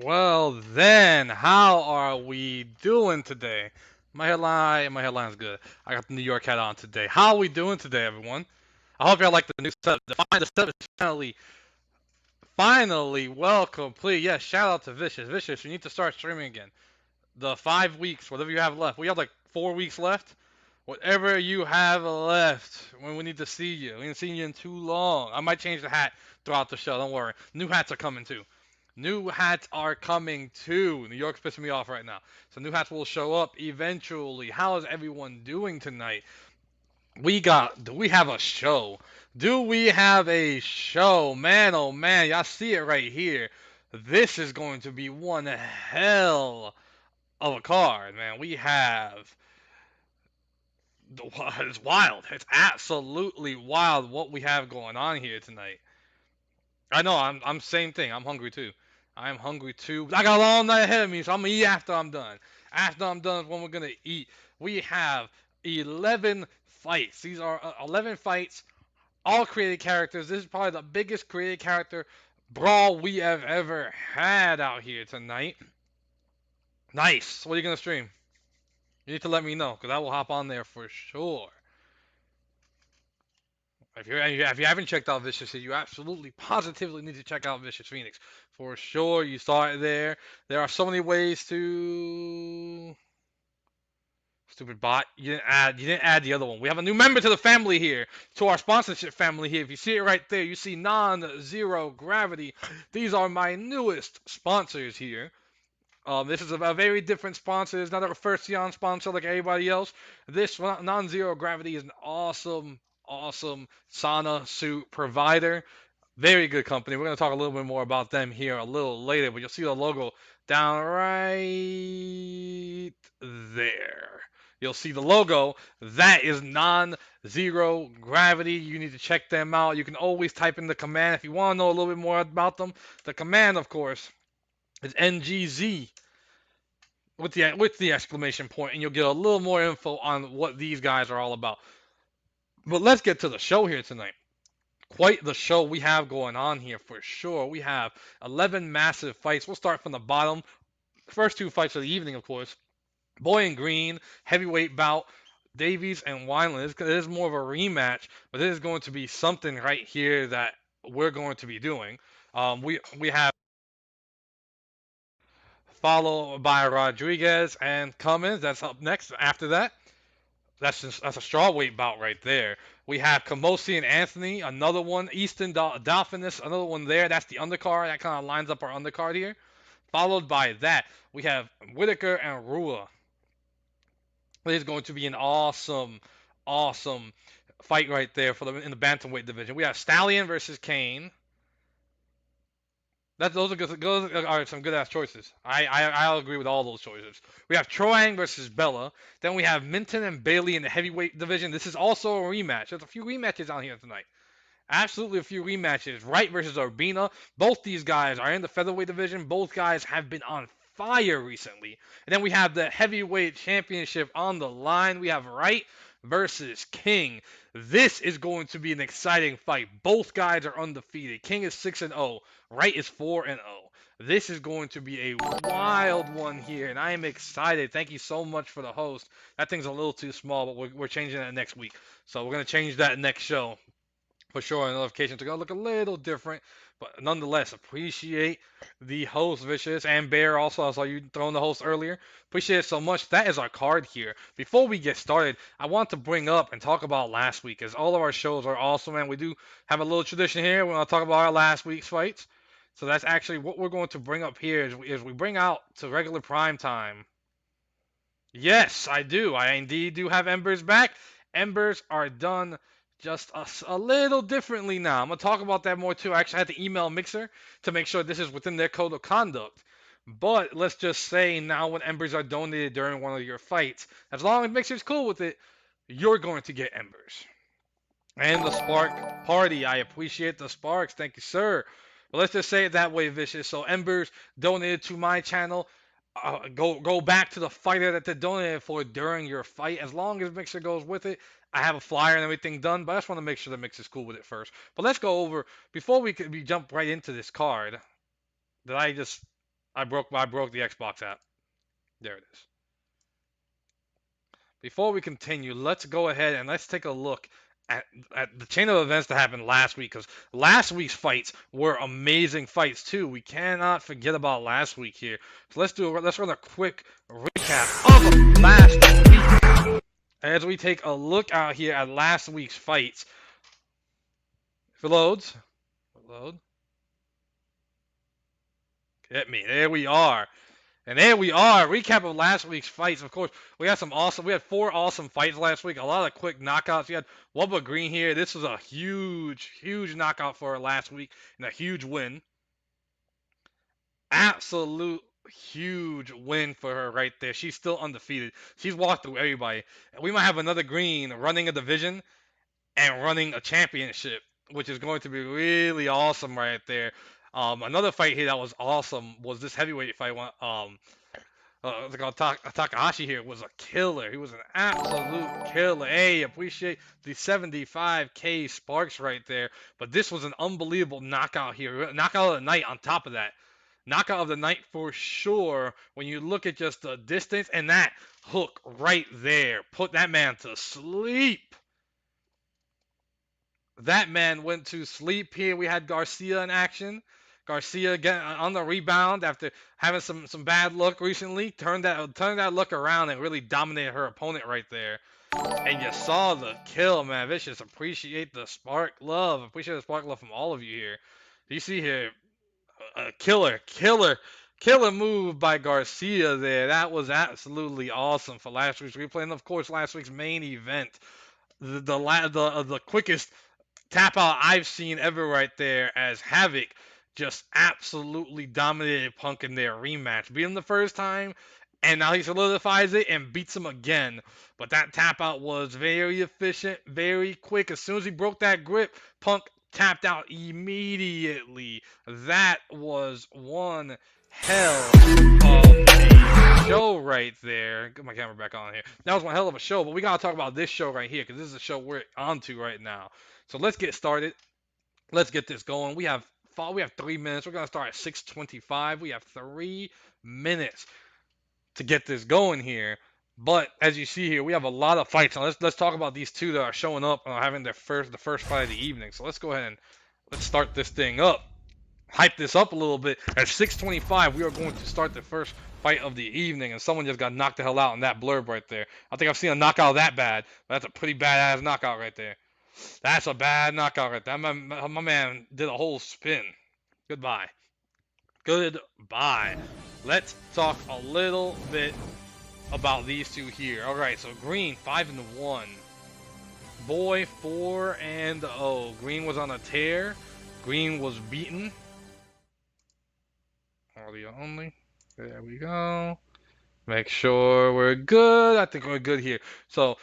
Well then, how are we doing today? My headline's good. I got the New York hat on today. How are we doing today, everyone? I hope y'all like the new setup. The setup is finally well complete. Yes, shout out to Vicious. Vicious, you need to start streaming again. The 5 weeks, whatever you have left. We have like 4 weeks left. Whatever you have left, when we need to see you. We haven't seen you in too long. I might change the hat throughout the show. Don't worry. New hats are coming too. New hats are coming too. New York's pissing me off right now. So new hats will show up eventually. How is everyone doing tonight? Do we have a show? Do we have a show? Man, oh man, y'all see it right here. This is going to be one hell of a card, man. We have it's wild. It's absolutely wild what we have going on here tonight. I know. I'm same thing. I'm hungry too. I'm hungry too. I got a long night ahead of me, so I'm gonna eat after I'm done. After I'm done is when we're gonna eat. We have 11 fights. These are 11 fights, all created characters. This is probably the biggest created character brawl we have ever had out here tonight. Nice. What are you gonna stream? You need to let me know, because I will hop on there for sure. If you haven't checked out Vicious, you absolutely positively need to check out Vicious Phoenix for sure. You saw it there. There are so many ways to. Stupid bot. You didn't add the other one. We have a new member to the family here, to our sponsorship family here. If you see it right there, you see non-zero gravity. These are my newest sponsors here. This is a very different sponsor. It's not a first Eon sponsor like everybody else. This non-zero gravity is an awesome sauna suit provider. Very good company. We're going to talk a little bit more about them here a little later, but you'll see the logo down right there. You'll see the logo. That is non-zero gravity. You need to check them out. You can always type in the command if you want to know a little bit more about them. The command, of course, is NGZ with the exclamation point, and you'll get a little more info on what these guys are all about. But let's get to the show here tonight. Quite the show we have going on here for sure. We have 11 massive fights. We'll start from the bottom. First two fights of the evening, of course. Boy and Green, heavyweight bout. Davies and Wineland. It is more of a rematch, but it is going to be something right here that we're going to be doing. We have followed by Rodriguez and Cummins. That's up next. After that, that's a strawweight bout right there. We have Camosi and Anthony, another one. Easton Dolphinus, another one there. That's the undercard. That kind of lines up our undercard here. Followed by that, we have Whitaker and Rua. It is going to be an awesome fight right there for in the bantamweight division. We have Stallion versus Kane. Those are some good ass choices. I'll agree with all those choices. We have Troang versus Bella. Then we have Minton and Bailey in the heavyweight division. This is also a rematch. There's a few rematches on here tonight. Absolutely a few rematches. Wright versus Urbina. Both these guys are in the featherweight division. Both guys have been on fire recently. And then we have the heavyweight championship on the line. We have Wright versus King. This is going to be an exciting fight. Both guys are undefeated. King is 6-0. Wright is 4-0. This is going to be a wild one here, and I am excited. Thank you so much for the host. That thing's a little too small, but we're changing that next week. So we're going to change that next show for sure. Notifications are going to look a little different, but nonetheless, appreciate the host, Vicious, and Bear also. I saw you throwing the host earlier. Appreciate it so much. That is our card here. Before we get started, I want to bring up and talk about last week, as all of our shows are awesome, and we do have a little tradition here. We're going to talk about our last week's fights. So that's actually what we're going to bring up here is we bring out to regular prime time. Yes, I do. I indeed do have Embers back. Embers are done just a little differently now. I'm going to talk about that more too. I actually had to email Mixer to make sure this is within their code of conduct. But let's just say now when Embers are donated during one of your fights, as long as Mixer's cool with it, you're going to get Embers. And the Spark Party. I appreciate the Sparks. Thank you, sir. But let's just say it that way, Vicious. So Embers donated to my channel. Go back to the fighter that they donated for during your fight. As long as Mixer goes with it, I have a flyer and everything done. But I just want to make sure the Mixer's cool with it first. But let's go over before we jump right into this card that I just I broke the Xbox app. There it is. Before we continue, let's go ahead and let's take a look at, at the chain of events that happened last week, because last week's fights were amazing fights too. We cannot forget about last week here. So let's run a quick recap of last week as we take a look out here at last week's fights. If it loads, load, hit me. There we are. And there we are, recap of last week's fights. Of course, we had 4 awesome fights last week. A lot of quick knockouts. You had Wubba Green here. This was a huge, huge knockout for her last week and a huge win. Absolute huge win for her right there. She's still undefeated. She's walked through everybody. We might have another Green running a division and running a championship, which is going to be really awesome right there. Another fight here that was awesome was this heavyweight fight. Takahashi here was a killer. He was an absolute killer. Hey, appreciate the 75K sparks right there. But this was an unbelievable knockout here. Knockout of the night on top of that. Knockout of the night for sure. When you look at just the distance and that hook right there, put that man to sleep. That man went to sleep here. We had Garcia in action. Garcia getting on the rebound after having some bad luck recently. Turned that luck around and really dominated her opponent right there. And you saw the kill, man. Vicious. Appreciate the spark love. Appreciate the spark love from all of you here. You see here a killer move by Garcia there. That was absolutely awesome for last week's replay, and of course last week's main event. The quickest tap out I've seen ever right there, as Havoc just absolutely dominated Punk in their rematch. Beat him the first time, and now he solidifies it and beats him again. But that tap out was very efficient, very quick. As soon as he broke that grip, Punk tapped out immediately. That was one hell of a show right there. Get my camera back on here. That was one hell of a show, but we gotta talk about this show right here, because this is a show we're onto right now. So let's get started. Let's get this going. We have 3 minutes. We're gonna start at 6:25. We have 3 minutes to get this going here. But as you see here, we have a lot of fights. Now let's talk about these two that are showing up and having the first fight of the evening. So let's go ahead and let's start this thing up. Hype this up a little bit. At 6:25, we are going to start the first fight of the evening, and someone just got knocked the hell out in that blurb right there. I think I've seen a knockout that bad, but that's a pretty badass knockout right there. That's a bad knockout right there. My man did a whole spin. Goodbye. Goodbye. Let's talk a little bit about these two here. All right, so Green 5-1. Boy 4-0. Green was on a tear. Green was beaten. Audio only. There we go. Make sure we're good. I think we're good here. So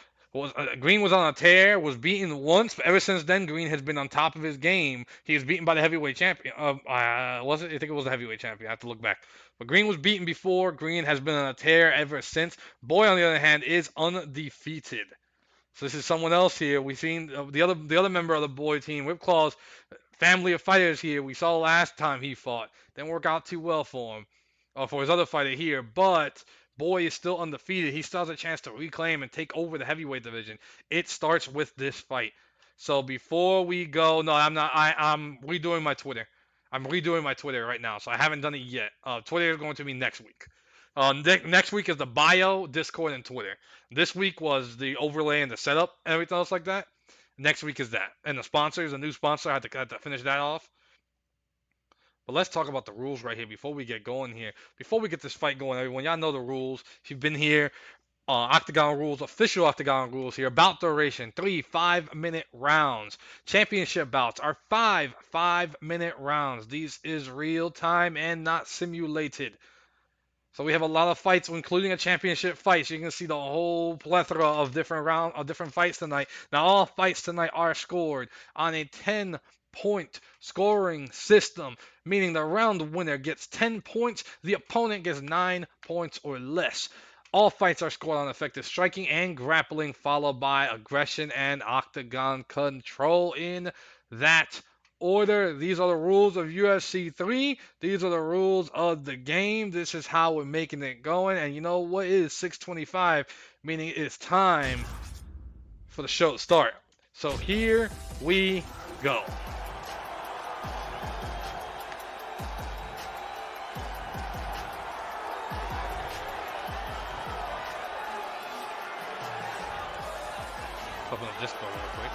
Green was on a tear, was beaten once, but ever since then, Green has been on top of his game. He was beaten by the heavyweight champion. Was it? I think it was the heavyweight champion. I have to look back. But Green was beaten before. Green has been on a tear ever since. Boy, on the other hand, is undefeated. So this is someone else here. We've seen the other member of the Boy team, Whip Claw's family of fighters here. We saw last time he fought. Didn't work out too well for him, or for his other fighter here. But Boy is still undefeated. He still has a chance to reclaim and take over the heavyweight division. It starts with this fight. So before we go, no, I'm not. I'm redoing my Twitter. I'm redoing my Twitter right now, so I haven't done it yet. Twitter is going to be next week. Next week is the bio, Discord, and Twitter. This week was the overlay and the setup and everything else like that. Next week is that. And the sponsors, a new sponsor, I had to finish that off. But let's talk about the rules right here before we get going here. Before we get this fight going, everyone, y'all know the rules. If you've been here, Octagon rules, official Octagon rules here. Bout duration, 3 5-minute rounds. Championship bouts are 5 5-minute rounds. These is real time and not simulated. So we have a lot of fights, including a championship fight. So you can see the whole plethora of different fights tonight. Now all fights tonight are scored on a 10-point scoring system, meaning the round winner gets 10 points, the opponent gets 9 points or less. All fights are scored on effective striking and grappling, followed by aggression and octagon control in that order. These are the rules of UFC 3. These are the rules of the game. This is how we're making it going. And you know what? It is 6:25, meaning it's time for the show to start. So here we go. Open up Discord real quick.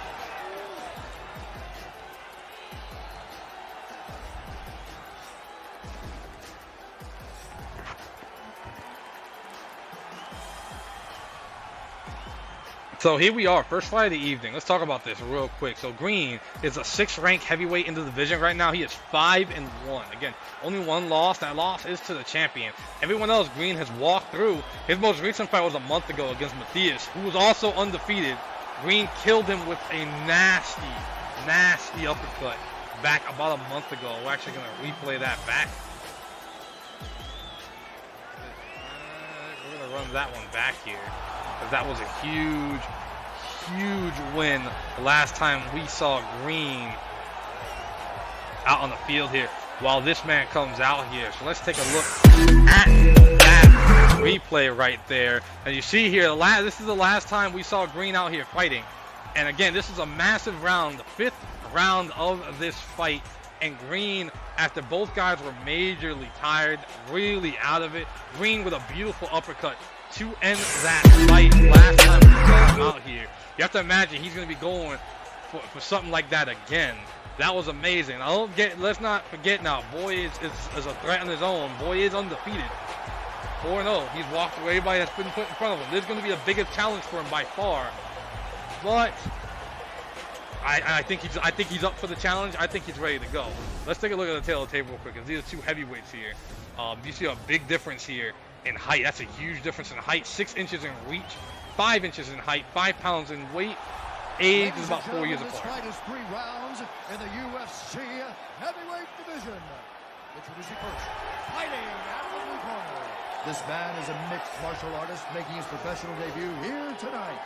So here we are, first fight of the evening. Let's talk about this real quick. So Green is a 6th ranked heavyweight in the division right now. He is 5-1. Again, only one loss. That loss is to the champion. Everyone else Green has walked through. His most recent fight was a month ago against Matthias, who was also undefeated. Green killed him with a nasty, nasty uppercut back about a month ago. We're actually going to replay that back. We're going to run that one back here, because that was a huge, huge win the last time we saw Green out on the field here, while this man comes out here. So let's take a look at that replay right there. And you see here, this is the last time we saw Green out here fighting. And again, this is a massive round, the 5th round of this fight. And Green, after both guys were majorly tired, really out of it, Green with a beautiful uppercut to end that fight last time we saw him out here. You have to imagine he's going to be going for something like that again. That was amazing. Let's not forget now, Boy is a threat on his own. Boy is undefeated. 4-0. He's walked away by that's been put in front of him. This is going to be the biggest challenge for him by far. But I think he's up for the challenge. I think he's ready to go. Let's take a look at the tail of the table real quick, because these are two heavyweights here. You see a big difference here in height. That's a huge difference in height. 6 inches in reach, 5 inches in height, 5 pounds in weight. Age is about 4 years apart. This fight is 3 rounds in the UFC heavyweight division. Introducing first, fighting out of the blue corner. This man is a mixed martial artist making his professional debut here tonight.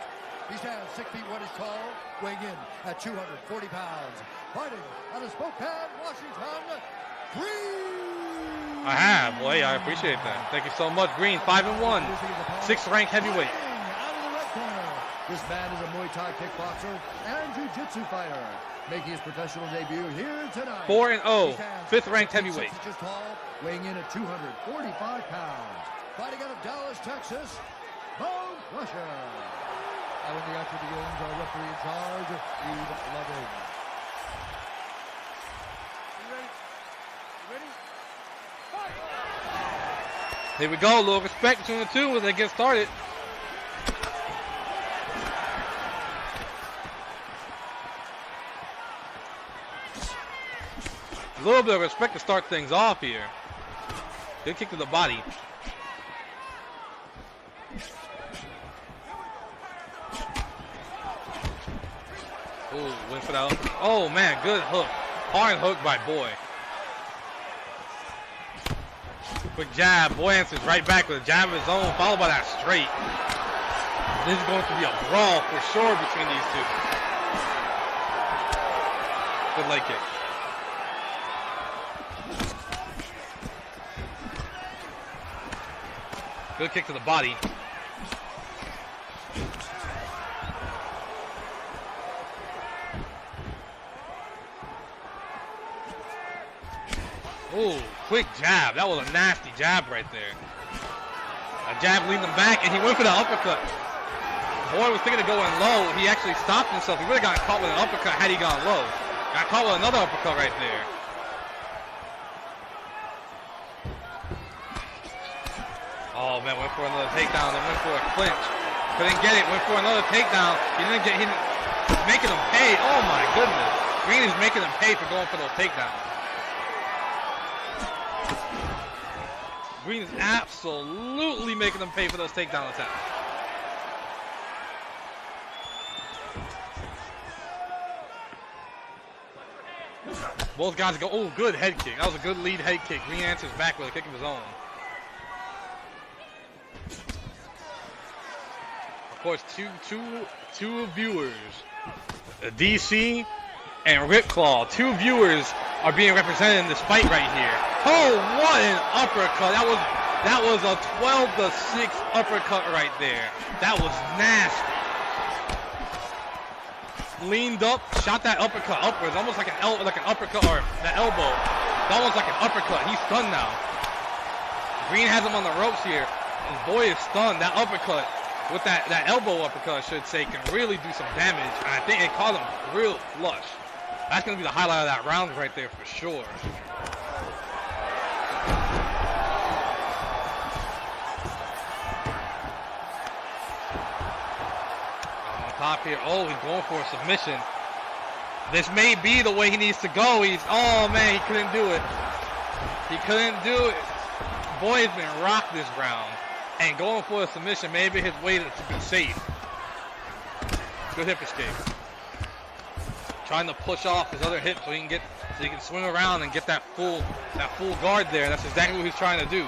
He stands 6 feet 1 inch tall, weighing in at 240 pounds. Fighting out of Spokane, Washington, Green. Boy, I appreciate that. Thank you so much, Green. 5-1, 6th ranked heavyweight. Out of the red corner, this man is a Muay Thai kickboxer and jiu-jitsu fighter, making his professional debut here tonight. 4-0, 5th ranked heavyweight. 6 inches tall, weighing in at 245 pounds. Fighting out of Dallas, Texas, Bone Crusher. And when the action begins, our referee in charge, Eve Loving. You ready? You ready? Fight! Here we go. A little respect between the two as they get started. A little bit of respect to start things off here. Good kick to the body. Ooh, went for that. Oh man, good hook. Hard hook by Boy. Quick jab. Boy answers right back with a jab of his own, followed by that straight. This is going to be a brawl for sure between these two. Good leg kick. Good kick to the body. Ooh, quick jab. That was a nasty jab right there. A jab leading him back, and he went for the uppercut. Boy was thinking of going low. He actually stopped himself. He would have gotten caught with an uppercut had he gone low. Got caught with another uppercut right there. Oh man, went for another takedown, then went for a clinch. Couldn't get it, went for another takedown. He's making him pay. Oh my goodness. Green is making him pay for going for those takedowns. Green is absolutely making them pay for those takedown attacks. Both guys go, oh, good head kick. That was a good lead head kick. Green answers back with a kick of his own. Of course, two viewers, DC and Rip Claw. Two viewers are being represented in this fight right here. Oh, what an uppercut. That was a 12-6 uppercut right there. That was nasty. Leaned up, shot that uppercut upwards, almost like an uppercut, or the elbow. Almost like an uppercut. He's stunned now. Green has him on the ropes here. His boy is stunned. That uppercut, with that elbow uppercut, I should say, can really do some damage. And I think it caught him real flush. That's going to be the highlight of that round right there for sure. Top here. Oh, he's going for a submission. This may be the way he needs to go. Oh man, he couldn't do it. He couldn't do it. Boy has been rocked this round. And going for a submission may be his way to be safe. Good hip escape. Trying to push off his other hip so he can swing around and get that full guard there. That's exactly what he's trying to do.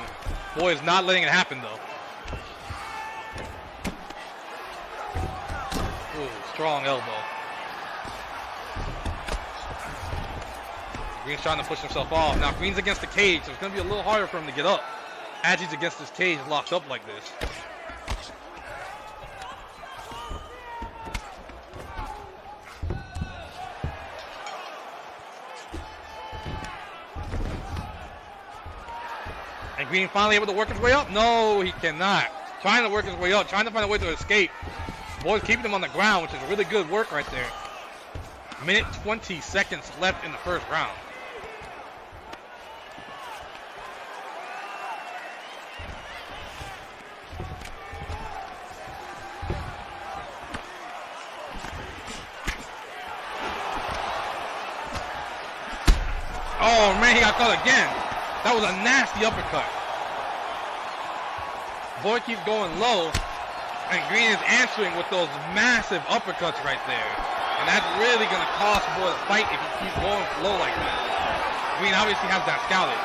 Boy is not letting it happen though. Strong elbow. Green's trying to push himself off. Now Green's against the cage, so it's going to be a little harder for him to get up as he's against this cage locked up like this. And Green finally able to work his way up? No, he cannot. Trying to work his way up, trying to find a way to escape. Boys keeping him on the ground, which is really good work right there. Minute 20 seconds left in the first round. Oh man, he got caught again. That was a nasty uppercut. Boy keeps going low. And Green is answering with those massive uppercuts right there. And that's really going to cost Boy the fight if he keeps going low like that. Green obviously has that scouted.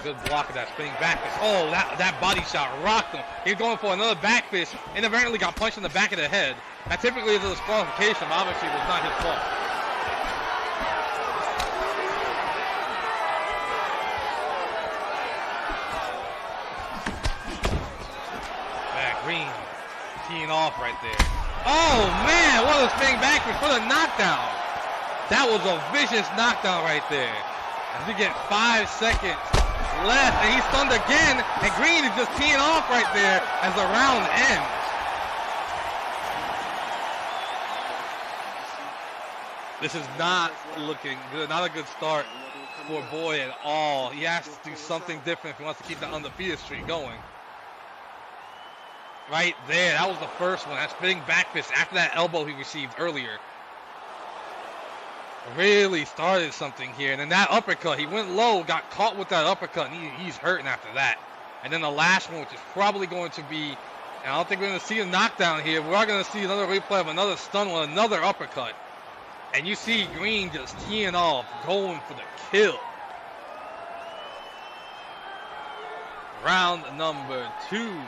Good block of that spinning back fist. Oh, that body shot rocked him. He's going for another back fist. Inadvertently got punched in the back of the head. That typically is a disqualification, but obviously it was not his fault. Man, Green teeing off right there. Oh man, what a spinning back fist for the knockdown. That was a vicious knockdown right there. As we get 5 seconds left, and he's stunned again, and Green is just teeing off right there as the round ends. This is not looking good, not a good start for Boy at all. He has to do something different if he wants to keep the undefeated streak going. Right there, that was the first one. That spinning back fist after that elbow he received earlier. Really started something here. And then that uppercut, he went low, got caught with that uppercut, and he's hurting after that. And then the last one, which is probably going to be, and I don't think we're going to see a knockdown here. We are going to see another replay of another stun with another uppercut. And you see Green just teeing off, going for the kill. Round number 2.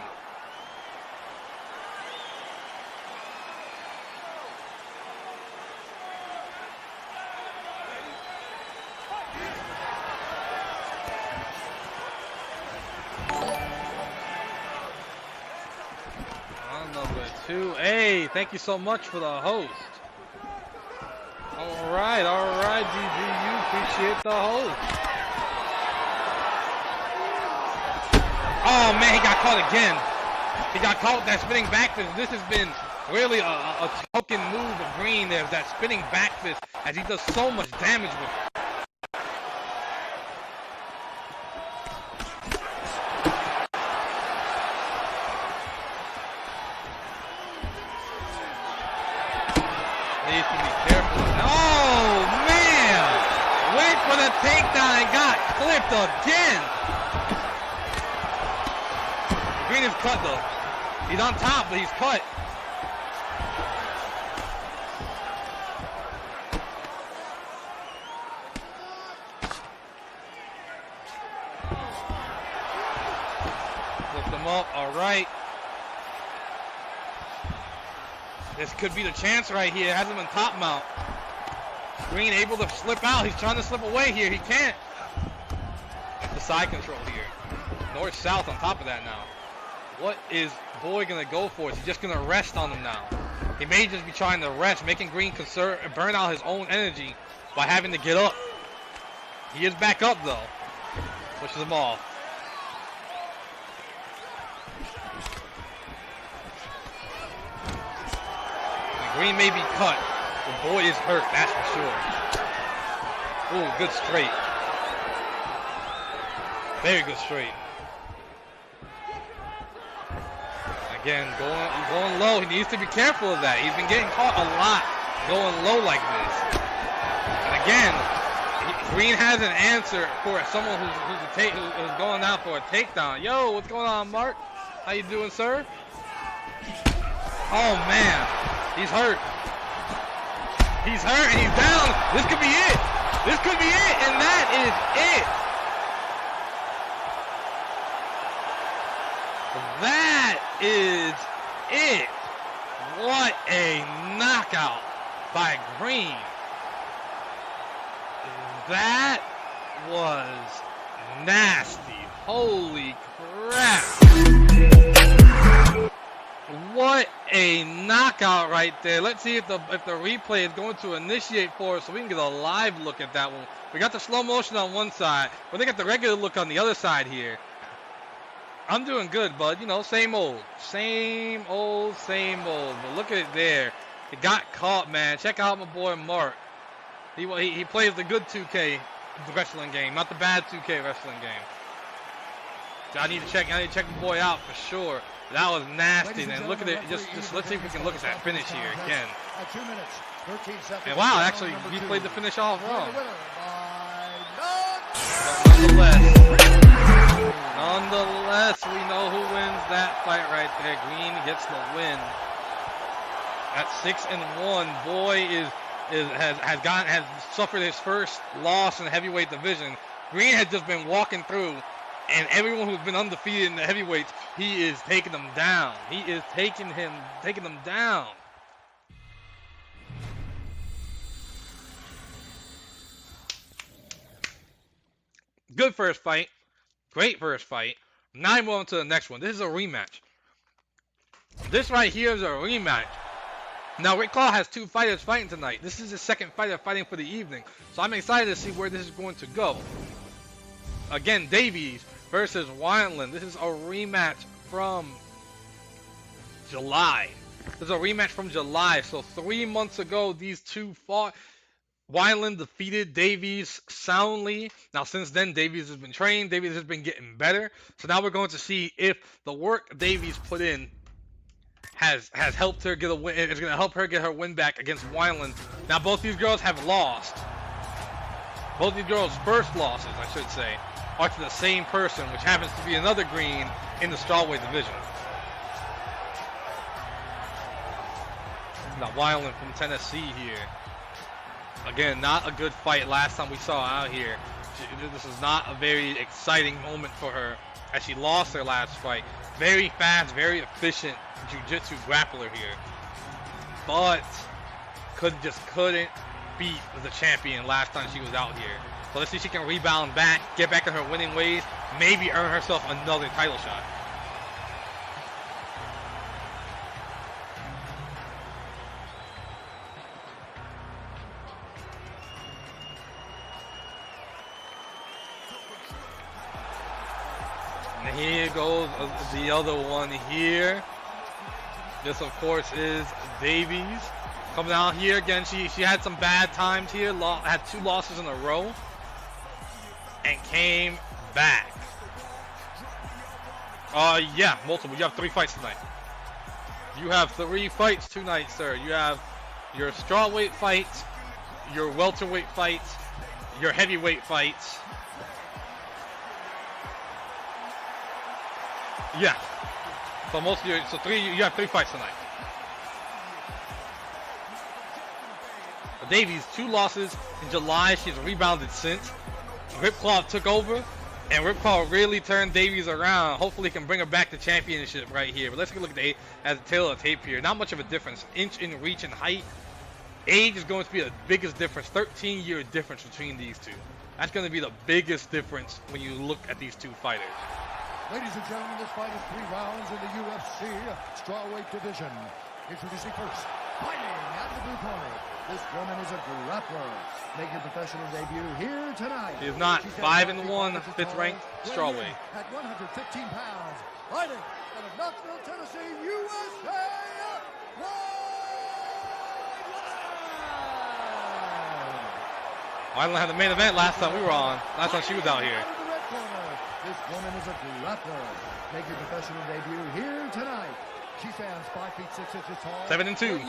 Round number 2. Hey, thank you so much for the host. All right, GGU, appreciate the host. Oh man, he got caught again. He got caught with that spinning back fist. This has been really a token move of Green there, that spinning back fist, as he does so much damage with it. Needs to be careful. Oh man! Went for the takedown and got clipped again. Green is cut though. He's on top, but he's cut. Lift him up. All right. This could be the chance right here. Has him in top mount. Green able to slip out. He's trying to slip away here. He can't. The side control here. North-south on top of that now. What is Boy going to go for? Is he just going to rest on him now? He may just be trying to rest, making Green burn out his own energy by having to get up. He is back up, though. Pushes him off. And Green may be cut, but Boy is hurt, that's for sure. Ooh, good straight. Very good straight. Again, going low. He needs to be careful of that. He's been getting caught a lot going low like this. And again, Green has an answer for someone who's going out for a takedown. Yo, what's going on, Mark? How you doing, sir? Oh man, he's hurt. He's hurt and he's down. This could be it. This could be it, and that is it. That is it. What a knockout by Green. That was nasty. Holy crap. What a knockout right there. Let's see if the replay is going to initiate for us so we can get a live look at that one. We got the slow motion on one side, but they got the regular look on the other side here. I'm doing good, bud. You know, same old. Same old, same old. But look at it there. It got caught, man. Check out my boy Mark. He plays the good 2K wrestling game, not the bad 2K wrestling game. I need to check the boy out for sure. That was nasty, man. Look at it. Just let's see if we can look at that finish here again. And wow, actually, he played the finish off wrong. Nonetheless, we know who wins that fight right there. Green gets the win. At 6-1, Boy has suffered his first loss in the heavyweight division. Green has just been walking through, and everyone who's been undefeated in the heavyweights, he is taking them down. He is taking them down. Good first fight. Great first fight. Now I'm on to the next one. This is a rematch. This right here is a rematch. Now, Rick Claw has two fighters fighting tonight. This is his second fighter fighting for the evening. So I'm excited to see where this is going to go. Again, Davies versus Wineland. This is a rematch from July. This is a rematch from July. So 3 months ago, these two fought. Wineland defeated Davies soundly. Now, since then, Davies has been trained. Davies has been getting better. So now we're going to see if the work Davies put in has helped her get a win. It's going to help her get her win back against Wineland. Now, both these girls have lost. Both these girls' first losses, I should say, are to the same person, which happens to be another Green in the strawweight division. Now, Wineland from Tennessee here. Again, not a good fight last time we saw out here. This is not a very exciting moment for her as she lost her last fight. Very fast, very efficient jiu-jitsu grappler here. But just couldn't beat the champion last time she was out here. So let's see if she can rebound back, get back in her winning ways, maybe earn herself another title shot. And here goes the other one here. This, of course, is Davies. Coming out here again, she had some bad times here, had 2 losses in a row, and came back. Yeah, multiple. You have 3 fights tonight. You have 3 fights tonight, sir. You have your strawweight fights, your welterweight fights, your heavyweight fights. Yeah. So you have 3 fights tonight. Davies, 2 losses in July. She's rebounded since. Ripclaw took over. And Rip Paul really turned Davies around. Hopefully, he can bring her back to championship right here. But let's take a look at the tail of the tape here. Not much of a difference. Inch in reach and height. Age is going to be the biggest difference. 13-year difference between these two. That's going to be the biggest difference when you look at these two fighters. Ladies and gentlemen, this fight is 3 rounds in the UFC strawweight division. Introducing first, fighting out of the blue corner. This woman is a grappler, making her professional debut here tonight. She is not 5-1, 5th ranked strawweight. At 115 pounds, fighting out of Knoxville, Tennessee, USA. Wyland had the main event last time we were on. Last time she was out here. This woman is a grappler, making her professional debut here tonight. She stands 5 feet 6 inches tall. 7-2.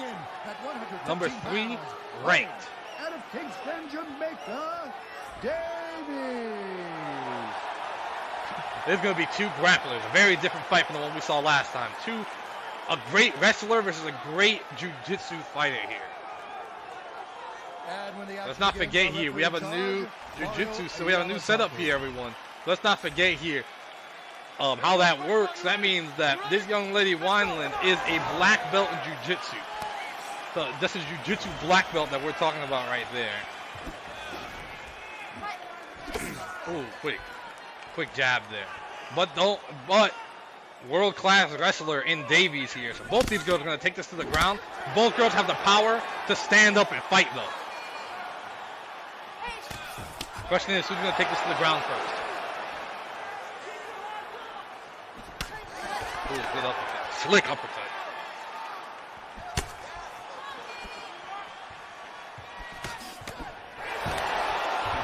Number 3 ranked. Out of Kingston, Jamaica, Davies. This is going to be 2 grapplers. A very different fight from the one we saw last time. A great wrestler versus a great jiu-jitsu fighter here. Let's not forget here, we have a new jiu-jitsu, so we have a new setup here, everyone. Let's not forget here how that works. That means that this young lady, Wineland, is a black belt in jiu-jitsu. So this is jiu-jitsu black belt that we're talking about right there. Ooh, quick jab there. But world-class wrestler in Davies here. So both these girls are going to take this to the ground. Both girls have the power to stand up and fight, though. Question is, who's going to take this to the ground first? Ooh, good uppercut. Slick uppercut.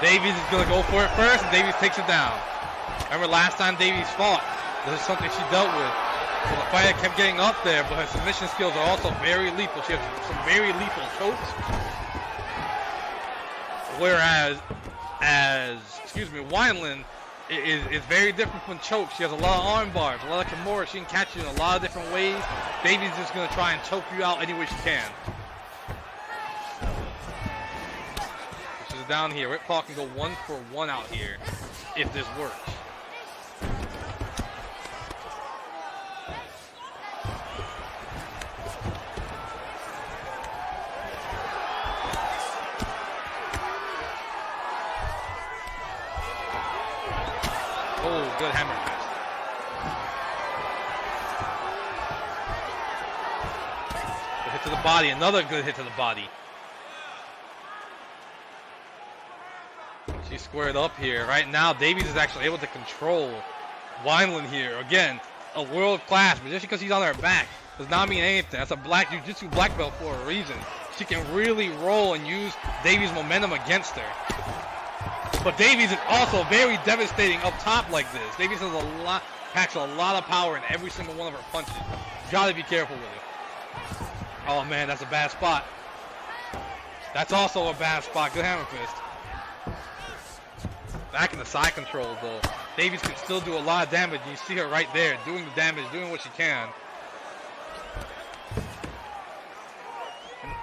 Davies is going to go for it first, and Davies takes it down. Remember last time Davies fought, this is something she dealt with. So the fighter kept getting up there, but her submission skills are also very lethal. She has some very lethal chokes. Whereas, Wineland is very different from chokes. She has a lot of arm bars, a lot of kimura. She can catch you in a lot of different ways. Davies is just going to try and choke you out any way she can. She's down here. Rip Paul can go 1-for-1 out here if this works. Oh, good hammer fist. Good hit to the body. Another good hit to the body. She's squared up here. Right now, Davies is actually able to control Wineland here. Again, a world class, but just because he's on her back does not mean anything. That's a black jiu-jitsu black belt for a reason. She can really roll and use Davies' momentum against her. But Davies is also very devastating up top like this. Davies has packs a lot of power in every single one of her punches. You gotta be careful with it. Oh man, that's a bad spot. That's also a bad spot. Good hammer fist. Back in the side control though. Davies can still do a lot of damage. You see her right there doing the damage, doing what she can.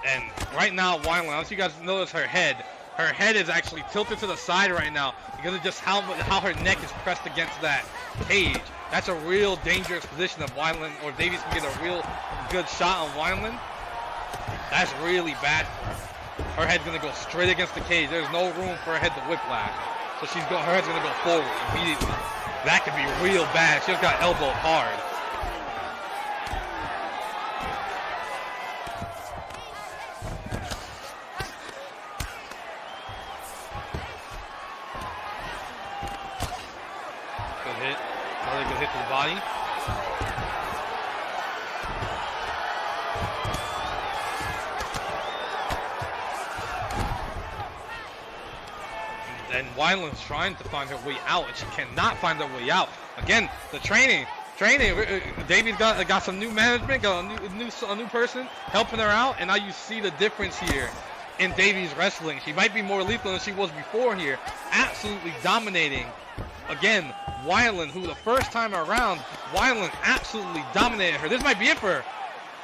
And right now, Wineland, I don't you guys notice her head. Her head is actually tilted to the side right now because of just how her neck is pressed against that cage. That's a real dangerous position of Wineland, or Davies can get a real good shot on Wineland. That's really bad. Her head's gonna go straight against the cage. There's no room for her head to whiplash. So her head's gonna go forward immediately. That could be real bad. She just got elbowed hard. Another good hit to the body. And Wineland's trying to find her way out, and she cannot find her way out. Again, the training. Davies got some new management, got a new person helping her out, and now you see the difference here in Davies wrestling. She might be more lethal than she was before here, absolutely dominating. Again, Wineland, who the first time around, Wineland absolutely dominated her. This might be it for her.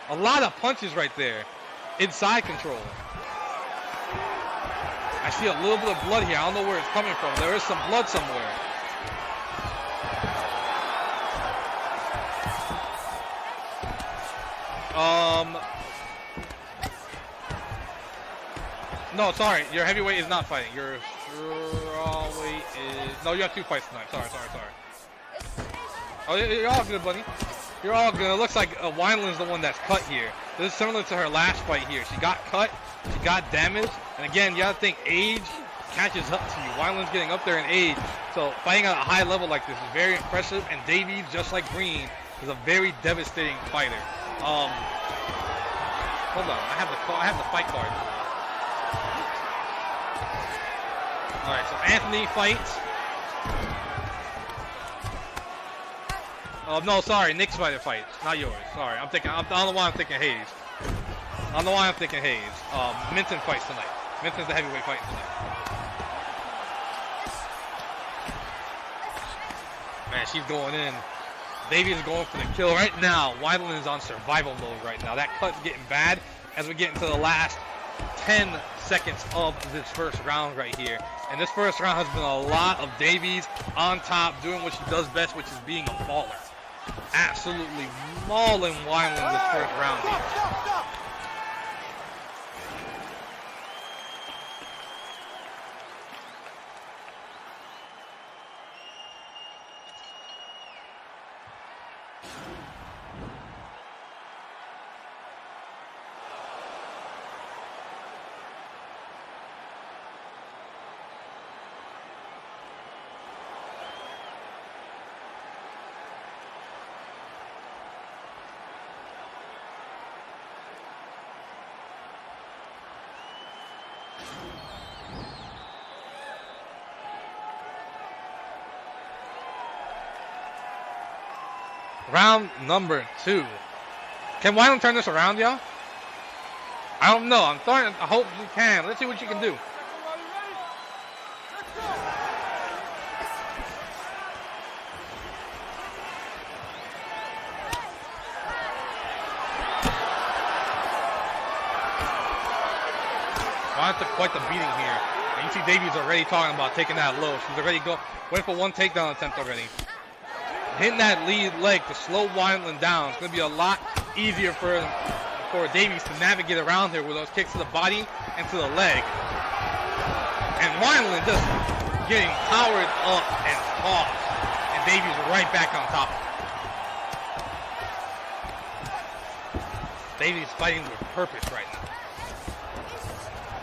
A lot of punches right there. Inside control. I see a little bit of blood here. I don't know where it's coming from. There is some blood somewhere. No, sorry. Your heavyweight is not fighting. Your strawweight is... No, you have 2 fights tonight. Sorry. Oh, you're all good, buddy. You're all good. It looks like Wineland's the one that's cut here. This is similar to her last fight here. She got cut. She got damaged. And again, you gotta think age catches up to you. Wineland's getting up there in age. So fighting at a high level like this is very impressive. And Davies, just like Green, is a very devastating fighter. Hold on. I have the fight card. All right, so Anthony fights. Oh no, sorry, Nick's fighter fights, not yours. Sorry, I'm on the one I'm thinking Hayes. On the one I'm thinking Hayes. Minton fights tonight. Minton's the heavyweight fight tonight. Man, she's going in. Davies is going for the kill right now. Wineland is on survival mode right now. That cut's getting bad as we get into the last 10 seconds of this first round right here. And this first round has been a lot of Davies on top, doing what she does best, which is being a mauler. Absolutely mauling Wineland this first round here. Round number 2. Can Wineland turn this around, y'all? I don't know. I hope you can. Let's see what you can do. Wineland took quite the beating here. And you see Davies already talking about taking that low. She's already went for 1 takedown attempt already. Hitting that lead leg to slow Wineland down. It's going to be a lot easier for Davies to navigate around here with those kicks to the body and to the leg. And Wineland just getting powered up and tossed. And Davies right back on top of him. Davies fighting with purpose right now.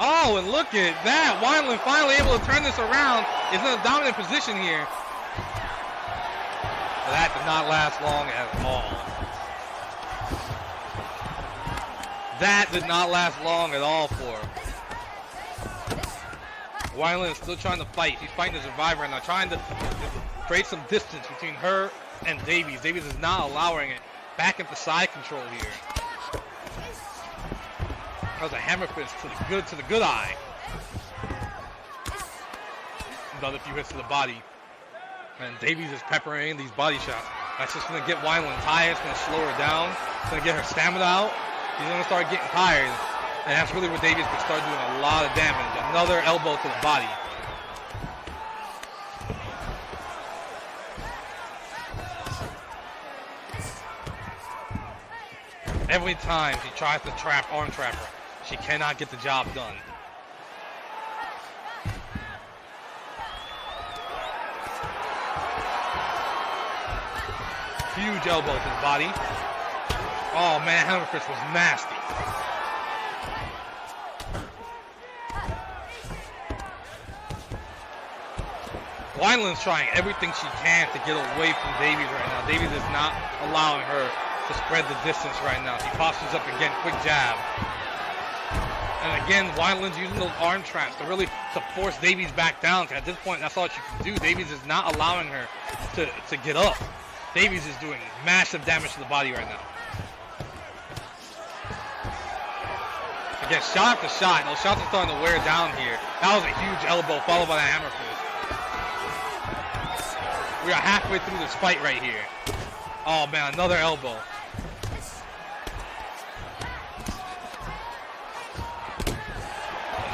Oh, and look at that. Wineland finally able to turn this around. Is in a dominant position here. That did not last long at all. That did not last long at all for her. Wineland is still trying to fight. She's fighting the survivor right now, trying to create some distance between her and Davies. Davies is not allowing it. Back into side control here. That was a hammer fist to the good eye. Another few hits to the body. And Davies is peppering these body shots. That's just going to get Wineland tired. It's going to slow her down. It's going to get her stamina out. She's going to start getting tired. And that's really where Davies can start doing a lot of damage. Another elbow to the body. Every time she tries to arm trap her, she cannot get the job done. Huge elbow to the body. Oh man, hammer fist was nasty. Wineland's trying everything she can to get away from Davies right now. Davies is not allowing her to spread the distance right now. She postures up again, quick jab. And again, Wineland's using those arm traps to force Davies back down. At this point, that's all she can do. Davies is not allowing her to get up. Davies is doing massive damage to the body right now. Again, shot after shot. Those shots are starting to wear down here. That was a huge elbow followed by that hammer fist. We are halfway through this fight right here. Oh man, another elbow.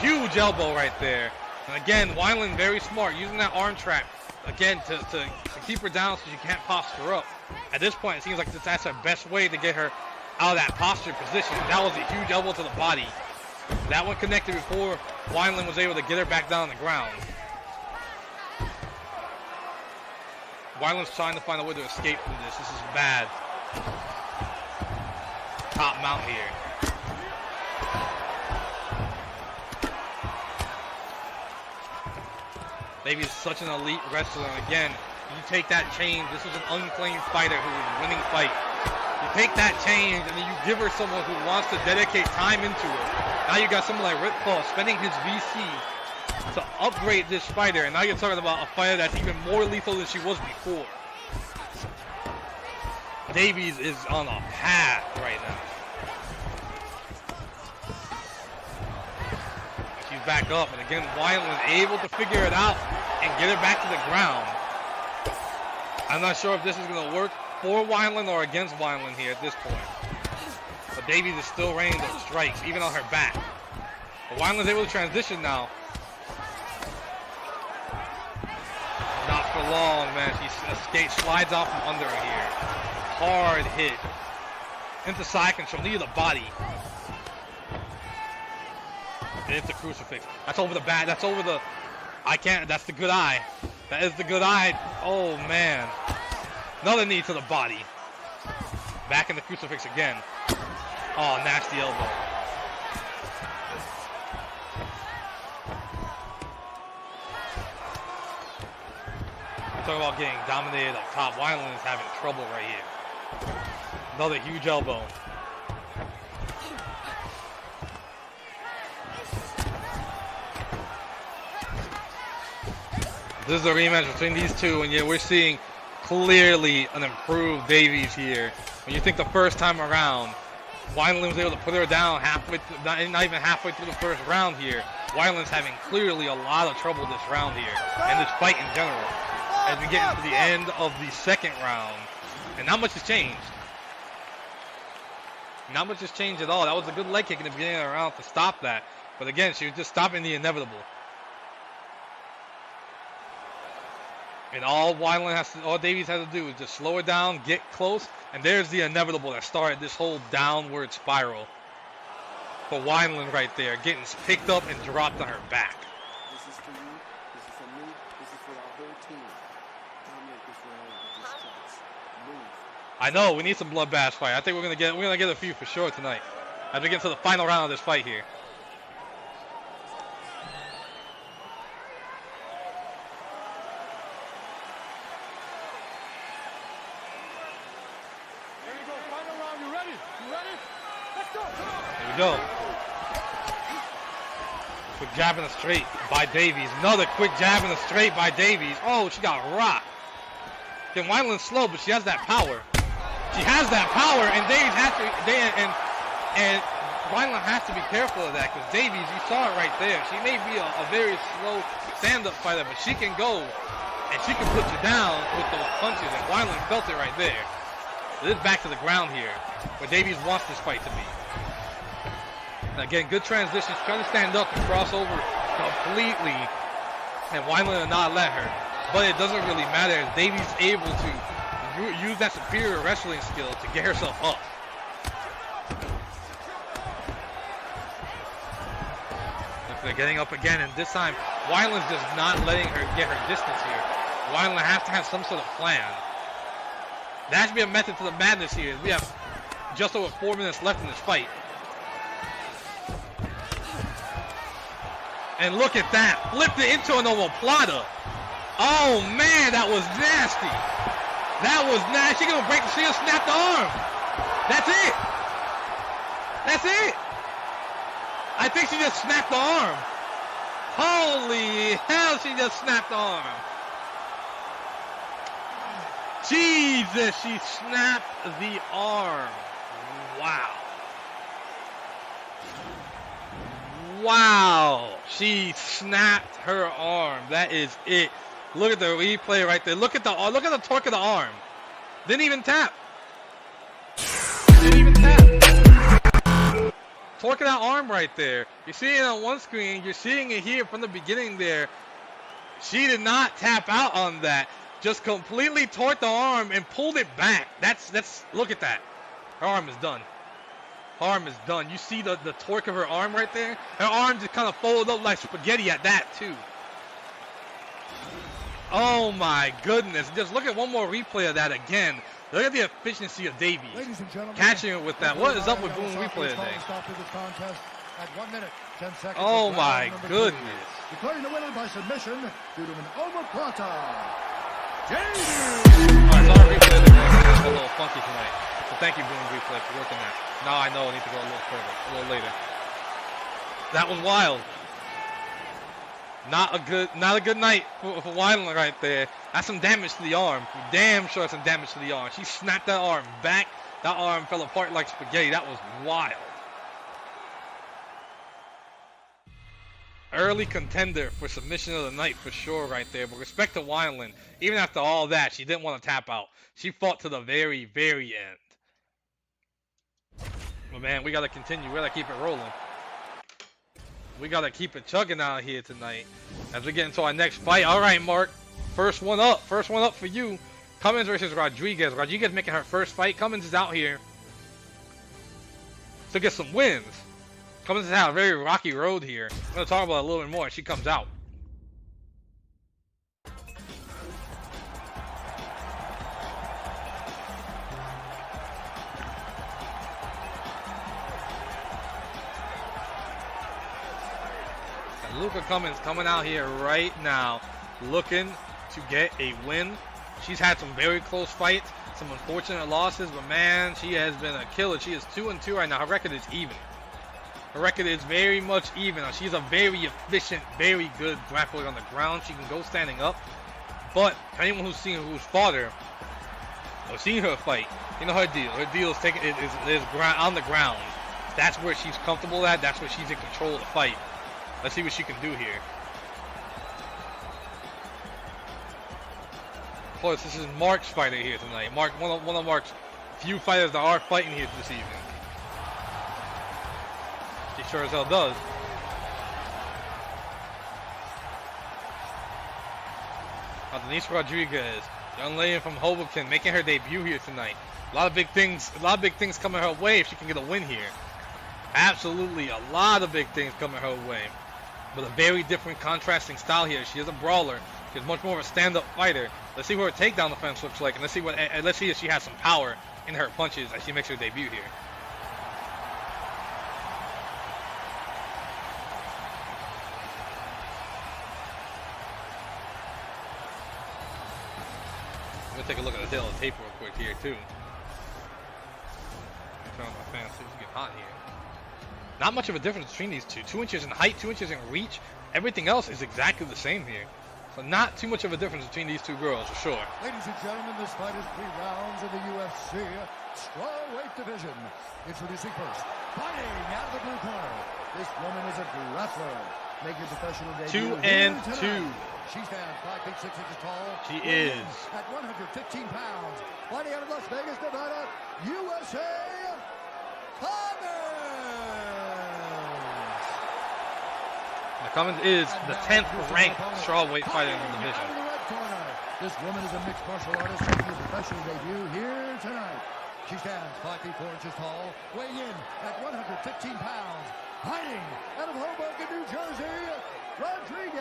Huge elbow right there. And again, Wineland very smart, using that arm trap again to keep her down so she can't posture up. At this point, it seems like that's her best way to get her out of that posture position. That was a huge elbow to the body. That one connected before Wineland was able to get her back down on the ground. Wineland's trying to find a way to escape from this. This is bad. Top mount here. Davey is such an elite wrestler. And again, you take that change. This was an unclaimed fighter who was winning fight. You take that change and then you give her someone who wants to dedicate time into it. Now you got someone like Rip Paul spending his VC to upgrade this fighter, and now you're talking about a fighter that's even more lethal than she was before. Davies is on a path right now. She's back up, and again, Wineland able to figure it out and get her back to the ground. I'm not sure if this is going to work for Wineland or against Wineland here at this point. But Davies is still raining those strikes, even on her back. But Wineland's able to transition now. Not for long, man. She escapes, slides out from under her here. Hard hit. Into side control, knee to the body. And it's a crucifix. That's over the bat. That's over the... I can't... That's the good eye. That is the good eye. Oh, man. Another knee to the body. Back in the crucifix again. Oh, nasty elbow. Talk about getting dominated up top. Wineland is having trouble right here. Another huge elbow. This is a rematch between these two, and yet we're seeing clearly an improved Davies here. When you think the first time around, Wineland was able to put her down halfway, not even halfway through the first round here. Wineland's having clearly a lot of trouble this round here, and this fight in general. As we get into the end of the second round, and not much has changed. Not much has changed at all. That was a good leg kick in the beginning of the round to stop that. But again, she was just stopping the inevitable. And all Davies has to do is just slow it down, get close, and there's the inevitable that started this whole downward spiral. For Wineland right there, getting picked up and dropped on her back. This is for you, this is for me, this is for our whole team. Dominate this round with your strikes. Move. I know, we need some bloodbath fight. I think we're gonna get a few for sure tonight. As we get to the final round of this fight here. Here we go. Quick jab in the straight by Davies. Another quick jab in the straight by Davies. Oh, she got rocked. Again, Wineland's slow, but she has that power. She has that power, and Davies has to, and Wineland has to be careful of that, because Davies, you saw it right there. She may be a very slow stand-up fighter, but she can go, and she can put you down with those punches, and Wineland felt it right there. It is back to the ground here, where Davies wants this fight to be. And again, good transition. She's trying to stand up and cross over completely, and Wineland will not let her. But it doesn't really matter, as Davies able to use that superior wrestling skill to get herself up. They're getting up again, and this time, Wineland's just not letting her get her distance here. Wineland has to have some sort of plan. There has to be a method to the madness here. We have just over 4 minutes left in this fight. And look at that. Flipped it into an omoplata. Oh, man, that was nasty. That was nasty. She's going to break the seal, snap the arm. That's it. That's it. I think she just snapped the arm. Holy hell, she just snapped the arm. Jesus, she snapped the arm. Wow. Wow. She snapped her arm. That is it. Look at the replay right there. Look at the torque of the arm. Didn't even tap. Didn't even tap. Torque of that arm right there. You're seeing it on one screen. You're seeing it here from the beginning there. She did not tap out on that. Just completely torqued the arm and pulled it back. That's look at that. Her arm is done. arm is done. You see the torque of her arm right there? Her arm just kind of folded up like spaghetti at that, too. Oh, my goodness. Just look at one more replay of that again. Look at the efficiency of Davies. Catching it with that. What is up with Boom replay today? At 1 minute, 10 seconds. Oh, my goodness. Declaring the winner by submission due to an omoplata. Davies! Alright, so our replay is a little funky tonight. So thank you, Boom Replay, for working that. Now I know I need to go a little further, a little later. That was wild. Not a good night for Wineland right there. That's some damage to the arm. Damn sure that's some damage to the arm. She snapped that arm back. That arm fell apart like spaghetti. That was wild. Early contender for submission of the night for sure right there. But respect to Wineland. Even after all that, she didn't want to tap out. She fought to the very, very end. But man, we got to continue. We got to keep it rolling. We got to keep it chugging out here tonight as we get into our next fight. All right, Mark. First one up. First one up for you. Cummins versus Rodriguez. Rodriguez making her first fight. Cummins is out here to get some wins. Cummins has had a very rocky road here. I'm going to talk about it a little bit more as she comes out. Luka Cummins coming out here right now looking to get a win. She's had some very close fights, some unfortunate losses, but man, she has been a killer. She is 2-2 right now. Her record is even. Her record is very much even. She's a very efficient, very good grappler on the ground. She can go standing up. But anyone who's fought her or seen her fight, you know her deal. Her deal is on the ground. That's where she's comfortable at. That's where she's in control of the fight. Let's see what she can do here. Of course, this is Mark's fighter here tonight. Mark, one of Mark's few fighters that are fighting here this evening. He sure as hell does. Denise Rodriguez, young lady from Hoboken, making her debut here tonight. A lot of big things coming her way if she can get a win here. Absolutely, a lot of big things coming her way. But a very different contrasting style here. She is a brawler. She's much more of a stand-up fighter. Let's see what her takedown defense looks like, and let's see if she has some power in her punches as she makes her debut here. I'm gonna take a look at the tail of the tape real quick here too. Turn on my fan so it's getting hot here. Not much of a difference between these two. 2 inches in height, 2 inches in reach. Everything else is exactly the same here. So not too much of a difference between these two girls, for sure. Ladies and gentlemen, this fight is 3 rounds in the UFC strawweight division. Introducing first, fighting out of the blue corner. This woman is a grappler, making a professional debut. 2 and 2. She stands 5 feet 6 inches tall. She is. At 115 pounds. Fighting out of Las Vegas, Nevada, USA. Cummins is the 10th ranked strawweight fighter in the division. This woman is a mixed martial artist making her professional debut here tonight. She stands 5 feet 4 inches tall, weighing in at 115 pounds. Hiding out of Hoboken, New Jersey, Rodriguez.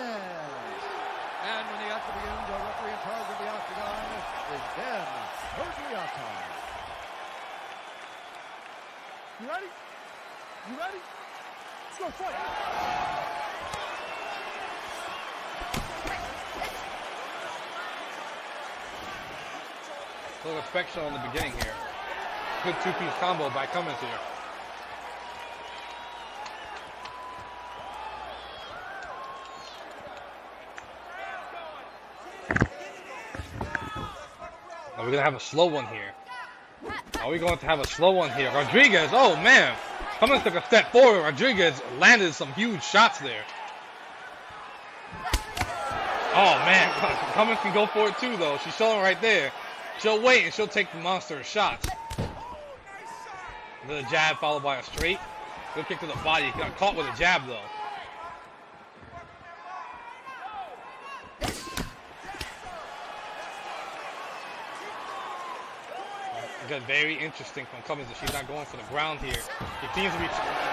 And when the action begins, the referee in charge of the octagon is Ben Bergliata. You ready? You ready? Let's go fight. A little effect show in the beginning here. Good 2-piece combo by Cummins here. Are we going to have a slow one here? Are we going to have a slow one here? Rodriguez, oh man. Cummins took a step forward. Rodriguez landed some huge shots there. Oh man, Cummins can go for it too though. She's showing right there. She'll wait and she'll take the monster shots. Another jab followed by a straight. Good kick to the body. He got caught with a jab though. Because very interesting from Cummins that she's not going for the ground here. She seems to be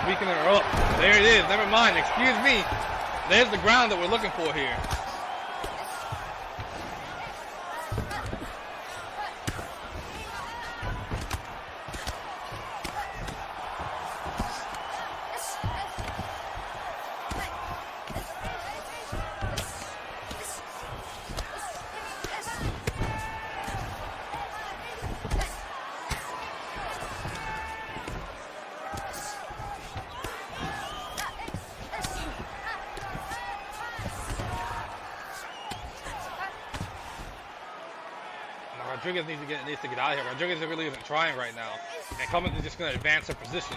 weakening her up. There it is. Never mind. Excuse me. There's the ground that we're looking for here. Rodriguez needs to get out of here. Rodriguez really isn't trying right now. And Cummins is just going to advance her position.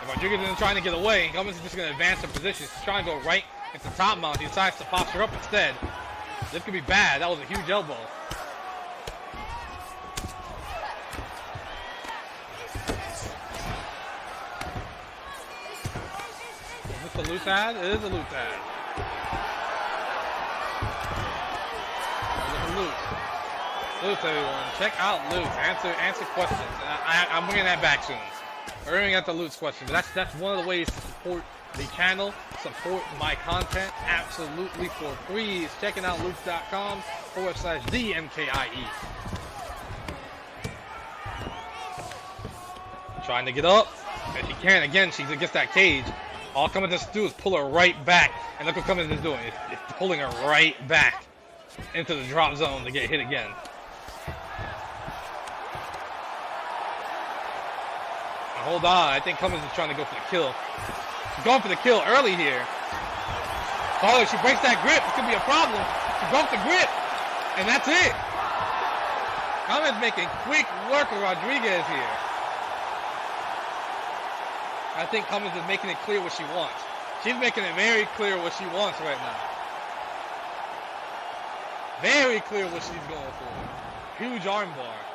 If Rodriguez isn't trying to get away, Cummins is just going to advance her position. She's trying to go right into top mount. He decides to posture up instead. This could be bad. That was a huge elbow. Is this a loose ad? It is a loose ad. Loose, everyone. Check out Loose. Answer questions. I'm bringing that back soon. We're bringing out the Loose question. But that's one of the ways to support the channel, support my content absolutely for free. Is checking out loose.com/TheMKIE. Trying to get up. If she can, again, she's against that cage. All Cummins has to do is pull her right back. And look what Cummins is doing. It's pulling her right back into the drop zone to get hit again. Hold on, I think Cummins is trying to go for the kill. She's going for the kill early here. Oh, if she breaks that grip, it could be a problem. She broke the grip, and that's it. Cummins making quick work of Rodriguez here. I think Cummins is making it clear what she wants. She's making it very clear what she wants right now. Very clear what she's going for. Huge armbar.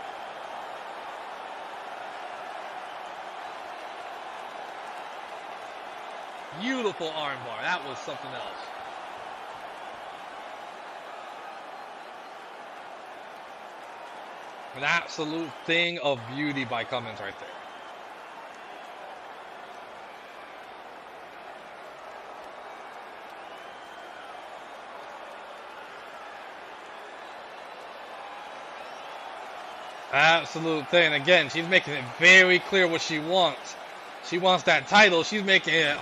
Beautiful armbar. That was something else. An absolute thing of beauty by Cummins right there. Absolute thing. Again, she's making it very clear what she wants. She wants that title. She's making it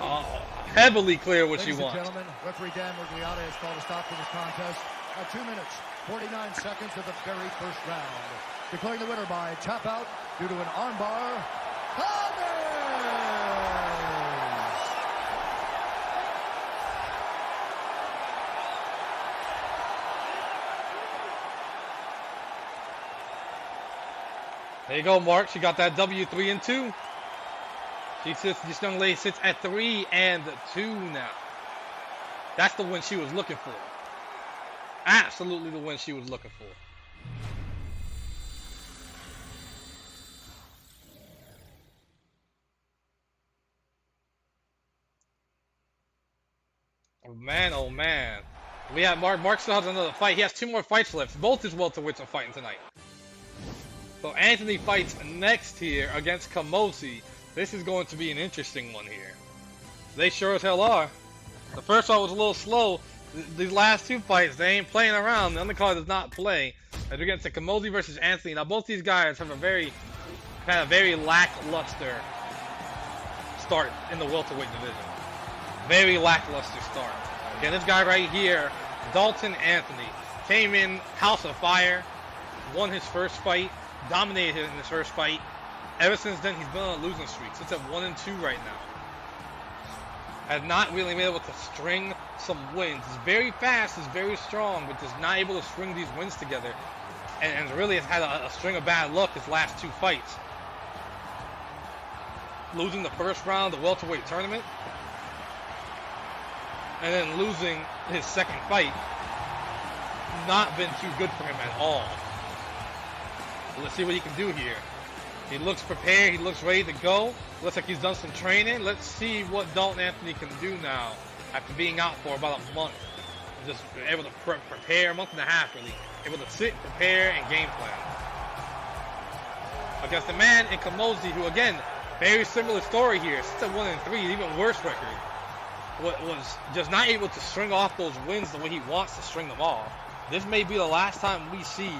heavily clear what she wants. Ladies and gentlemen, referee Dan Mugliotta has called a stop to this contest at 2 minutes, 49 seconds of the very first round. Declaring the winner by tap out due to an armbar. There you go, Mark. She got that W 3-2. This young lady sits at 3-2 now. That's the win she was looking for. Absolutely the win she was looking for. Oh man, oh man. We have Mark. Mark still has another fight. He has 2 more fights left. Both his welterweights are fighting tonight. So Anthony fights next here against Kamosi. This is going to be an interesting one here. They sure as hell are. The first one was a little slow. These last 2 fights, they ain't playing around. The undercard does not play. As we get to Kamosi versus Anthony. Now both these guys have a very lackluster start in the welterweight division. Very lackluster start. Again, this guy right here, Dalton Anthony, came in House of Fire, won his first fight, dominated him in his first fight. Ever since then, he's been on a losing streak. Sits at 1-2 right now. Has not really been able to string some wins. He's very fast, he's very strong, but just not able to string these wins together. And really has had a string of bad luck his last 2 fights. Losing the first round of the welterweight tournament. And then losing his second fight. Not been too good for him at all. But let's see what he can do here. He looks prepared. He looks ready to go. Looks like he's done some training. Let's see what Dalton Anthony can do now after being out for about a month. Just able to prepare, a month and a half really. Able to sit, prepare, and game plan. against the man in Kamosi, who again, very similar story here. It's a 1-3, even worse record. Was just not able to string off those wins the way he wants to string them off. This may be the last time we see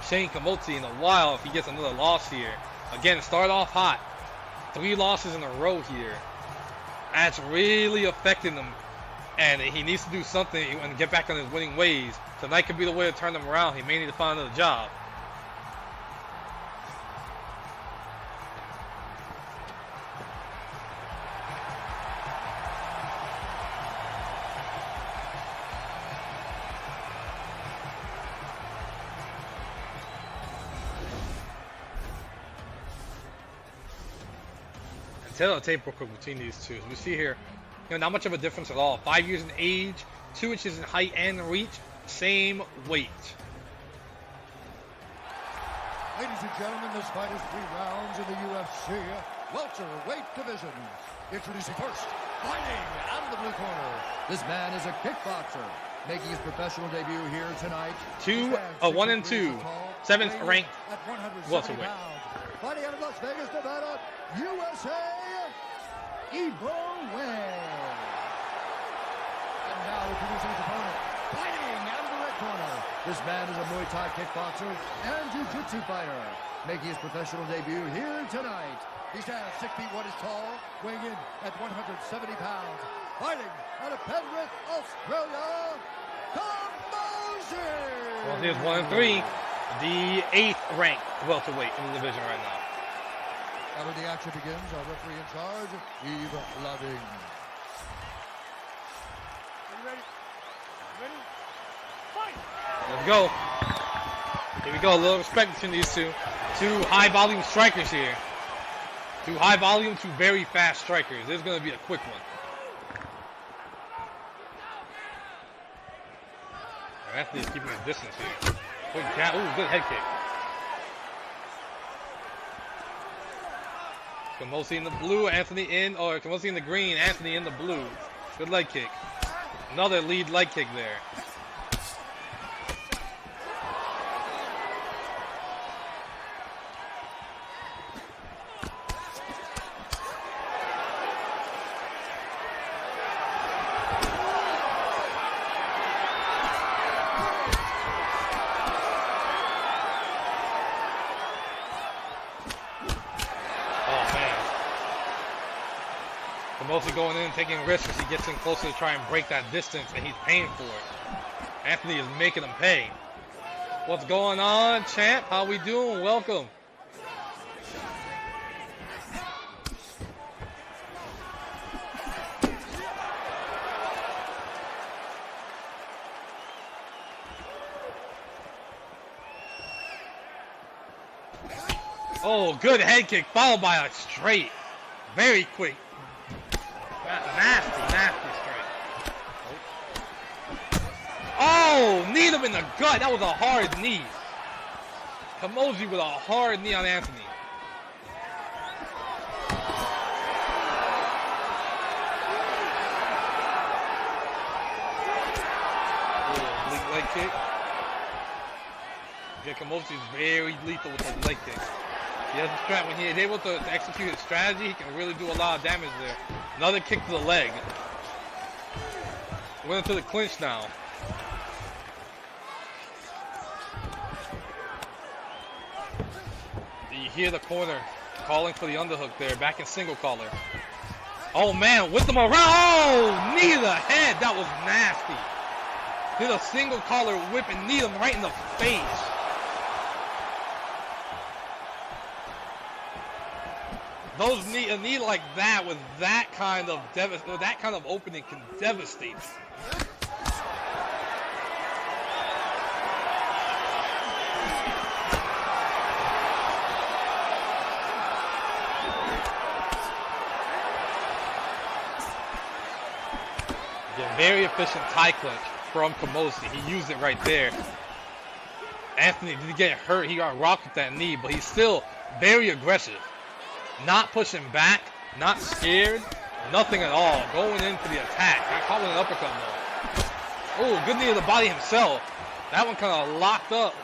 Shane Kamosi in a while if he gets another loss here. Again, start off hot. 3 losses in a row here. That's really affecting him. And he needs to do something and get back on his winning ways. Tonight could be the way to turn him around. He may need to find another job. Tape real quick between these two. As we see here, not much of a difference at all. 5 years in age, 2 inches in height and reach, same weight. Ladies and gentlemen, this fight is 3 rounds in the UFC welterweight division. Introducing first, fighting out of the blue corner. This man is a kickboxer, making his professional debut here tonight. 1 and 2, 7th ranked welterweight. Fighting out of Las Vegas, Nevada, USA, Evo Wang. And now introducing his opponent, fighting out of the red corner. This man is a Muay Thai kickboxer and jiu-jitsu fighter, making his professional debut here tonight. He stands 6 feet 1 inches tall, weighing in at 170 pounds. Fighting out of Penrith, Australia, Kamosi. Well, here's 1 and 3. The 8th ranked welterweight in the division right now. And when the action begins, our referee in charge, Eve Loving. Are you ready? Ready? Fight! Let's go. Here we go. A little respect between these two. 2 high volume strikers here. 2 high volume, 2 very fast strikers. This is going to be a quick one. Anthony's keeping his distance here. Ooh, good head kick. Kamosi in the blue, Kamosi in the green, Anthony in the blue. Good leg kick. Another lead leg kick there. Kamosi going in, taking risks as he gets in closer to try and break that distance, and he's paying for it. Anthony is making him pay. What's going on, champ? How we doing? Welcome. Oh, good head kick followed by a straight. Very quick. Nasty straight. Oh, kneed him in the gut. That was a hard knee. Kamosi with a hard knee on Anthony. Ooh, leg kick. Yeah, Kamosi is very lethal with those leg kicks. He has a strat. When he is able to execute his strategy, he can really do a lot of damage there. Another kick to the leg. Went into the clinch now. You hear the corner calling for the underhook there, back in single collar. Oh man, whipped him around. Oh, knee to the head. That was nasty. Did a single collar whip and knee him right in the face. A knee like that with that kind of opening can devastate. Again, very efficient tie clutch from Kamosi. He used it right there. Anthony did get hurt. He got rocked with that knee, but he's still very aggressive. Not pushing back, not scared, nothing at all. Going in for the attack. Got caught with an uppercut though. Oh, good knee to the body himself. That one kind of locked up.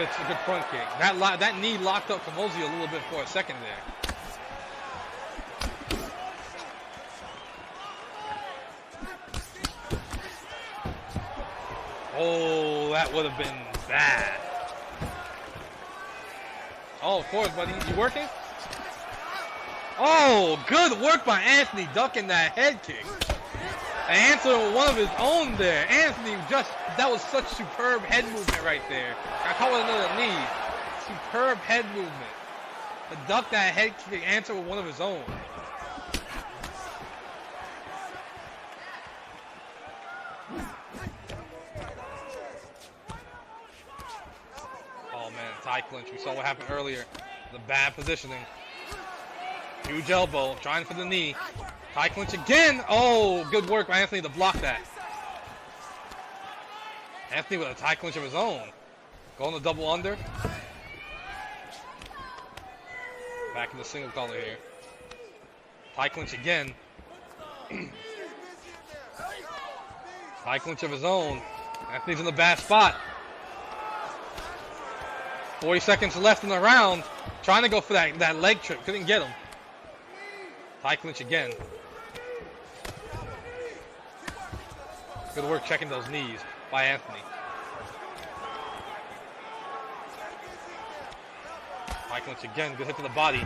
It's a good front kick. That knee locked up Kamosi a little bit for a second there. Oh, that would have been bad. Oh, of course, buddy. You working? Oh, good work by Anthony ducking that head kick. And answering one of his own there. Anthony that was such superb head movement right there. I call it another knee. Superb head movement. To duck that head kick, answer with one of his own. Oh man, tie clinch. We saw what happened earlier. The bad positioning. Huge elbow, trying for the knee. Tie clinch again. Oh, good work by Anthony to block that. Anthony with a tie clinch of his own. Going to double under. Back in the single color here. Tie clinch again. Tie clinch of his own. Anthony's in the bad spot. 40 seconds left in the round. Trying to go for that leg trip. Couldn't get him. Tie clinch again. Good work checking those knees by Anthony. Tie clinch again. Good hit to the body.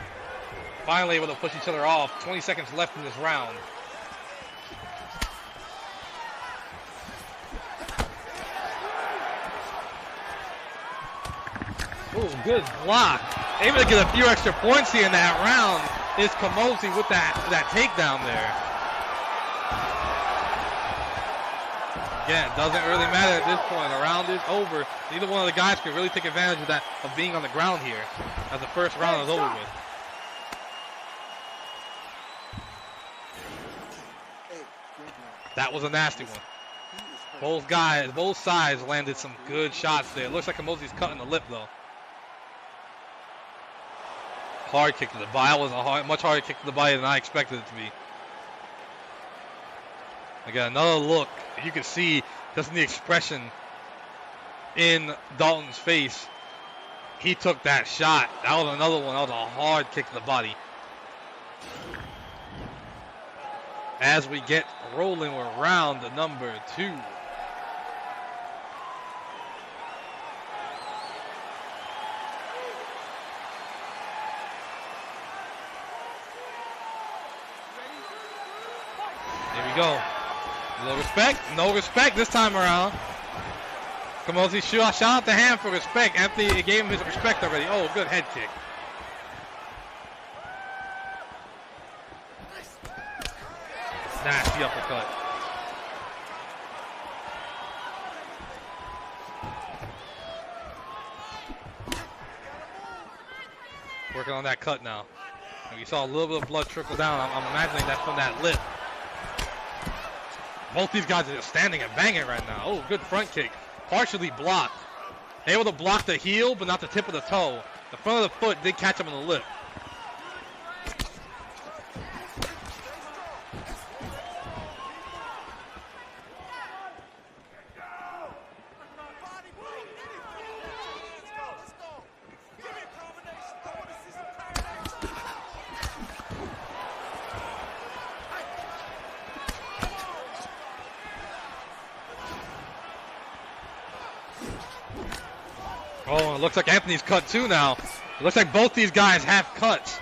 Finally able to push each other off. 20 seconds left in this round. Ooh, good block. Able to get a few extra points here in that round is Kamosi with that takedown there. Again, doesn't really matter at this point. The round is over. Neither one of the guys can really take advantage of being on the ground here as the first round is over with. That was a nasty one. Both sides landed some good shots there. It looks like Kamosi's cutting the lip though. Hard kick to the body. That was a much harder kick to the body than I expected it to be. Again, another look. You can see just in the expression in Dalton's face. He took that shot. That was another one. That was a hard kick to the body. As we get rolling, we're round number 2. Here we go. No respect. No respect this time around. Kamosi shout out to Ham for respect. Anthony gave him his respect already. Oh, good head kick. Nasty uppercut. Working on that cut now. And we saw a little bit of blood trickle down. I'm imagining that's from that lip. Both these guys are just standing and banging right now. Oh, good front kick. Partially blocked. Able to block the heel, but not the tip of the toe. The front of the foot did catch him in the lip. Oh, it looks like Anthony's cut too now. It looks like both these guys have cuts.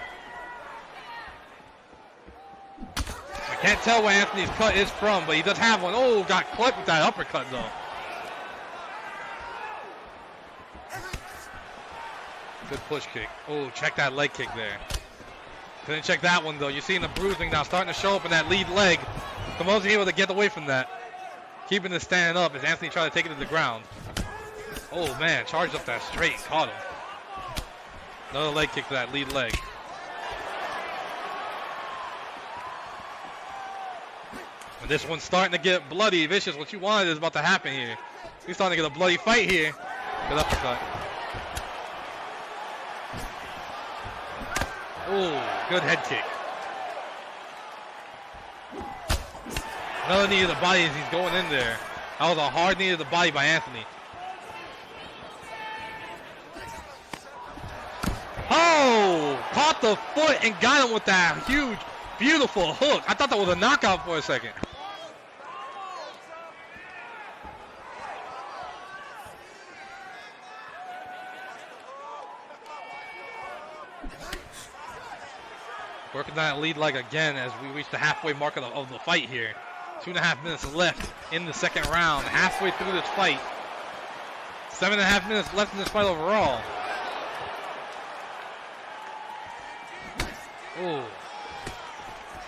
I can't tell where Anthony's cut is from, but he does have one. Oh, got clipped with that uppercut though. Good push kick. Oh, check that leg kick there. Couldn't check that one though. You're seeing the bruising now starting to show up in that lead leg. Kamosi able to get away from that. Keeping it standing up as Anthony tried to take it to the ground. Oh man, charged up that straight, caught him. Another leg kick to that lead leg. And this one's starting to get bloody. Vicious, what you wanted is about to happen here. He's starting to get a bloody fight here. Good uppercut. Oh, good head kick. Another knee to the body as he's going in there. That was a hard knee to the body by Anthony. the foot and got him with that huge, beautiful hook. I thought that was a knockout for a second. Working that lead leg again as we reach the halfway mark of the fight here. 2.5 minutes left in the second round. Halfway through this fight. 7.5 minutes left in this fight overall. Ooh.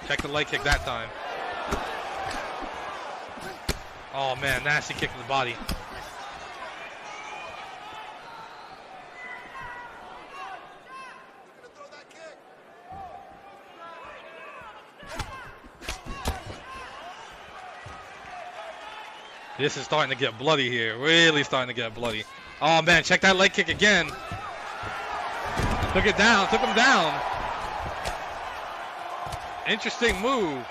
Check the leg kick that time. Oh man, nasty kick to the body. This is starting to get bloody here. Really starting to get bloody. Oh man, check that leg kick again. Took it down, took him down. Interesting move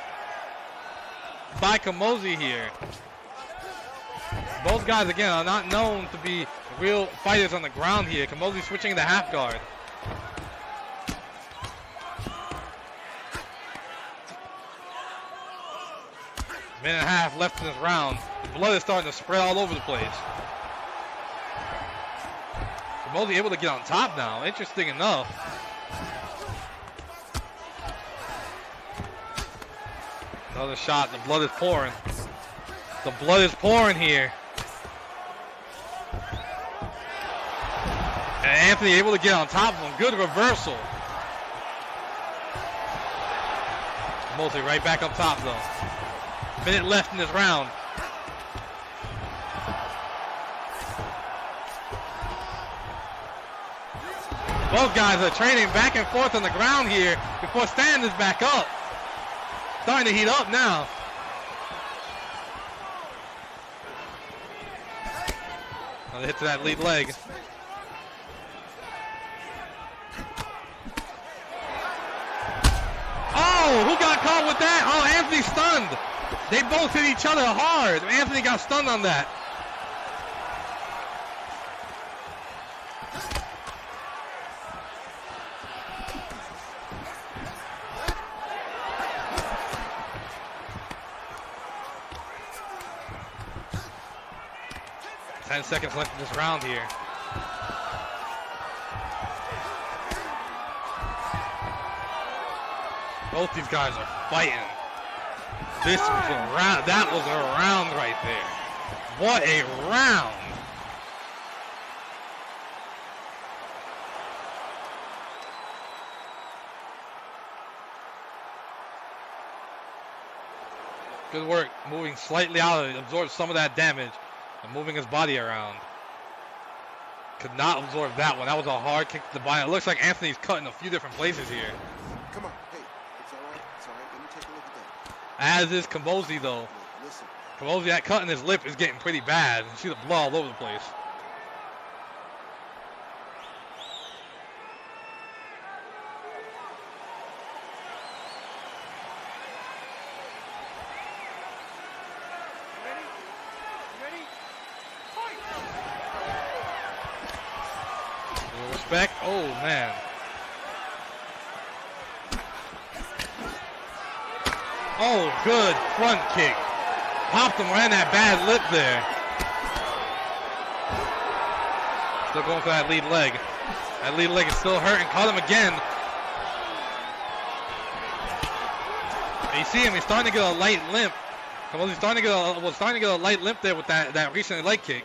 by Camozzi here. Both guys again are not known to be real fighters on the ground here. Camozzi switching to half guard. Minute and a half left in this round. The blood is starting to spread all over the place. Camozzi able to get on top now. Interesting enough. Another shot. The blood is pouring. The blood is pouring here. And Anthony able to get on top of him. Good reversal. Camozzi right back up top though. Minute left in this round. Both guys are trading back and forth on the ground here before Stan is back up. Starting to heat up now. Another hit to that lead leg. Oh, who got caught with that? Oh, Anthony stunned. They both hit each other hard. Anthony got stunned on that. Ten seconds left in this round here. Both these guys are fighting. This was a round. That was a round right there. What a round. Good work moving slightly out of it. Absorbed some of that damage and moving his body around. Could not absorb that one. That was a hard kick to the body. It looks like Anthony's cut in a few different places here. Come on, hey, it's all right. It's all right. Let me take a look at that. As is Camozzi though. Listen. Camozzi, that cut in his lip is getting pretty bad. You see the blood all over the place. Respect. Oh man. Oh, good front kick. Popped him right in that bad lip there. Still going for that lead leg. That lead leg is still hurting. Caught him again. And you see him. He's starting to get a light limp. He's starting to get a light limp there with that recent leg kick.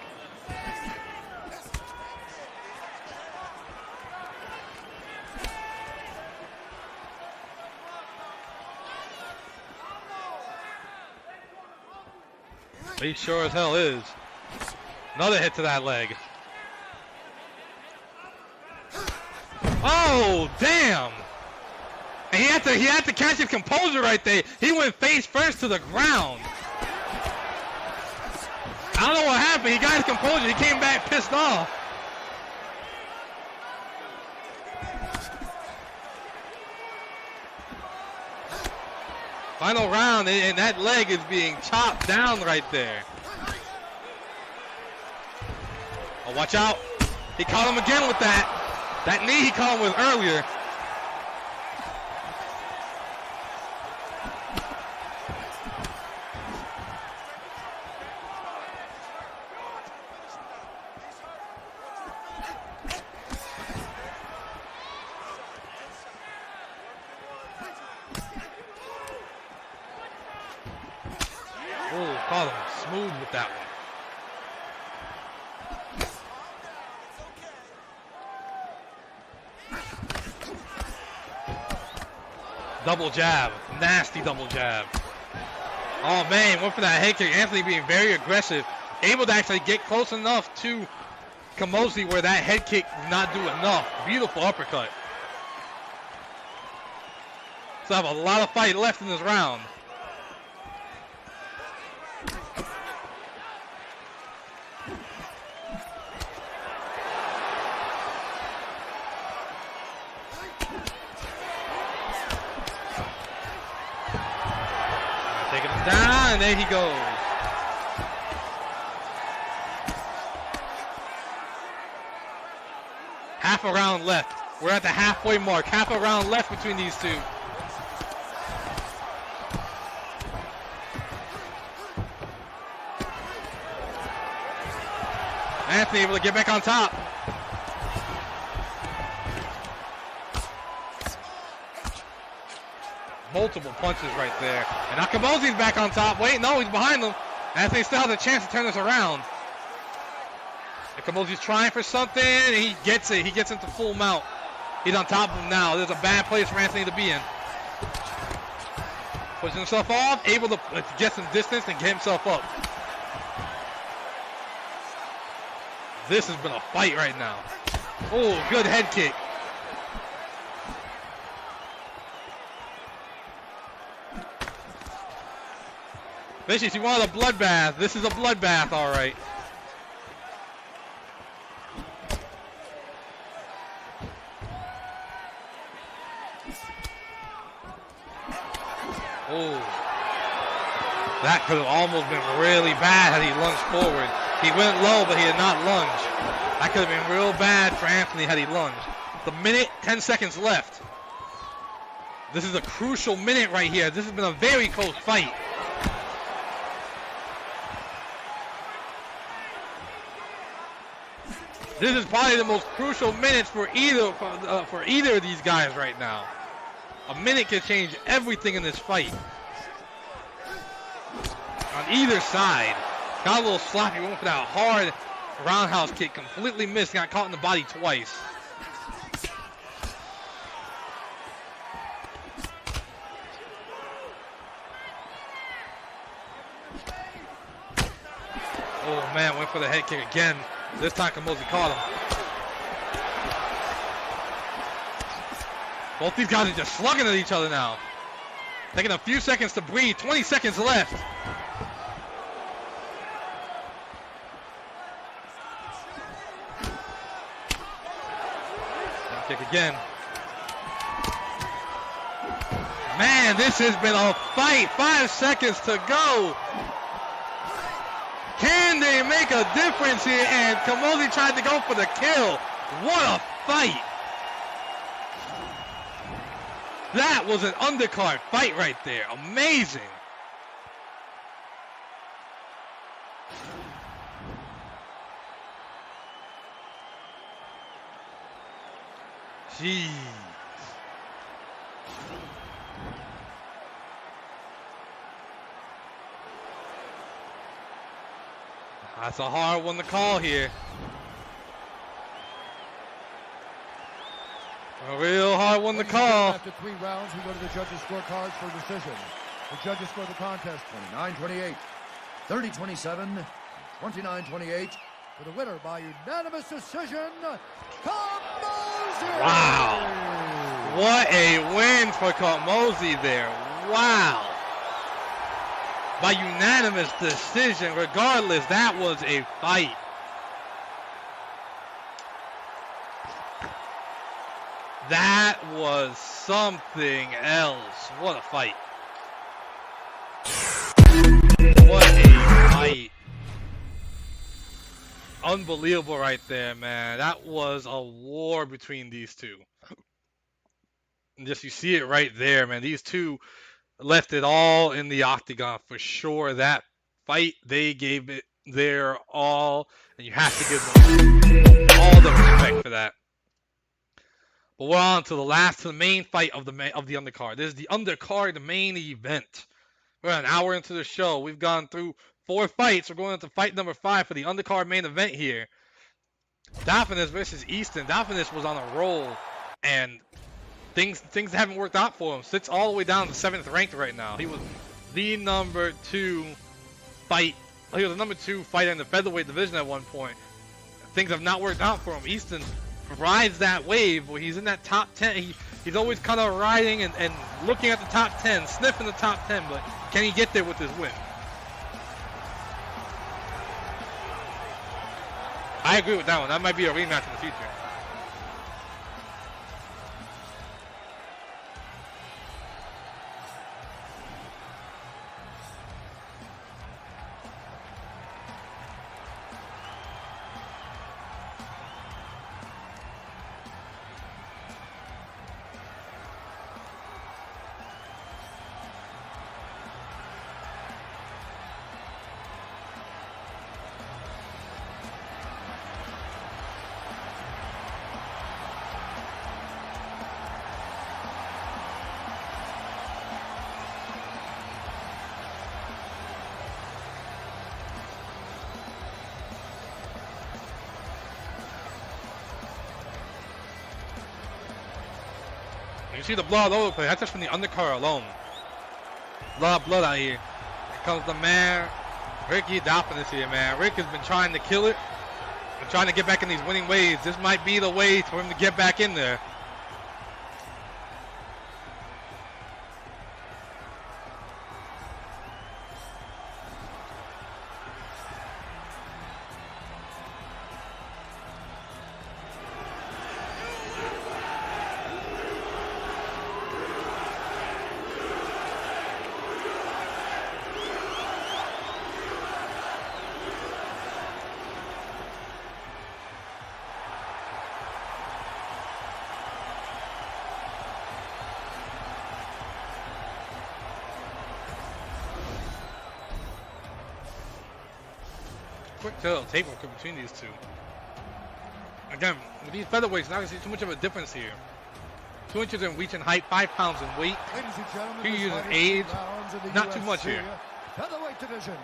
He sure as hell is. Another hit to that leg. Oh, damn! And he had to catch his composure right there. He went face first to the ground. I don't know what happened. He got his composure. He came back pissed off. Final round, and that leg is being chopped down right there. Oh, watch out. He caught him again with that. That knee he caught him with earlier. Caught him smooth with that one. Double jab. Nasty double jab. Oh, man. Went for that head kick. Anthony being very aggressive. Able to actually get close enough to Camozzi where that head kick did not do enough. Beautiful uppercut. So I have a lot of fight left in this round. Taking him down, and there he goes. Half a round left. We're at the halfway mark. Half a round left between these two. Anthony able to get back on top. Multiple punches right there. And Akamozzi's back on top. Wait, no, he's behind him. Anthony still has a chance to turn this around. Akamozzi's trying for something, and he gets it. He gets into full mount. He's on top of him now. There's a bad place for Anthony to be in. Pushing himself off, able to get some distance and get himself up. This has been a fight right now. Oh, good head kick. Vicious, you wanted a bloodbath. This is a bloodbath, all right. Oh. That could have almost been really bad had he lunged forward. He went low, but he did not lunge. That could have been real bad for Anthony had he lunged. The minute, 10 seconds left. This is a crucial minute right here. This has been a very close fight. This is probably the most crucial minutes for either of these guys right now. A minute can change everything in this fight. On either side. Got a little sloppy, went for that hard roundhouse kick, completely missed, got caught in the body twice. Oh man, went for the head kick again. This time Camozzi caught him. Both these guys are just slugging at each other now. Taking a few seconds to breathe, 20 seconds left. Kick again. Man, this has been a fight. 5 seconds to go. Can they make a difference here? And Camozzi tried to go for the kill. What a fight. That was an undercard fight right there. Amazing. Jeez. That's a hard one to call here. A real hard one to call. After 3 rounds, we go to the judges' scorecards for decision. The judges score the contest 29-28, 30-27, 29-28. For the winner by unanimous decision, Camozzi! Wow. What a win for Camozzi there. Wow. By unanimous decision, regardless, that was a fight. That was something else. What a fight. What a fight. Unbelievable right there, man. That was a war between these two. And just you see it right there, man. These two left it all in the octagon for sure. That fight, they gave it their all, and you have to give them all the respect for that. But we're on to the main fight of the undercard. This is the undercard main event. We're an hour into the show. We've gone through 4 fights. We're going into fight number 5 for the undercard main event here. Dauphinus versus Easton. Dauphinus was on a roll, and things haven't worked out for him. Sits all the way down to 7th ranked right now. He was the number 2 fight. He was the number 2 fighter in the featherweight division at one point. Things have not worked out for him. Easton rides that wave where he's in that top 10. He's always kind of riding and looking at the top 10, sniffing the top 10, but can he get there with his win? I agree with that one. That might be a rematch in the future. You see the blood all over the place. That's just from the undercard alone. A lot of blood out here. Here comes the man, Ricky Dauphinus here, man. Rick has been trying to kill it. Been trying to get back in these winning ways. This might be the way for him to get back in there. Quick takeover between these two. Again, with these featherweights, not going to see too much of a difference here. 2 inches in reach and height, 5 pounds in weight. Ladies and gentlemen, 3 this years fight in is age, 2 rounds in the not too UFC much here. Featherweight division.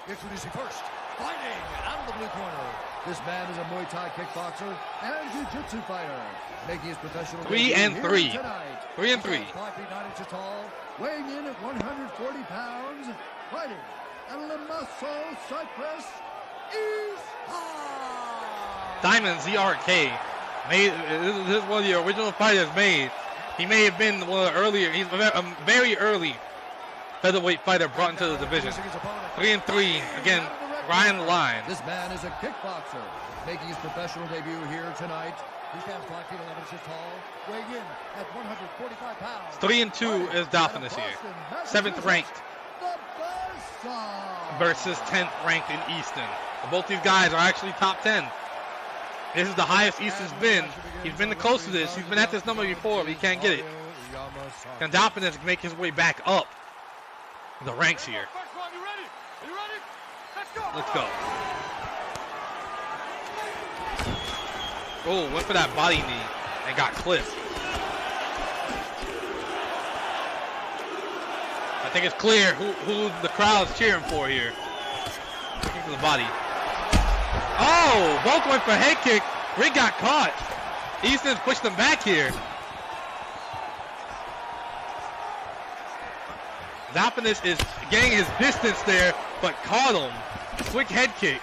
Introducing first, fighting out of the blue corner. This man is a Muay Thai kickboxer and jiu-jitsu fighter, making his professional 3 debut and here 3. tonight. 3 and 3. He's 5 feet 9 inches tall, weighing in at 140 pounds, fighting out of Limassol, Cyprus, Diamond ZRK. This is one of the original fighters made. He may have been one of the earlier, he's a very early featherweight fighter brought into the division. 3 and 3, again, riding the line. This man is a kickboxer, making his professional debut here tonight. He stands 5 feet 11 inches tall, weighing in at 145 pounds. 3 and 2 is Dauphinus here. 7th ranked versus 10th ranked in Easton. Both these guys are actually top 10. This is the highest Easton's been. He's been the closest to this. He's been at this number before, but he can't get it. Can Dauphinus make his way back up the ranks here? First one, you ready? Are you ready? Let's go. Let's go. Oh, went for that body knee and got clipped. I think it's clear who the crowd's cheering for here. Looking for the body. Oh, both went for head kick. Rick got caught. Easton's pushed them back here. Dauphinus is getting his distance there, but caught him. Quick head kick.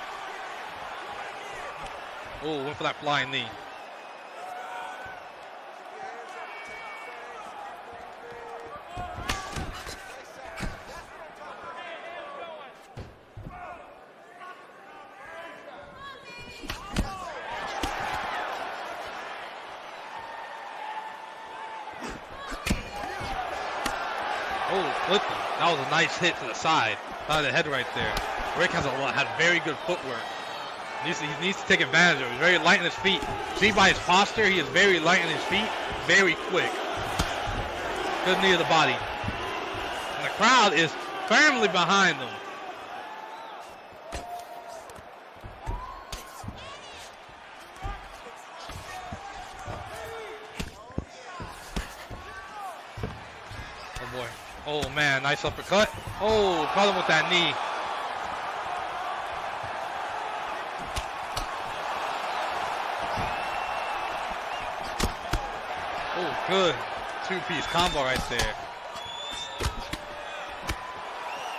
Oh, went for that flying knee. Oh, flipped him. That was a nice hit to the side. Out of the head right there. Rick had very good footwork. He needs to take advantage of it. He's very light on his feet. See by his posture, he is very light on his feet, very quick. Good knee to the body. And the crowd is firmly behind him. Oh boy. Oh man, nice uppercut. Oh, caught him with that knee. Oh, good. Two-piece combo right there.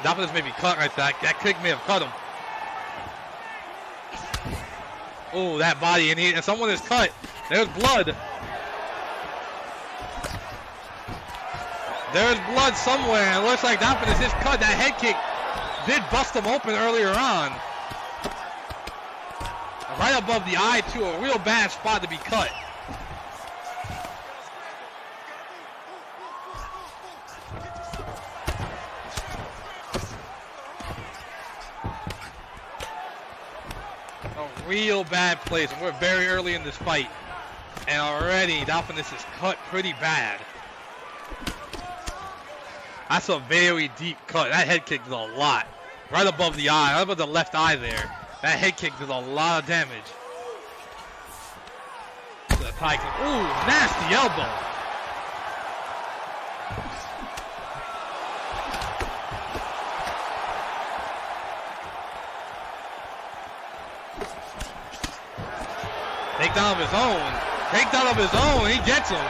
That was maybe cut right there. That kick may have cut him. Oh, that body, and someone is cut. There's blood. There's blood somewhere, and it looks like that is just cut. That head kick did bust him open earlier on. Right above the eye, too, a real bad spot to be cut. A real bad place, and we're very early in this fight. And already, Dolphinus is cut pretty bad. That's a very deep cut. That head kick did a lot. Right above the eye, right above the left eye there. That head kick did a lot of damage. Ooh, nasty elbow. Takedown of his own. Takedown of his own. He gets him.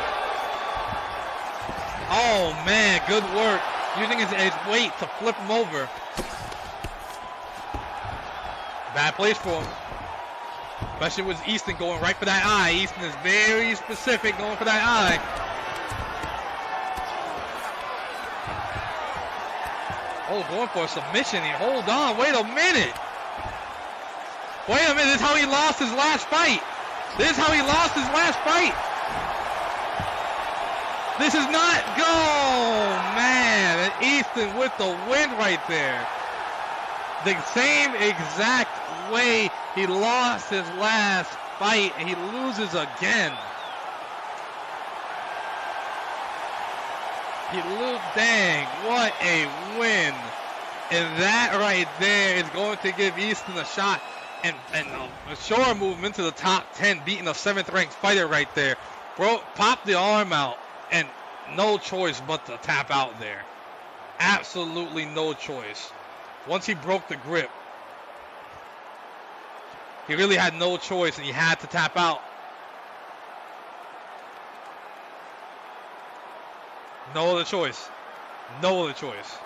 Oh, man. Good work. Using his weight to flip him over. Bad place for him. Especially with Easton going right for that eye. Easton is very specific going for that eye. Oh, going for a submission here. Hold on. Wait a minute. Wait a minute. This is how he lost his last fight. This is how he lost his last fight. This is not go, man. And Easton with the win right there. The same exact way he lost his last fight, and he loses again. Dang, what a win. And that right there is going to give Easton a shot and a sure move into the top 10, beating a 7th ranked fighter right there. Bro, popped the arm out, and no choice but to tap out there. Absolutely no choice. Once he broke the grip, he really had no choice, and he had to tap out. No other choice. No other choice.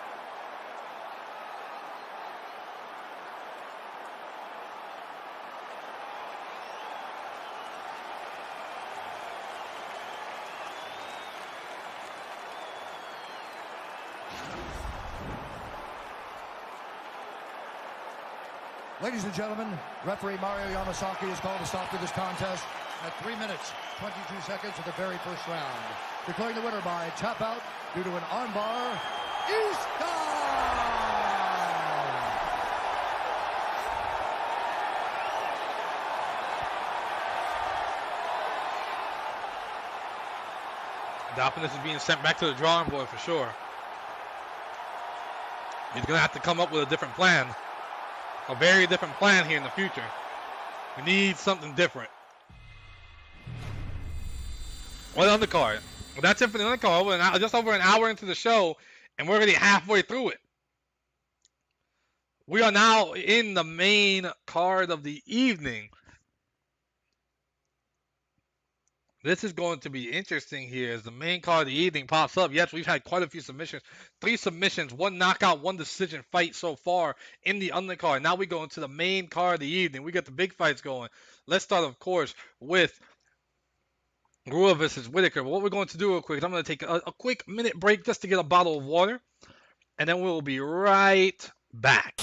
Ladies and gentlemen, referee Mario Yamasaki is called to stop to this contest at 3 minutes, 22 seconds of the very first round. Declaring the winner by tap out due to an armbar, Easton! Dolphinus is being sent back to the drawing board for sure. He's going to have to come up with a different plan. A very different plan here in the future. We need something different. Well, undercard. Well, that's it for the undercard. Just over an hour into the show, and we're already halfway through it. We are now in the main card of the evening. This is going to be interesting here as the main card of the evening pops up. Yes, we've had quite a few submissions. 3 submissions, 1 knockout, 1 decision fight so far in the undercard. Now we go into the main card of the evening. We got the big fights going. Let's start, of course, with Rua versus Whitaker. What we're going to do real quick is I'm going to take a quick minute break just to get a bottle of water. And then we'll be right back.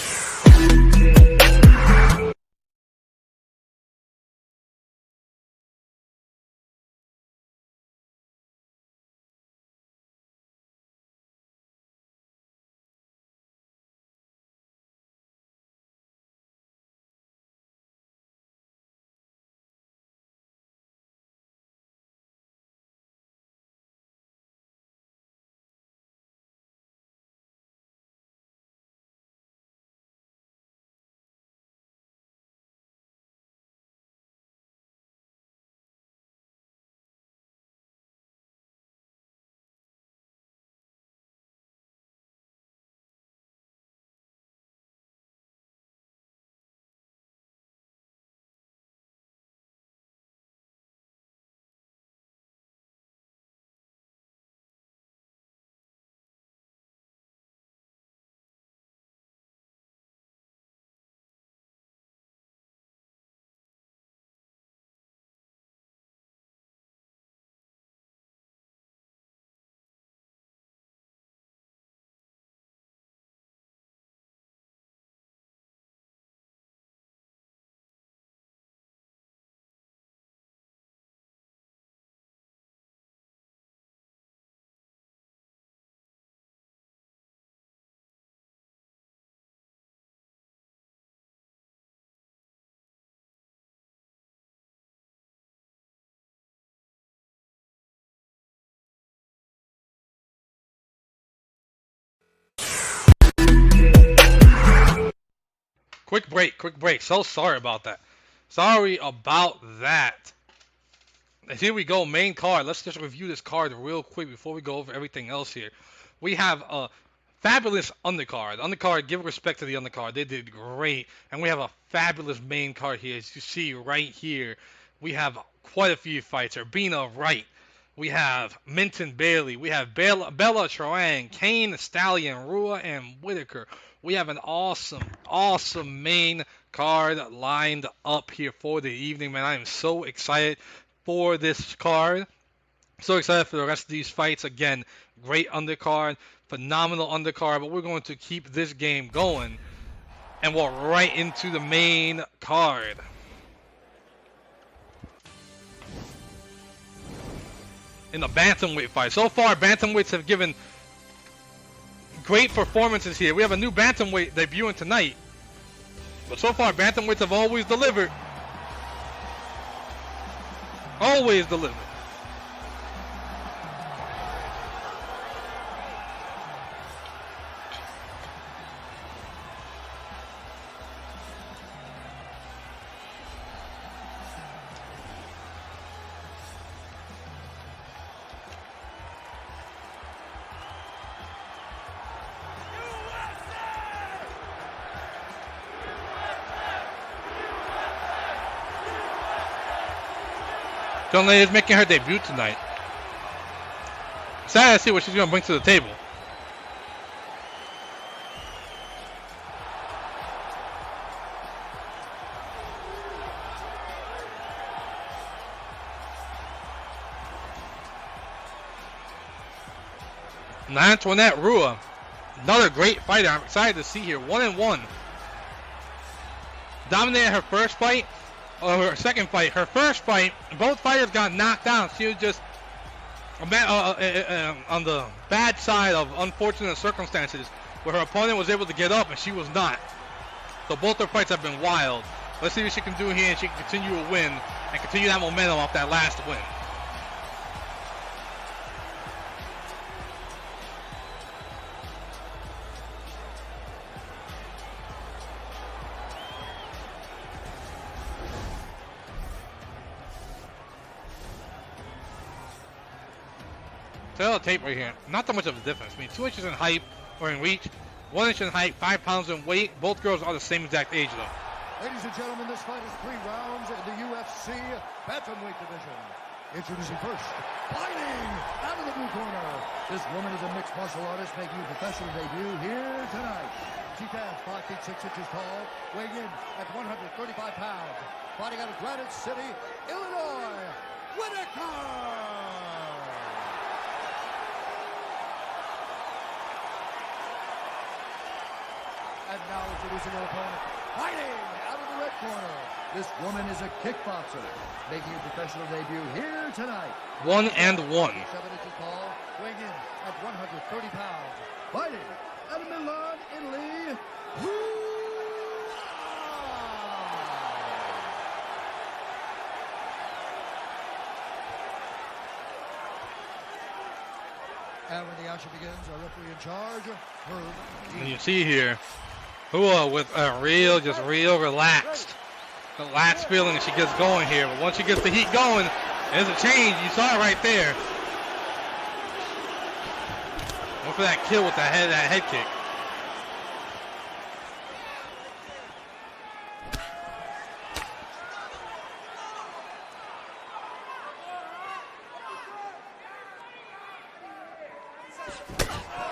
Quick break, quick break. So sorry about that. Sorry about that. And here we go, main card. Let's just review this card real quick before we go over everything else here. We have a fabulous undercard. Undercard, give respect to the undercard. They did great. And we have a fabulous main card here. As you see right here, we have quite a few fights. Urbina Wright. We have Minton Bailey. We have Bella Troang, Kane, the Stallion, Rua, and Whitaker. We have an awesome main card lined up here for the evening, man. I am so excited for this card. So excited for the rest of these fights. Again, great undercard, phenomenal undercard, but we're going to keep this game going and walk right into the main card. In the bantamweight fight. So far, bantamweights have given great performances here. We have a new bantamweight debuting tonight. But so far, bantamweights have always delivered. Always delivered. Young lady is making her debut tonight. Excited to see what she's going to bring to the table. Antoinette Rua, another great fighter. I'm excited to see here. 1-1. Dominated her first fight. Or her second fight. Her first fight, both fighters got knocked out. She was just on the bad side of unfortunate circumstances where her opponent was able to get up and she was not. So both her fights have been wild. Let's see what she can do here, and she can continue to win and continue that momentum off that last win. Tell the tape right here. Not that much of a difference. I mean, 2 inches in height or in reach, 1 inch in height, 5 pounds in weight. Both girls are the same exact age, though. Ladies and gentlemen, this fight is 3 rounds in the UFC bantamweight division. Introducing first, fighting out of the blue corner. This woman is a mixed martial artist making a professional debut here tonight. She stands 5 feet 6 inches tall, weighing in at 135 pounds. Fighting out of Granite City, Illinois, Whitaker! And now introducing her opponent, fighting out of the red corner. This woman is a kickboxer, making a professional debut here tonight. 1-1. 7 inches tall, weighing in at 130 pounds. Fighting out of Milan, Italy, and when the action begins, our referee in charge, Herb. And you see here, Hua with a real relaxed feeling as she gets going here. But once she gets the heat going, there's a change. You saw it right there. Went for that kill with that head kick.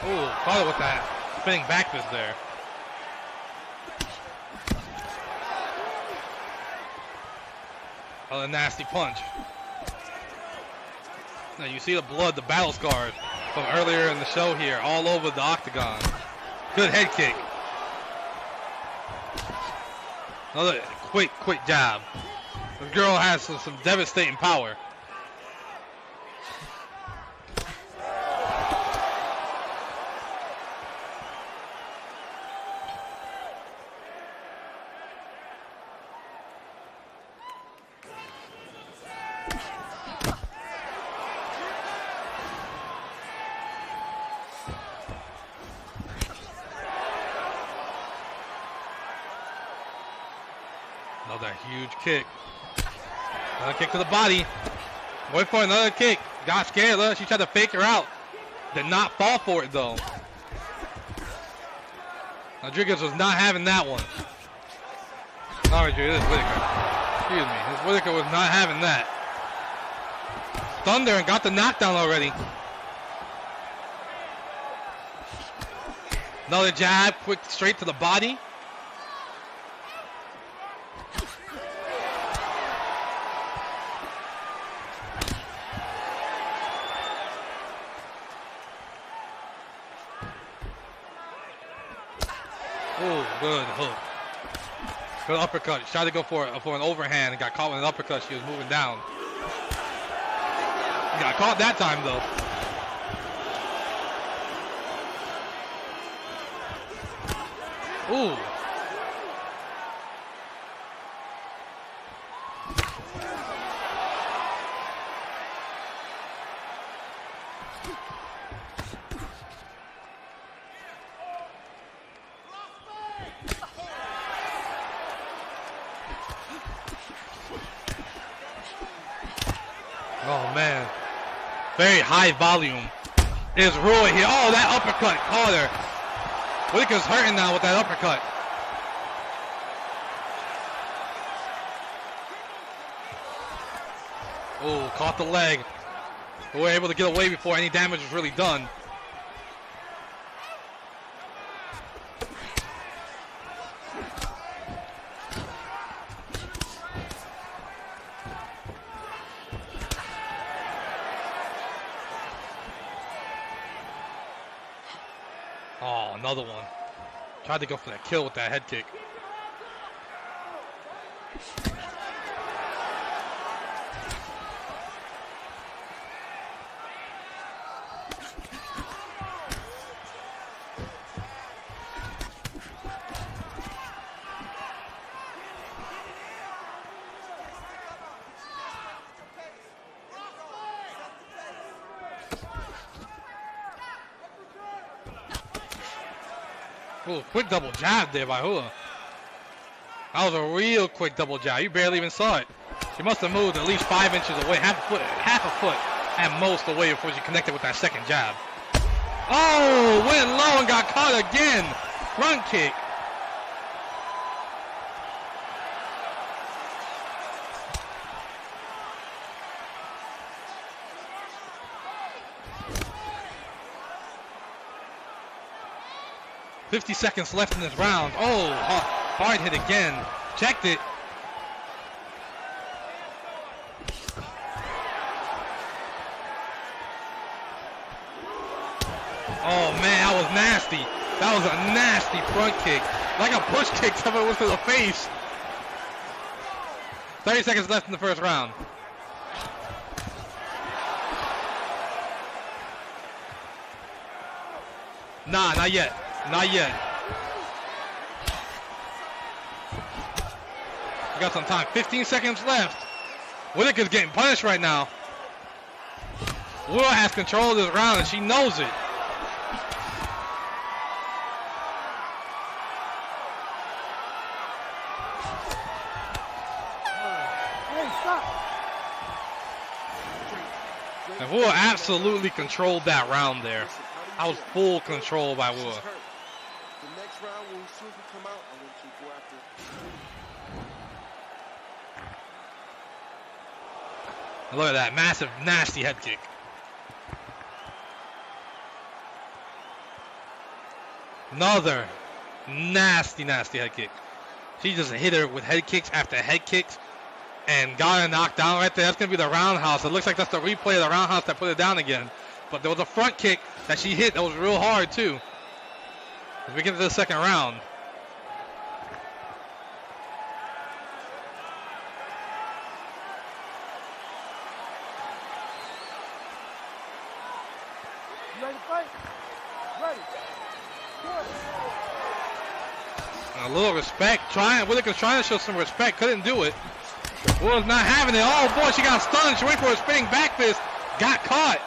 Ooh, caught it with that spinning back fist there. A nasty punch. Now you see the blood, the battle scars from earlier in the show here, all over the octagon. Good head kick. Another quick jab. This girl has some devastating power. a huge kick. Another kick to the body. Wait for another kick. Got scared. Look, she tried to fake her out. Did not fall for it though. Rodriguez was not having that one. Not Rodriguez, this is Whitaker. Excuse me. This Whitaker was not having that. Thunder and got the knockdown already. Another jab, quick straight to the body. Oh, good hook. Good uppercut. She tried to go for an overhand and got caught with an uppercut. She was moving down. Got caught that time though. Ooh. Oh man. Very high volume. Is Rua here? Oh, that uppercut caught her. Whitaker's hurting now with that uppercut. Oh, caught the leg. We were able to get away before any damage was really done. Oh, another one. Tried to go for that kill with that head kick. Ooh, quick double jab there by Hua. That was a real quick double jab. You barely even saw it. She must have moved at least 5 inches away, half a foot at most away before she connected with that second jab. Oh, went low and got caught again. Front kick. $50 seconds left in this round. Oh, hard hit again. Checked it. Oh man, that was nasty. That was a nasty front kick. Like a push kick, someone was to the face. 30 seconds left in the first round. Nah, not yet. Not yet. We got some time. 15 seconds left. Whitaker's getting punished right now. Will has control of this round and she knows it. And Will absolutely controlled that round there. That was full control by Will. The next round, when we see if we come out, I want you to go after. And look at that massive, nasty head kick. Another nasty, nasty head kick. She just hit her with head kicks after head kicks and got her knocked down right there. That's going to be the roundhouse. It looks like that's the replay of the roundhouse that put it down again. But there was a front kick that she hit that was real hard too. As we get to the second round. You ready to fight? Ready. Good. A little respect. Whitaker's trying to show some respect. Couldn't do it. Will's not having it. Oh boy, she got stunned. She went for a spinning back fist. Got caught.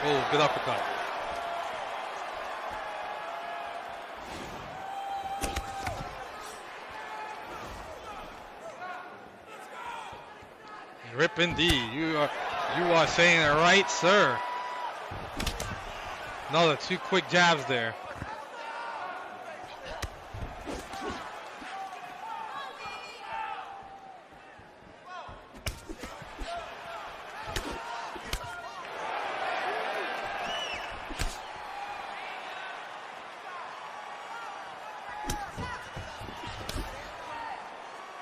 Oh, good uppercut. Rip indeed. You are saying it right, sir. Another 2 quick jabs there.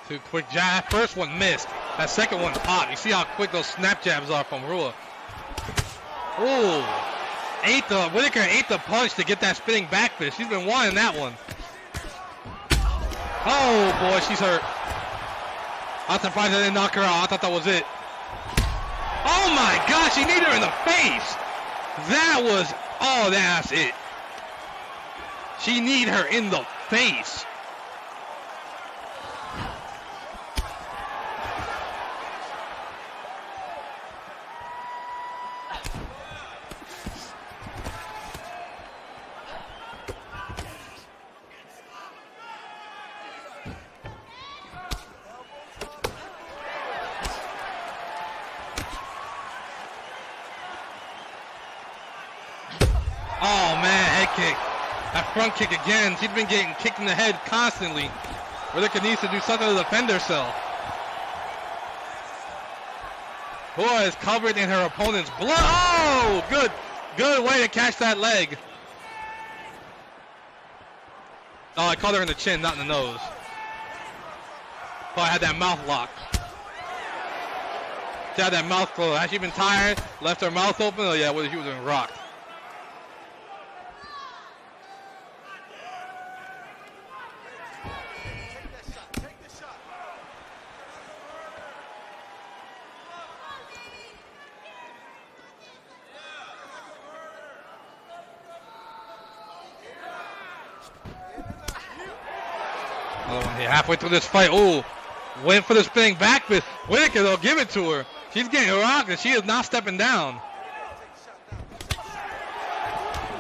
Two quick jabs. First one missed. That second one popped. You see how quick those snap jabs are from Rua. Ooh. Whitaker ate the punch to get that spinning back fist. She's been wanting that one. Oh boy, she's hurt. I'm surprised I didn't knock her out. I thought that was it. Oh my gosh, she needed her in the face. That's it. She need her in the face. Oh man, head kick. That front kick again. She's been getting kicked in the head constantly. Whitaker needs to do something to defend herself. Rua is covered in her opponent's blood. Oh, good way to catch that leg. Oh, I caught her in the chin, not in the nose. Probably had that mouth lock. She had that mouth closed. Has she been tired? Left her mouth open? Oh yeah, well, she was been rocked. Another one here, halfway through this fight. Ooh, went for the spinning back fist. Whitaker, they'll give it to her. She's getting rocked and she is not stepping down.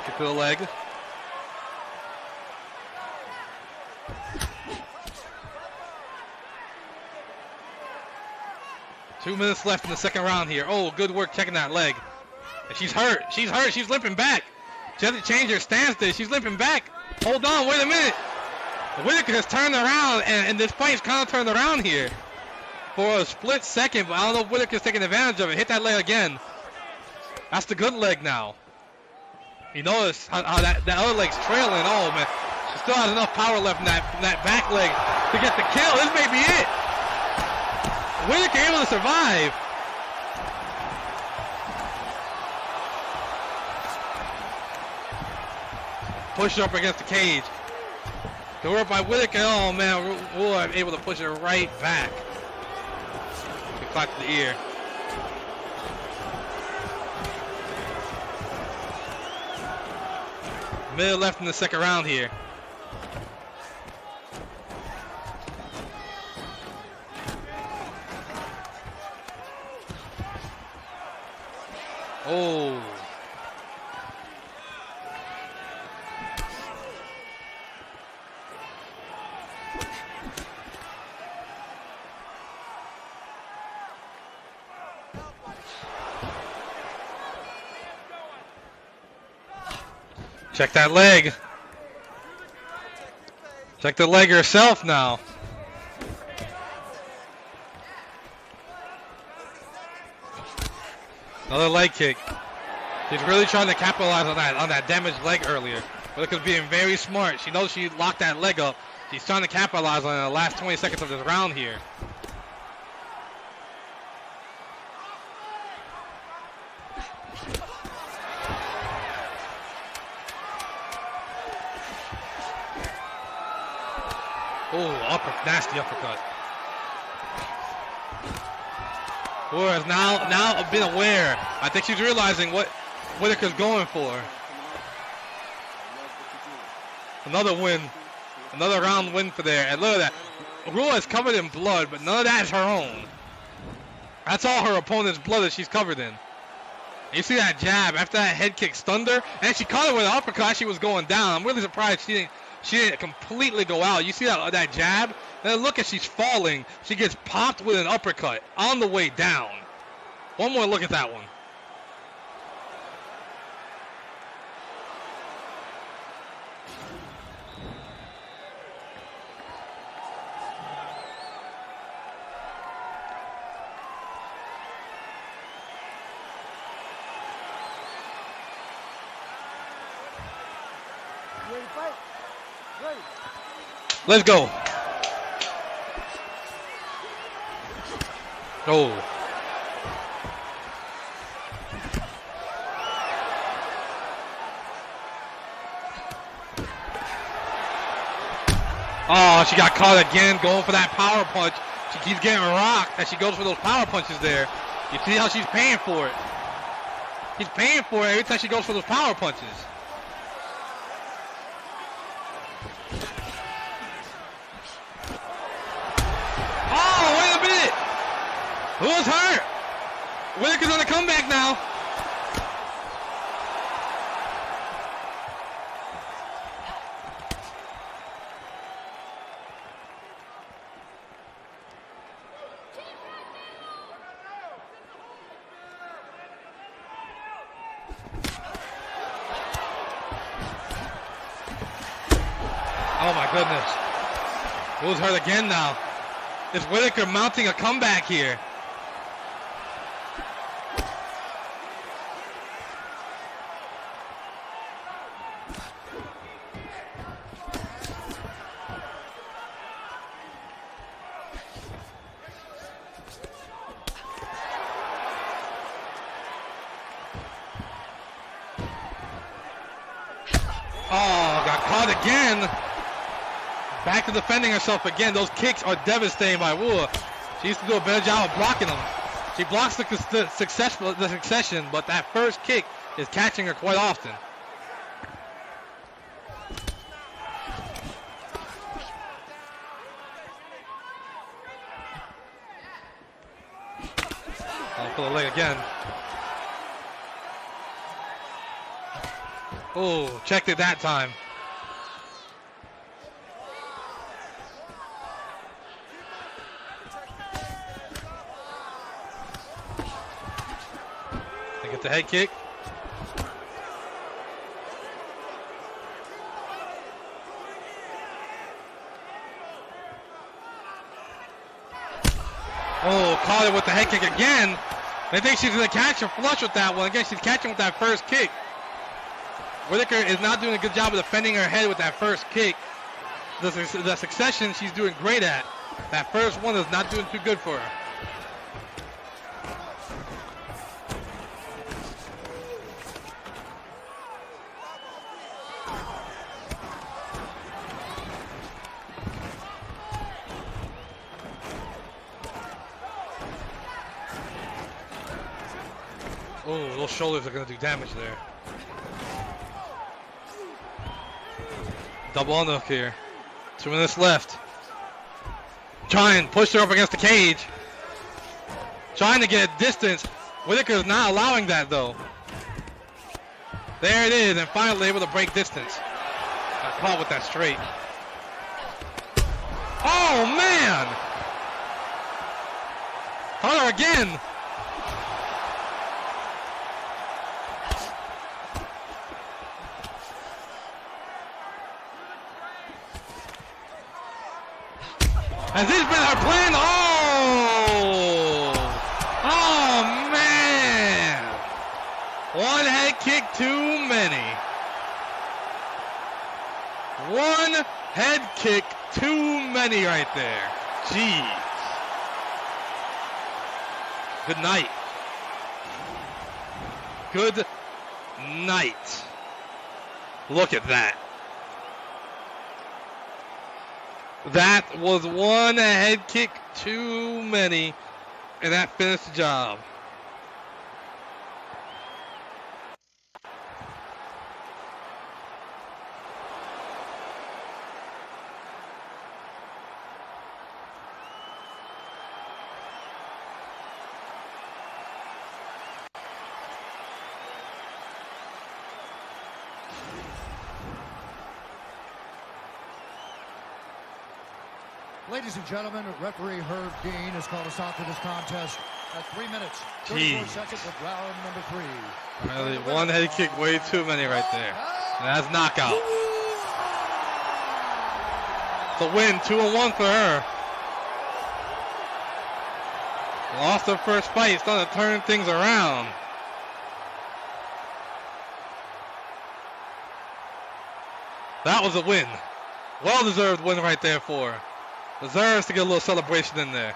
Kick to the leg. Two minutes left in the second round here. Oh, good work checking that leg. And she's hurt. She's hurt. She's limping back. She has to change her stance there. She's limping back. Hold on. Wait a minute. Whitaker has turned around, and this fight's kind of turned around here for a split second, but I don't know if Whitaker's taking advantage of it. Hit that leg again. That's the good leg now. You notice how that other leg's trailing. Oh, man. She still has enough power left in that back leg to get the kill. This may be it. Whitaker able to survive. Push up against the cage. Good work by Whitaker. Oh man, Rua able to push it right back. He clocked the ear. Minute left in the second round here. Oh. Check that leg. Check the leg herself now. Another leg kick. She's really trying to capitalize on that damaged leg earlier. Whitaker's being very smart. She knows she locked that leg up. She's trying to capitalize on it in the last 20 seconds of this round here. Oh, nasty uppercut. Rua has now been aware. I think she's realizing what Whitaker's going for. Another win. Another round win for there. And look at that. Rua is covered in blood, but none of that is her own. That's all her opponent's blood that she's covered in. You see that jab after that head kick stunned her, and she caught her with an uppercut. She was going down. I'm really surprised she She didn't completely go out. You see that jab? And then look as she's falling. She gets popped with an uppercut on the way down. One more look at that one. Ready to fight? Ready. Let's go. Oh. Oh, she got caught again going for that power punch. She keeps getting rocked as she goes for those power punches there. You see how she's paying for it. She's paying for it every time she goes for those power punches. Oh, wait a minute. Who's hurt? Whitaker's on the comeback now. Oh my goodness. Who's hurt again now? Is Whitaker mounting a comeback here? Oh, got caught again. Back to defending herself again. Those kicks are devastating by Wu. She used to do a better job of blocking them. She blocks the succession, but that first kick is catching her quite often. I'll pull the leg again. Oh, checked it that time. They get the head kick. Oh, caught it with the head kick again. They think she's going to catch her flush with that one. Again, she's catching with that first kick. Whitaker is not doing a good job of defending her head with that first kick. The succession she's doing great at. That first one is not doing too good for her. Oh, those shoulders are going to do damage there. Double underhook here. 2 minutes left. Trying, push her up against the cage. Trying to get a distance. Whitaker is not allowing that though. There it is, and finally able to break distance. Got caught with that straight. Oh man! Caught her again. Has this been her plan? Oh! Oh, man! One head kick too many. One head kick too many right there. Jeez. Good night. Good night. Look at that. That was one head kick too many, and that finished the job. Ladies and gentlemen, referee Herb Dean has called a stop to this contest at 3 minutes, 34 seconds of round number 3. Really, one head kick, way too many right there. And that's knockout. The win, 2-1 for her. Lost her first fight, starting to turn things around. That was a win. Well-deserved win right there for her. Deserves to get a little celebration in there.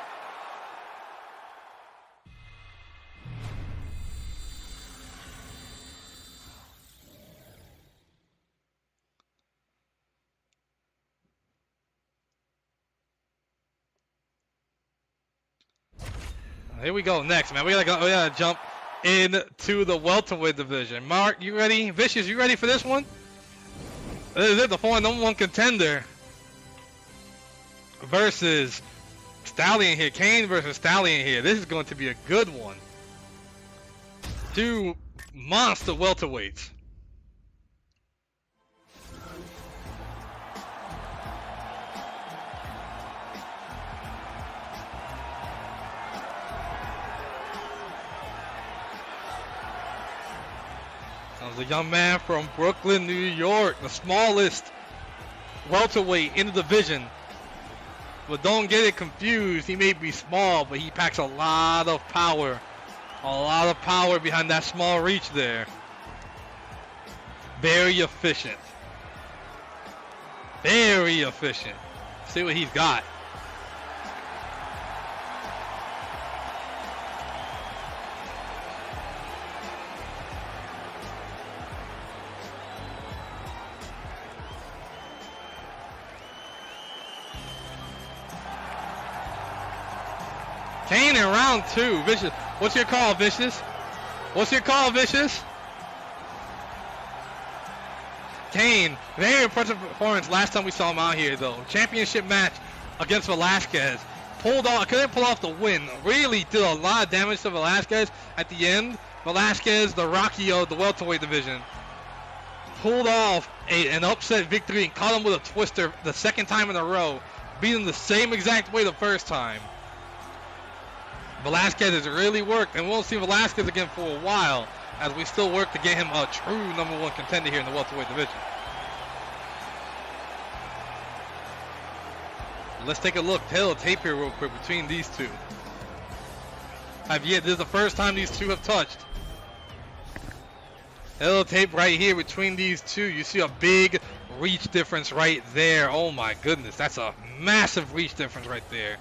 Here we go next, man. We gotta jump into the welterweight division. Mark, you ready? Vicious, you ready for this one? This is it, the former #1 contender versus Stallion here. Kane versus Stallion here. This is going to be a good one. Two monster welterweights. The young man from Brooklyn, New York, the smallest welterweight in the division. But don't get it confused. He may be small, but he packs a lot of power. A lot of power behind that small reach there. Very efficient. Very efficient. See what he's got. Kane in round 2. Vicious. What's your call, Vicious? What's your call, Vicious? Kane, very impressive performance last time we saw him out here, though. Championship match against Velasquez. Pulled off, couldn't pull off the win. Really did a lot of damage to Velasquez at the end. Velasquez, the Rocky of the welterweight division, pulled off an upset victory and caught him with a twister the second time in a row. Beat him the same exact way the first time. Velasquez has really worked, and we won't see Velasquez again for a while as we still work to get him a true #1 contender here in the welterweight division. Let's take a look, tail of tape here real quick between these two. This is the first time these two have touched. Tail of tape right here between these two. You see a big reach difference right there. Oh my goodness, that's a massive reach difference right there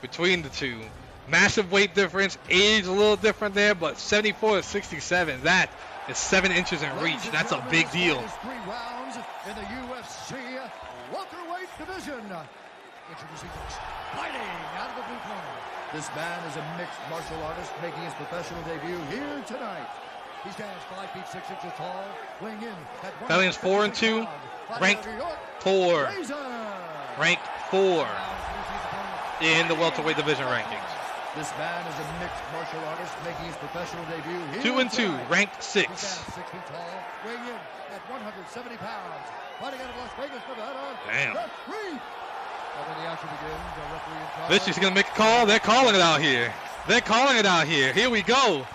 between the two. Massive weight difference, age a little different there, but 74 to 67, that is 7 inches in reach. That's a big deal. 3 rounds in the UFC welterweight division. Introducing first, fighting out of the blue corner. This man is a mixed martial artist making his professional debut here tonight. He stands 5 feet 6 inches tall, weighing in at Stallion's 4-2, ranked 4. Ranked 4 in the welterweight division rankings. This man is a mixed martial artist making his professional debut here 2-2, tonight. ranked 6. He stands 6 feet tall, weighing in at 170 pounds. Fighting out of Las Vegas, Nevada. Damn. Referee. And when the action begins, the referee in charge. Vicious is going to make a call. They're calling it out here. They're calling it out here. Here we go. There you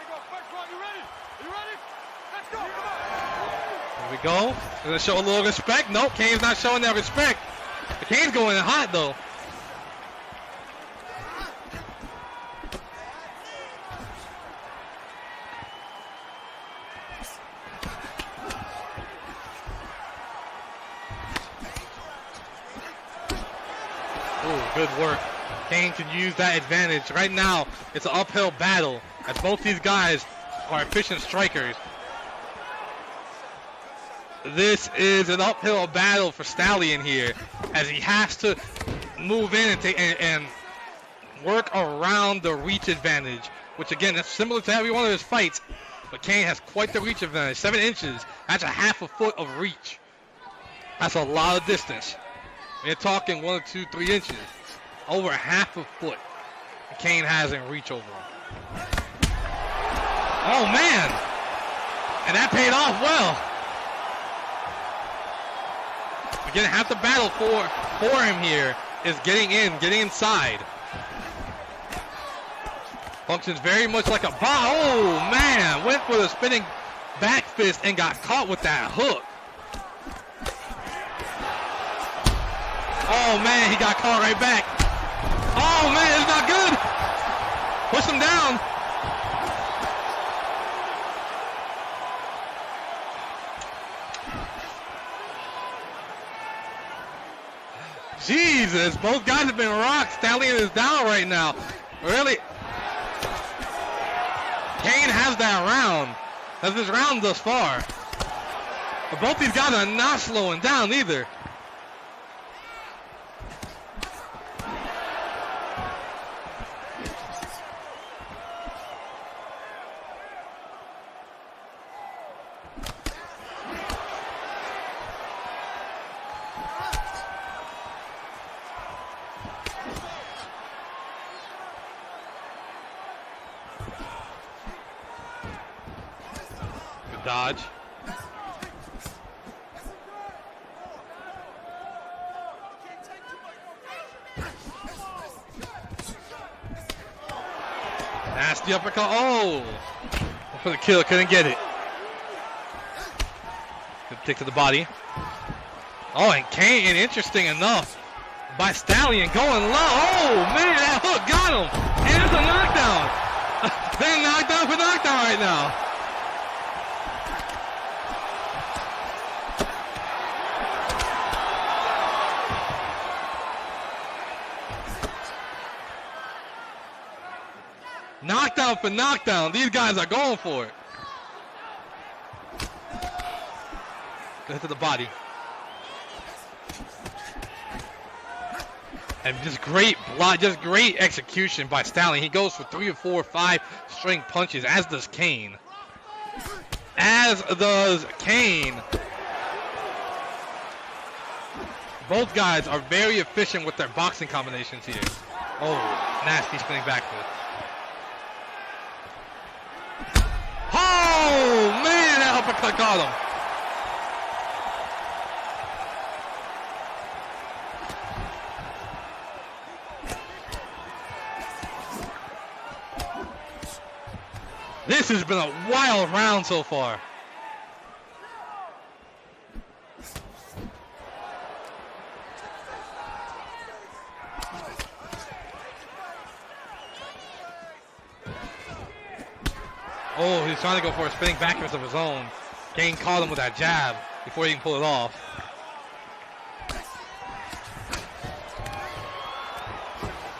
go. First one. You ready? You ready? Let's go. Come on. Here we go. Going to show a little respect. Nope, Kane's not showing that respect. Kane's going in hot, though. Good work. Kane can use that advantage. Right now, it's an uphill battle as both these guys are efficient strikers. This is an uphill battle for Stallion here as he has to move in and work around the reach advantage, which again, that's similar to every one of his fights, but Kane has quite the reach advantage. 7 inches, that's a half a foot of reach. That's a lot of distance. We're talking 1, 2, 3 inches. Over half a foot Kane has in reach over him. Oh man! And that paid off well. We're gonna have to battle for him here. is getting inside. Functions very much like a bomb. Oh, man. Went for the spinning back fist and got caught with that hook. Oh, man. He got caught right back. Oh, man. It's not good. Push him down. Jesus. Both guys have been rocked. Stallion is down right now. Really? Kane has that round. That's his round thus far. But both these guys are not slowing down either. Dodge. Nasty uppercut. Oh! For the kill, couldn't get it. Good kick to the body. Oh, and Kane, interesting enough, by Stallion going low. Oh, man, that hook got him. And it's a knockdown. They're knocked out for knockdown right now. Knockdown for knockdown. These guys are going for it. Good hit to the body. And just great block, just great execution by Stallion. He goes for 3 or 4 or 5 string punches, as does Kane. As does Kane. Both guys are very efficient with their boxing combinations here. Oh, nasty spinning back fist. Oh, man, that uppercut got him. This has been a wild round so far. Oh, he's trying to go for a spinning back fist of his own. Kane caught him with that jab before he can pull it off.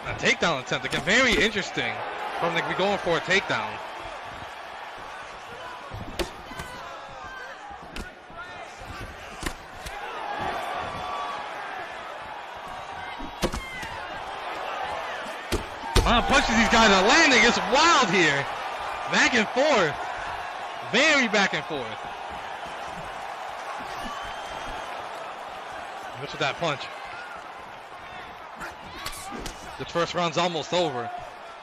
A takedown attempt, again, very interesting from the going for a takedown. Punches these guys are landing. It's wild here. Back and forth. Very back and forth. What's with that punch? The first round's almost over.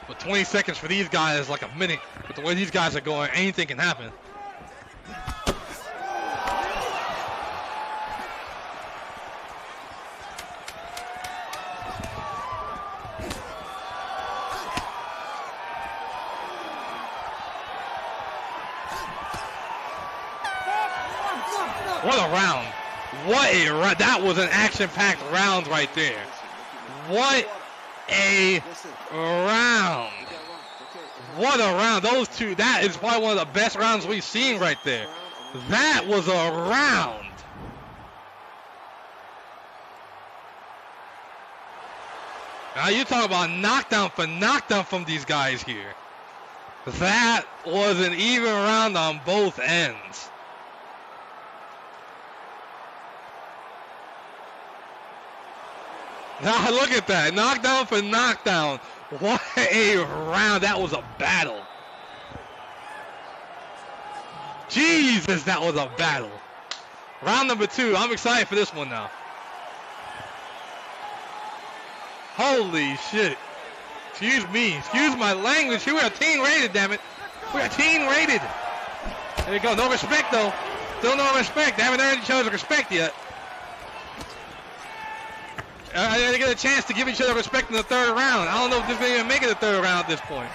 But 20 seconds for these guys is like a minute. With the way these guys are going, anything can happen. What a round. What a round. That was an action-packed round right there. What a round. What a round. Those two, that is probably one of the best rounds we've seen right there. That was a round. Now you talk about knockdown for knockdown from these guys here. That was an even round on both ends. Now look at that. Knockdown for knockdown. What a round. That was a battle. Jesus, that was a battle. Round number 2. I'm excited for this one now. Holy shit. Excuse me. Excuse my language. We are teen rated, damn it. We are teen rated. There you go. No respect, though. Still no respect. They haven't earned each other's respect yet. They get a chance to give each other respect in the third round. I don't know if this is going to even make it a third round at this point.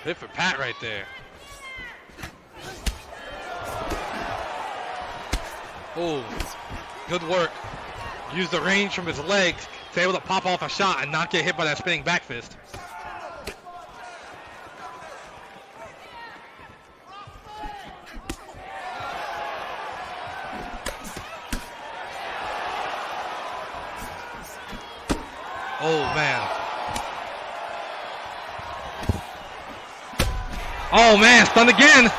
Hit for Pat right there. Oh, good work. Use the range from his legs to be able to pop off a shot and not get hit by that spinning back fist. Oh, man. Oh, man, stunned again.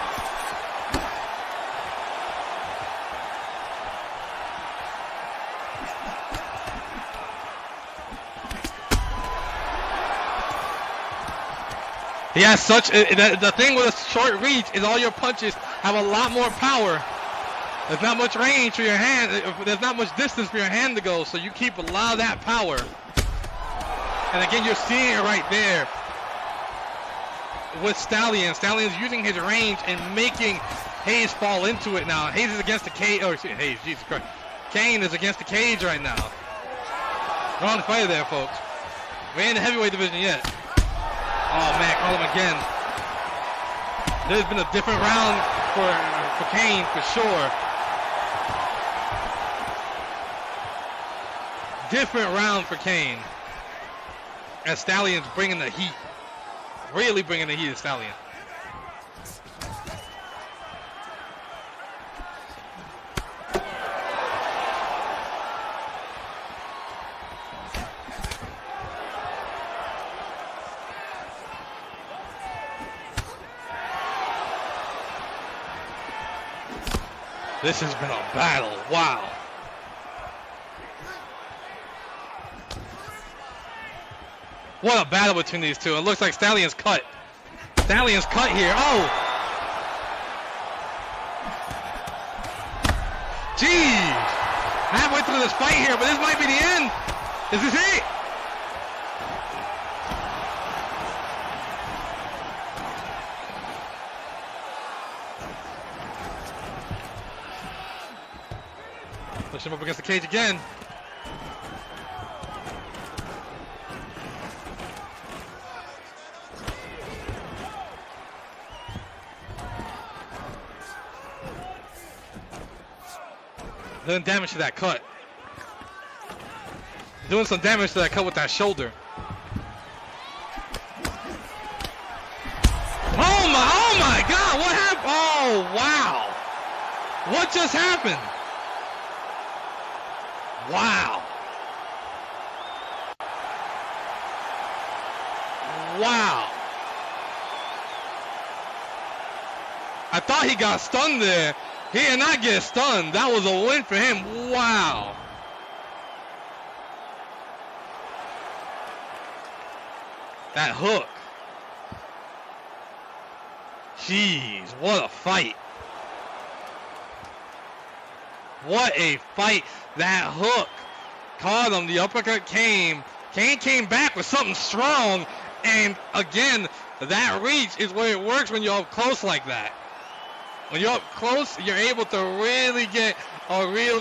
He has such the thing with a short reach is all your punches have a lot more power. There's not much range for your hand. There's not much distance for your hand to go, so you keep a lot of that power. And again, you're seeing it right there with Stallion. Stallion's using his range and making Hayes fall into it now. Hayes is against the cage. Oh, Hayes, Jesus Christ. Kane is against the cage right now. Wrong fighter there, folks. We ain't in the heavyweight division yet. Oh, man, call him again. There's been a different round for Kane, for sure. Different round for Kane. As Stallion's bringing the heat. Really bringing the heat to Stallion. This has been a battle. Wow. What a battle between these two. It looks like Stallion's cut. Stallion's cut here. Oh! Jeez! Halfway through this fight here, but this might be the end. Is this it? Push him up against the cage again. Doing damage to that cut. Doing some damage to that cut with that shoulder. Oh my God, what happened? Oh, wow. What just happened? Wow. Wow. I thought he got stunned there. He did not get stunned. That was a win for him. Wow. That hook. Jeez, what a fight. What a fight. That hook caught him. The uppercut came. Kane came back with something strong. And again, that reach is where it works when you're up close like that. When you're up close, you're able to really get a real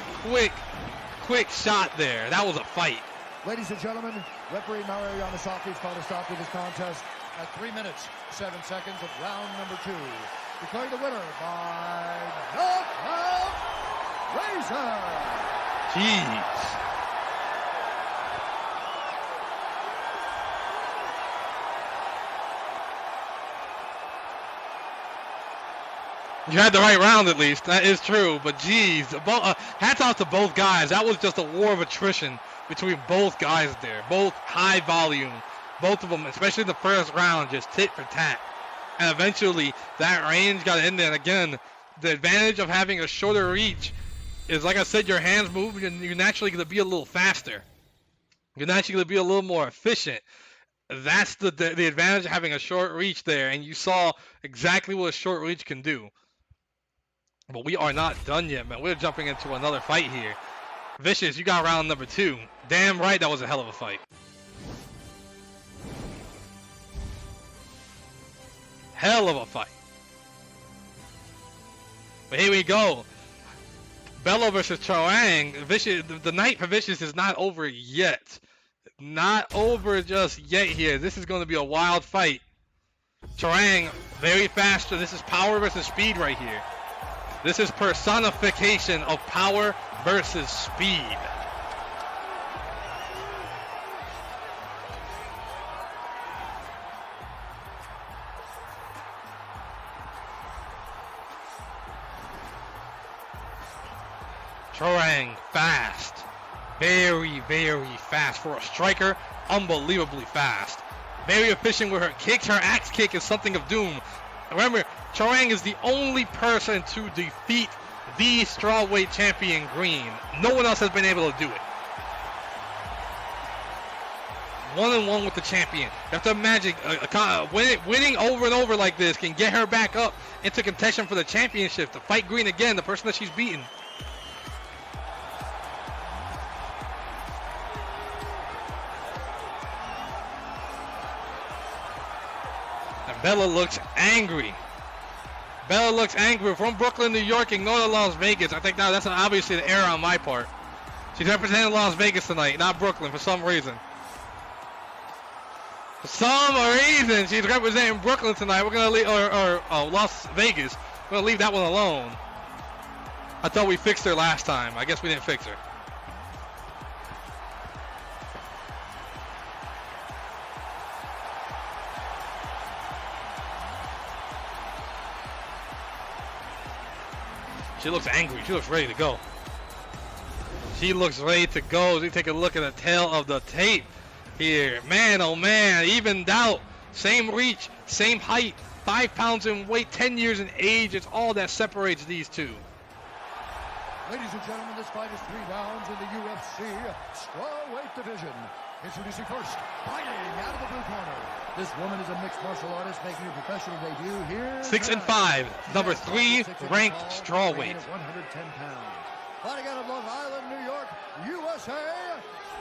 quick shot there. That was a fight. Ladies and gentlemen, referee Mario Yamasaki has called a stop to this contest at 3 minutes, 7 seconds of round number 2. Declaring the winner by knockout, Razor. Jeez. You had the right round at least. That is true. But geez, hats off to both guys. That was just a war of attrition between both guys there. Both high volume. Both of them, especially the first round, just tit for tat. And eventually, that range got in there. And again, the advantage of having a shorter reach is, like I said, your hands move and you're naturally going to be a little faster. You're naturally going to be a little more efficient. That's the advantage of having a short reach there. And you saw exactly what a short reach can do. But we are not done yet, man. We're jumping into another fight here. Vicious, you got round number 2. Damn right, that was a hell of a fight. Hell of a fight. But here we go. Bella versus Choang. Vicious, the night for Vicious is not over yet. Not over just yet here. This is going to be a wild fight. Choang, very fast. This is power versus speed right here. This is personification of power versus speed. Choang, fast. Very, very fast for a striker. Unbelievably fast. Very efficient with her kicks. Her axe kick is something of doom. Remember, Choang is the only person to defeat the strawweight champion Green. No one else has been able to do it. 1-on-1 with the champion. You have to imagine winning over and over like this can get her back up into contention for the championship to fight Green again, the person that she's beaten. And Bella looks angry. Bella looks angry. From Brooklyn, New York, and going to Las Vegas. I think now that's obviously an error on my part. She's representing Las Vegas tonight, not Brooklyn for some reason. For some reason, she's representing Brooklyn tonight. We're gonna leave, or Las Vegas. We're gonna leave that one alone. I thought we fixed her last time. I guess we didn't fix her. She looks angry. She looks ready to go. She looks ready to go. As we take a look at the tail of the tape here. Man, oh man, evened out. Same reach, same height, 5 pounds in weight, 10 years in age. It's all that separates these two. Ladies and gentlemen, this fight is 3 rounds in the UFC strawweight division. Introducing first, fighting out of the blue corner. This woman is a mixed martial artist making her professional debut here. 6-5, number 3 ranked strawweight. 110 pounds. Fighting out of Long Island, New York, USA,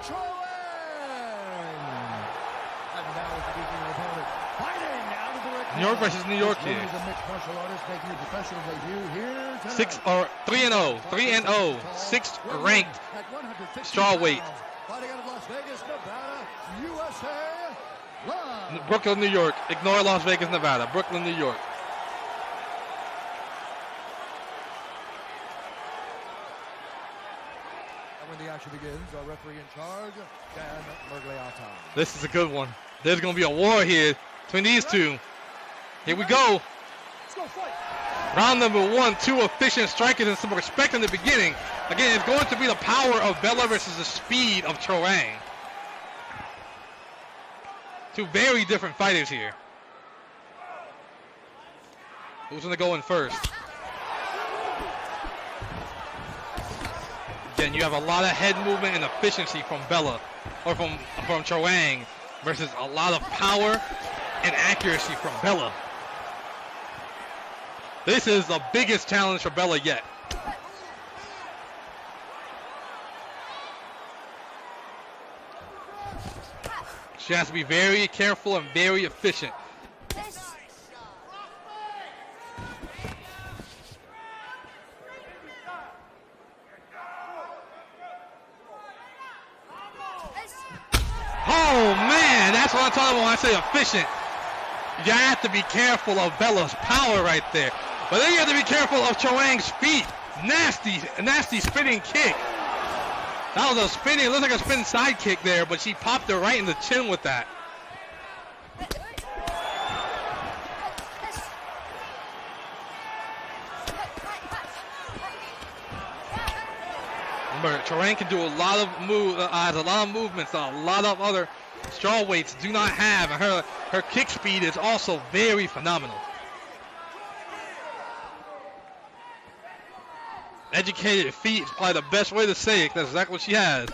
Choang. And now introducing her opponent, fighting out of the red corner. New York versus New York this here. woman is a mixed martial artist making her professional debut here tonight. 3-0, 6th ranked strawweight. Fighting out of Las Vegas, Nevada, USA. Live. Brooklyn, New York. Ignore Las Vegas, Nevada. Brooklyn, New York. And when the action begins, our referee in charge, Dan Mergliata. This is a good one. There's going to be a war here between these two. Here we go. Let's go fight. Round number 1, 2 efficient strikers and some respect in the beginning. Again, it's going to be the power of Bella versus the speed of Choang. Two very different fighters here. Who's going to go in first? Again, you have a lot of head movement and efficiency from Bella, or from Choang, versus a lot of power and accuracy from Bella. This is the biggest challenge for Bella yet. She has to be very careful and very efficient. Oh man, that's what I'm talking about when I say efficient. You have to be careful of Bella's power right there. But then you have to be careful of Choang's feet. Nasty spinning kick. That was a spinning, it looked like a spin side kick there, but she popped her right in the chin with that. Remember, Choang can do a lot of movements that a lot of other strawweights do not have, and her kick speed is also very phenomenal. Educated feet is probably the best way to say it. That's exactly what she has.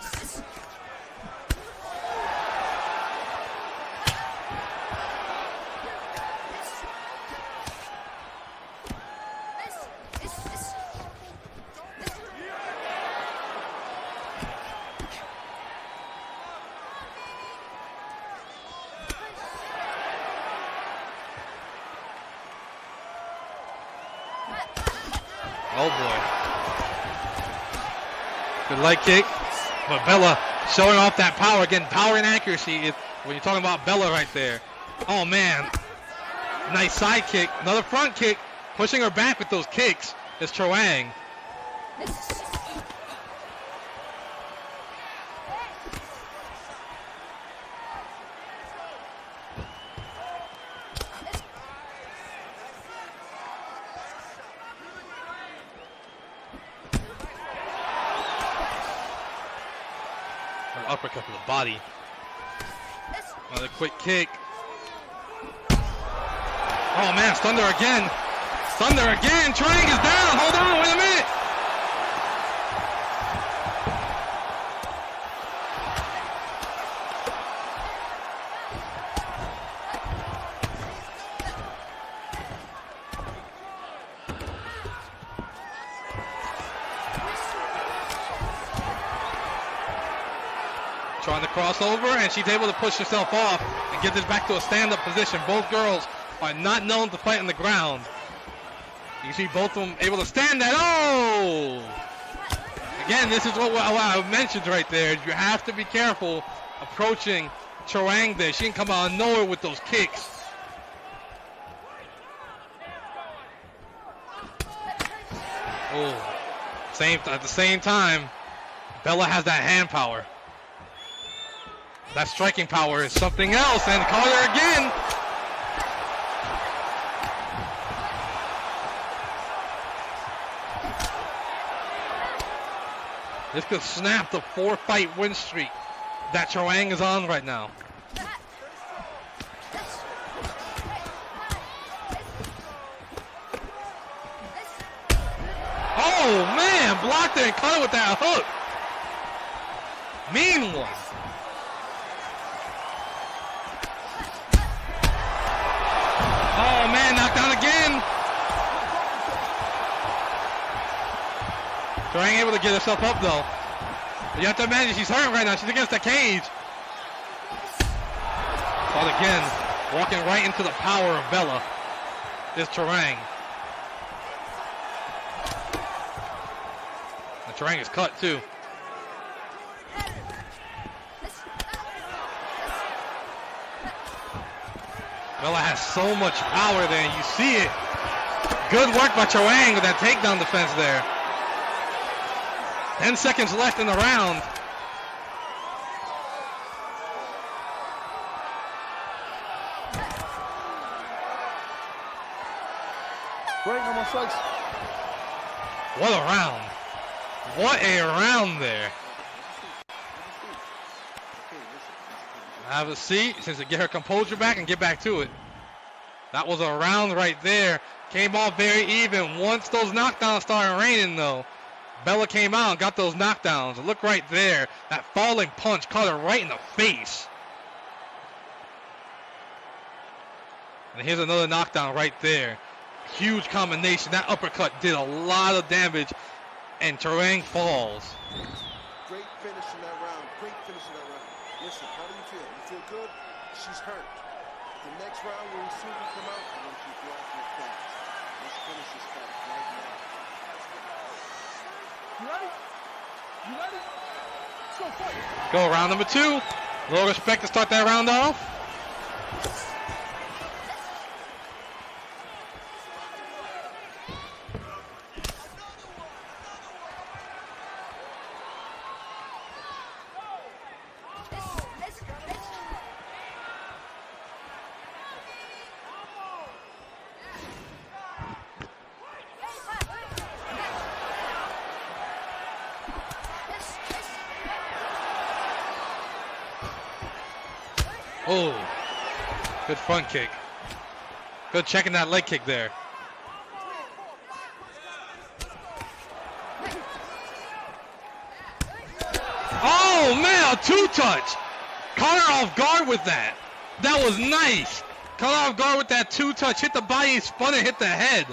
Oh boy. Good leg kick. But Bella showing off that power. Again, power and accuracy is when you're talking about Bella right there. Oh man. Nice side kick. Another front kick. Pushing her back with those kicks is Choang. Uppercut to the body. Another quick kick. Oh man, stunned her again. Stunned her again. Choang is down. Hold on, wait a minute. Trying to cross over, and she's able to push herself off and get this back to a stand-up position. Both girls are not known to fight on the ground. You see both of them able to stand that. Oh! Again, this is what I mentioned right there. You have to be careful approaching Choang there. She can come out of nowhere with those kicks. Oh. At the same time, Bella has that hand power. That striking power is something else, and caught her again. This could snap the 4-fight win streak that Choang is on right now. Oh man, blocked it and caught it with that hook. Mean one. Oh man, knocked down again. Choang able to get herself up though. But you have to imagine she's hurt right now. She's against the cage. But again, walking right into the power of Bella is Choang. And Choang is cut too. Bella has so much power there, and you see it. Good work by Choang with that takedown defense there. 10 seconds left in the round. Break, no more strikes. What a round. What a round there. Have a seat since to get her composure back and get back to it. That was a round right there. Came off very even. Once those knockdowns started raining though, Bella came out and got those knockdowns. Look right there. That falling punch caught her right in the face. And here's another knockdown right there. Huge combination. That uppercut did a lot of damage, and Choang falls. Great finish in that round. Great finish in that round. Listen, how do you feel? You feel good? She's hurt. The next round will soon come out. I want you to go out your fast. Let's finish this fight right now. You ready? You ready? Let's go fight. Go round number 2. Little respect to start that round off. Oh, good front kick. Good checking that leg kick there. Oh man, a 2-touch. Caught her off guard with that. That was nice. Caught her off guard with that 2-touch. Hit the body, spun it, hit the head.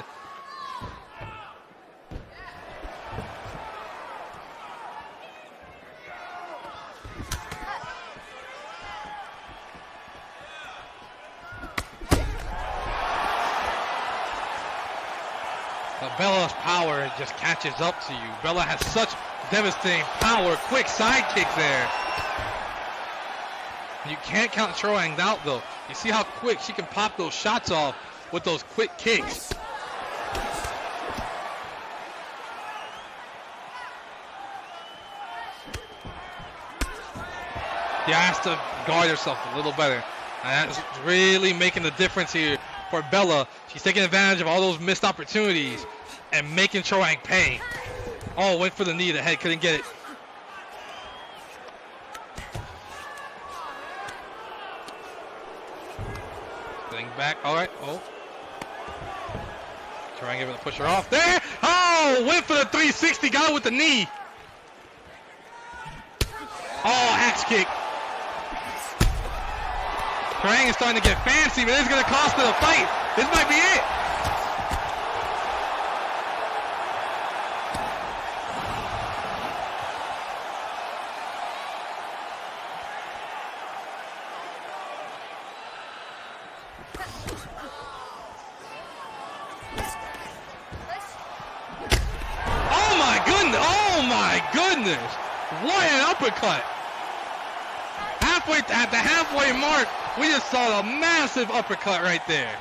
Bella's power just catches up to you. Bella has such devastating power. Quick side kick there. You can't count Troang out though. You see how quick she can pop those shots off with those quick kicks. She has to guard herself a little better. And that's really making the difference here for Bella. She's taking advantage of all those missed opportunities and making Troang pay. Oh, went for the knee to the head, couldn't get it. Getting back, all right, oh. Troang able to push her off there. Oh, went for the 360, got it with the knee. Oh, axe kick. Troang is starting to get fancy, but it's going to cost her the fight. This might be it. Oh my goodness. Oh my goodness. What an uppercut. At the halfway mark, we just saw a massive uppercut right there.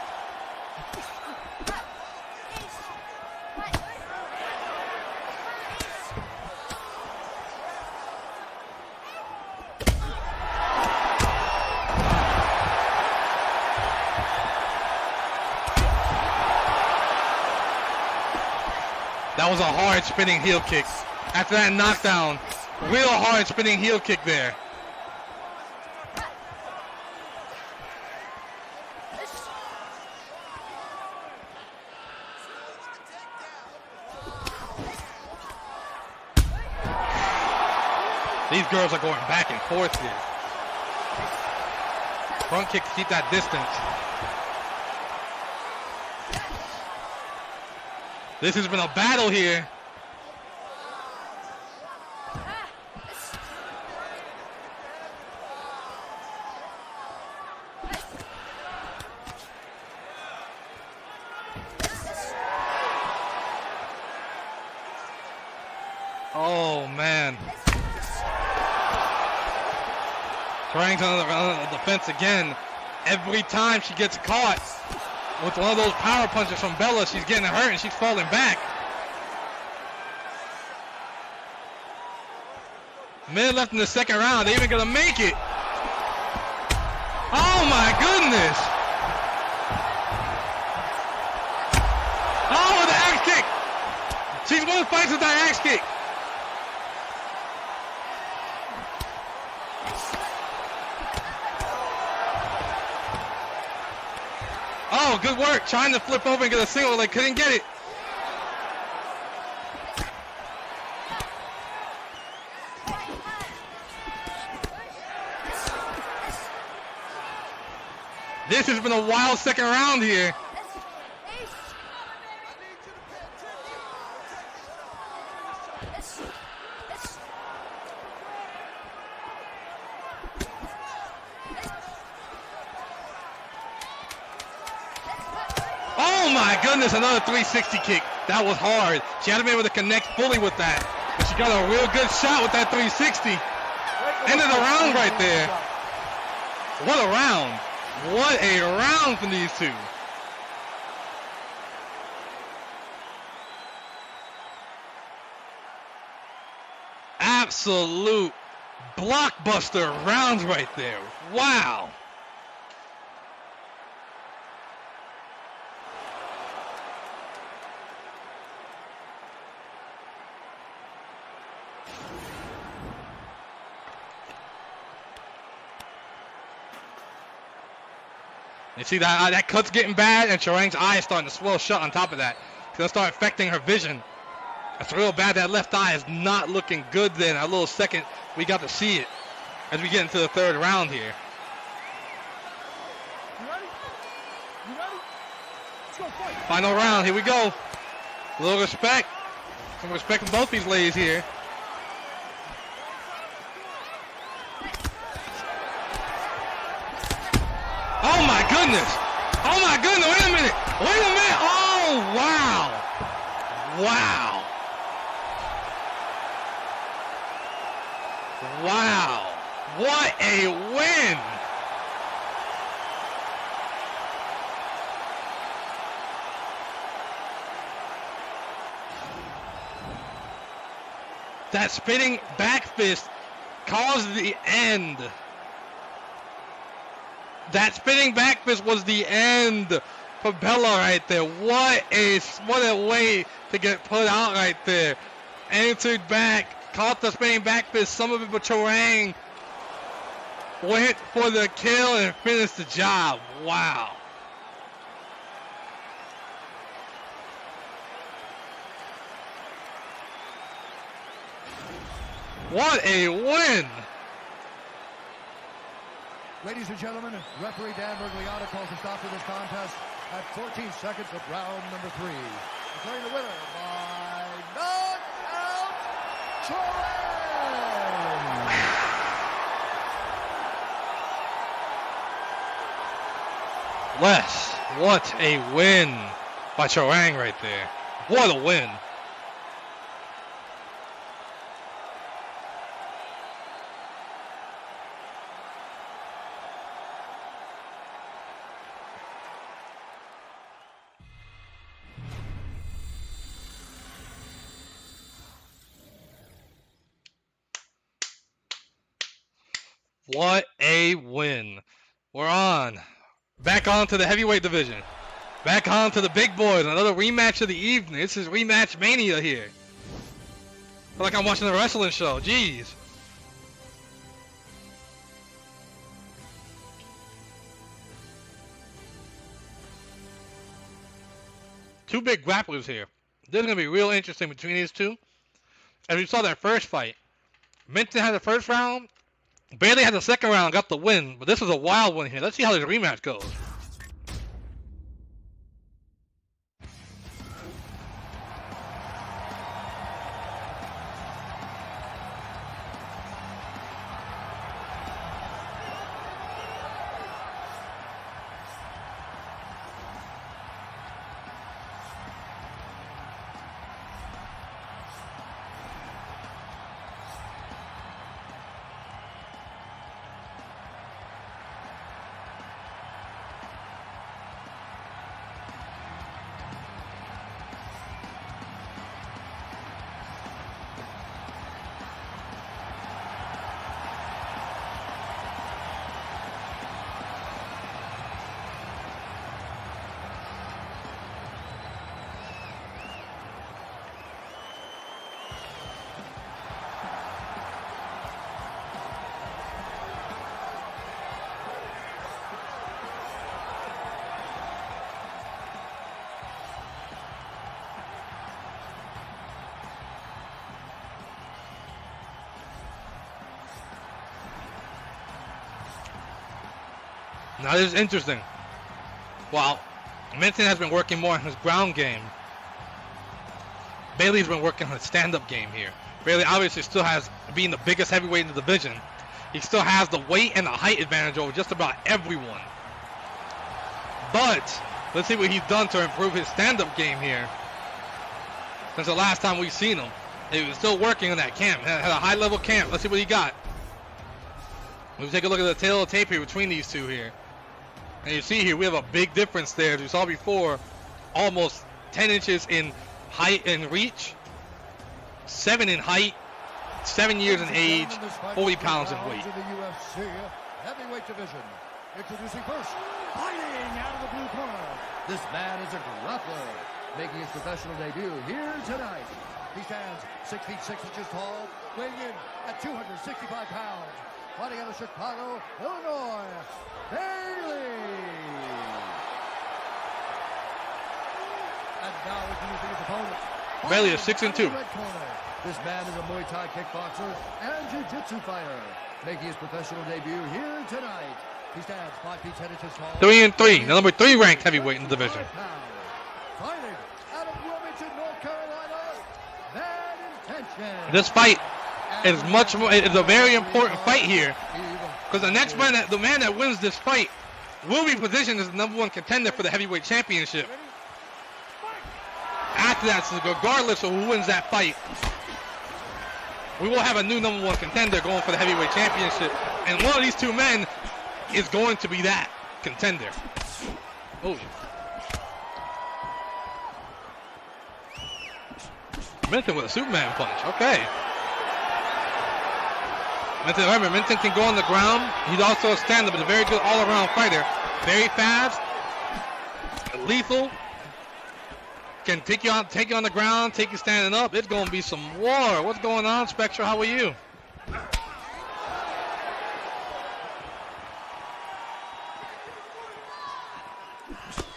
That was a hard spinning heel kick. After that knockdown, real hard spinning heel kick there. These girls are going back and forth here. Front kick to keep that distance. This has been a battle here. Oh man. Troang's on the defense again. Every time she gets caught with one of those power punches from Bella, she's getting hurt and she's falling back. Minute left in the second round. They even gonna make it. Oh my goodness. Oh, the axe kick. She's won fights with that axe kick. Oh, good work. Trying to flip over and get a single leg. Couldn't get it. This has been a wild second round here. Oh my goodness, another 360 kick. That was hard. She hadn't been able to connect fully with that. But she got a real good shot with that 360. End of the round right there. What a round. What a round from these two. Absolute blockbuster rounds right there. Wow. You see that cut's getting bad, and Troang's eye is starting to swell shut on top of that. It's going to start affecting her vision. That's real bad. That left eye is not looking good then. A little second, we got to see it as we get into the third round here. You ready? You ready? Let's go fight. Final round, here we go. A little respect. Some respect from both these ladies here. Oh my goodness! Oh my goodness! Wait a minute! Wait a minute! Oh wow! Wow. Wow. What a win. That spinning back fist caused the end. That spinning back fist was the end for Bella right there. What a way to get put out right there. Entered back, caught the spinning back fist, some of it, but Chorang went for the kill and finished the job. Wow. What a win! Ladies and gentlemen, referee Dan Bergliata calls a stop to this contest at 14 seconds of round number 3. Declaring the winner by knockout, Chorang! Les, what a win by Chorang right there. What a win. What a win. We're on. Back on to the heavyweight division. Back on to the big boys. Another rematch of the evening. This is rematch mania here. I feel like I'm watching a wrestling show. Jeez. Two big grapplers here. This is going to be real interesting between these two. As we saw that first fight, Minton had the first round. Bailey had the second round, got the win, but this was a wild one here. Let's see how this rematch goes. Now this is interesting. While Minton has been working more on his ground game, Bailey's been working on his stand-up game here. Bailey obviously still has, being the biggest heavyweight in the division, he still has the weight and the height advantage over just about everyone. But let's see what he's done to improve his stand-up game here. Since the last time we've seen him, he was still working on that camp. Had a high-level camp. Let's see what he got. We'll take a look at the tail of tape here between these two here. And you see here, we have a big difference there. As we saw before, almost 10 inches in height and reach, 7 in height, 7 years in age, 40 pounds in weight. In the UFC heavyweight division. Introducing first, fighting out of the blue corner. This man is a grappler, making his professional debut here tonight. He stands 6 feet 6 inches tall, weighing in at 265 pounds. Fighting out of Chicago, Illinois, Bailey. And now introducing his opponent. Bailey is 6'2". This man is a Muay Thai kickboxer and jiu-jitsu fighter, making his professional debut here tonight. He stands 5 feet 10 inches tall. 3-3, the number 3 ranked heavyweight in the division. Fighting out of Wilmington, North Carolina, Bad Intention. This fight is much more. It's a very important fight here, because the next man, the man that wins this fight, will be positioned as the #1 contender for the heavyweight championship. after that, so regardless of who wins that fight, we will have a new number 1 contender going for the heavyweight championship. And one of these two men is going to be that contender. Oh. Minton with a Superman punch. Okay. Minton, remember, Minton can go on the ground. He's also a stand-up, but a very good all-around fighter. Very fast, lethal. Can take you on the ground, take you standing up. It's going to be some war. What's going on, Spectral? How are you?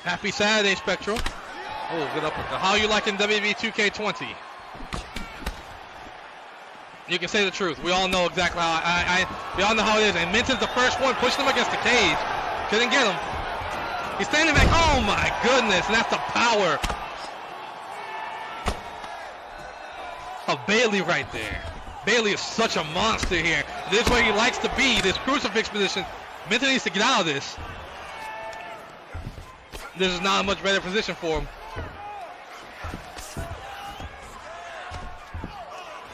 Happy Saturday, Spectral. Oh, good uppercut. How are you liking WWE 2K20? You can say the truth. We all know exactly how we all know how it is. And Minton's the first one pushing him against the cage. Couldn't get him. He's standing back. Oh my goodness, and that's the power of Bailey right there. Bailey is such a monster here. This is where he likes to be, this crucifix position. Minton needs to get out of this. This is not a much better position for him.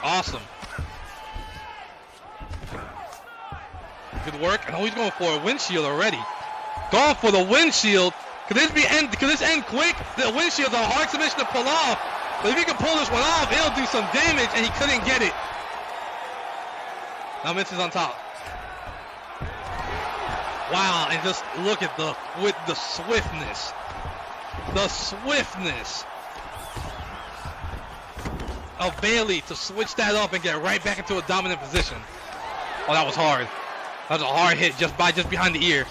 Awesome. Good work. And he's going for a windshield already. Going for the windshield. Could this end quick? The windshield's a hard submission to pull off. But if he can pull this one off, it'll do some damage, and he couldn't get it. Now Minton's on top. Wow, and just look at the swiftness. The swiftness of Bailey to switch that up and get right back into a dominant position. Oh, that was hard. That was a hard hit just behind the ear.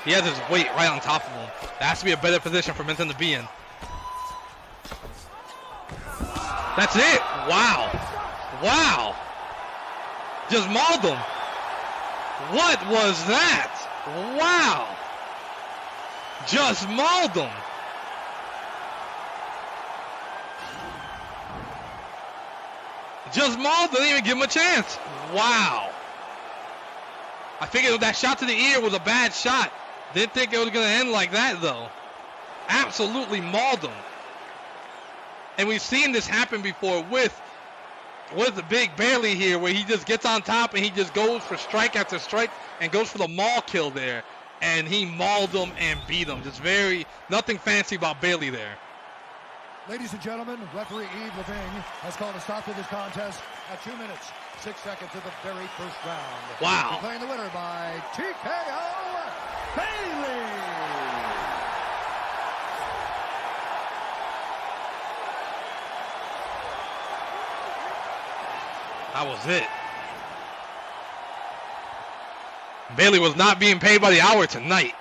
He has his weight right on top of him. That has to be a better position for Minton to be in. That's it. Wow. Wow. Just mauled him. What was that? Wow. Just mauled him. Just mauled him. Didn't even give him a chance. Wow. I figured that shot to the ear was a bad shot. Didn't think it was going to end like that, though. Absolutely mauled him. And we've seen this happen before with the big Bailey here, where he just gets on top and he just goes for strike after strike and goes for the maul kill there. And he mauled him and beat him. Just nothing fancy about Bailey there. Ladies and gentlemen, referee Yves Levine has called a stop to this contest at 2 minutes, 6 seconds of the very first round. Wow. Declaring the winner by TKO, Bailey. That was it. Bailey was not being paid by the hour tonight.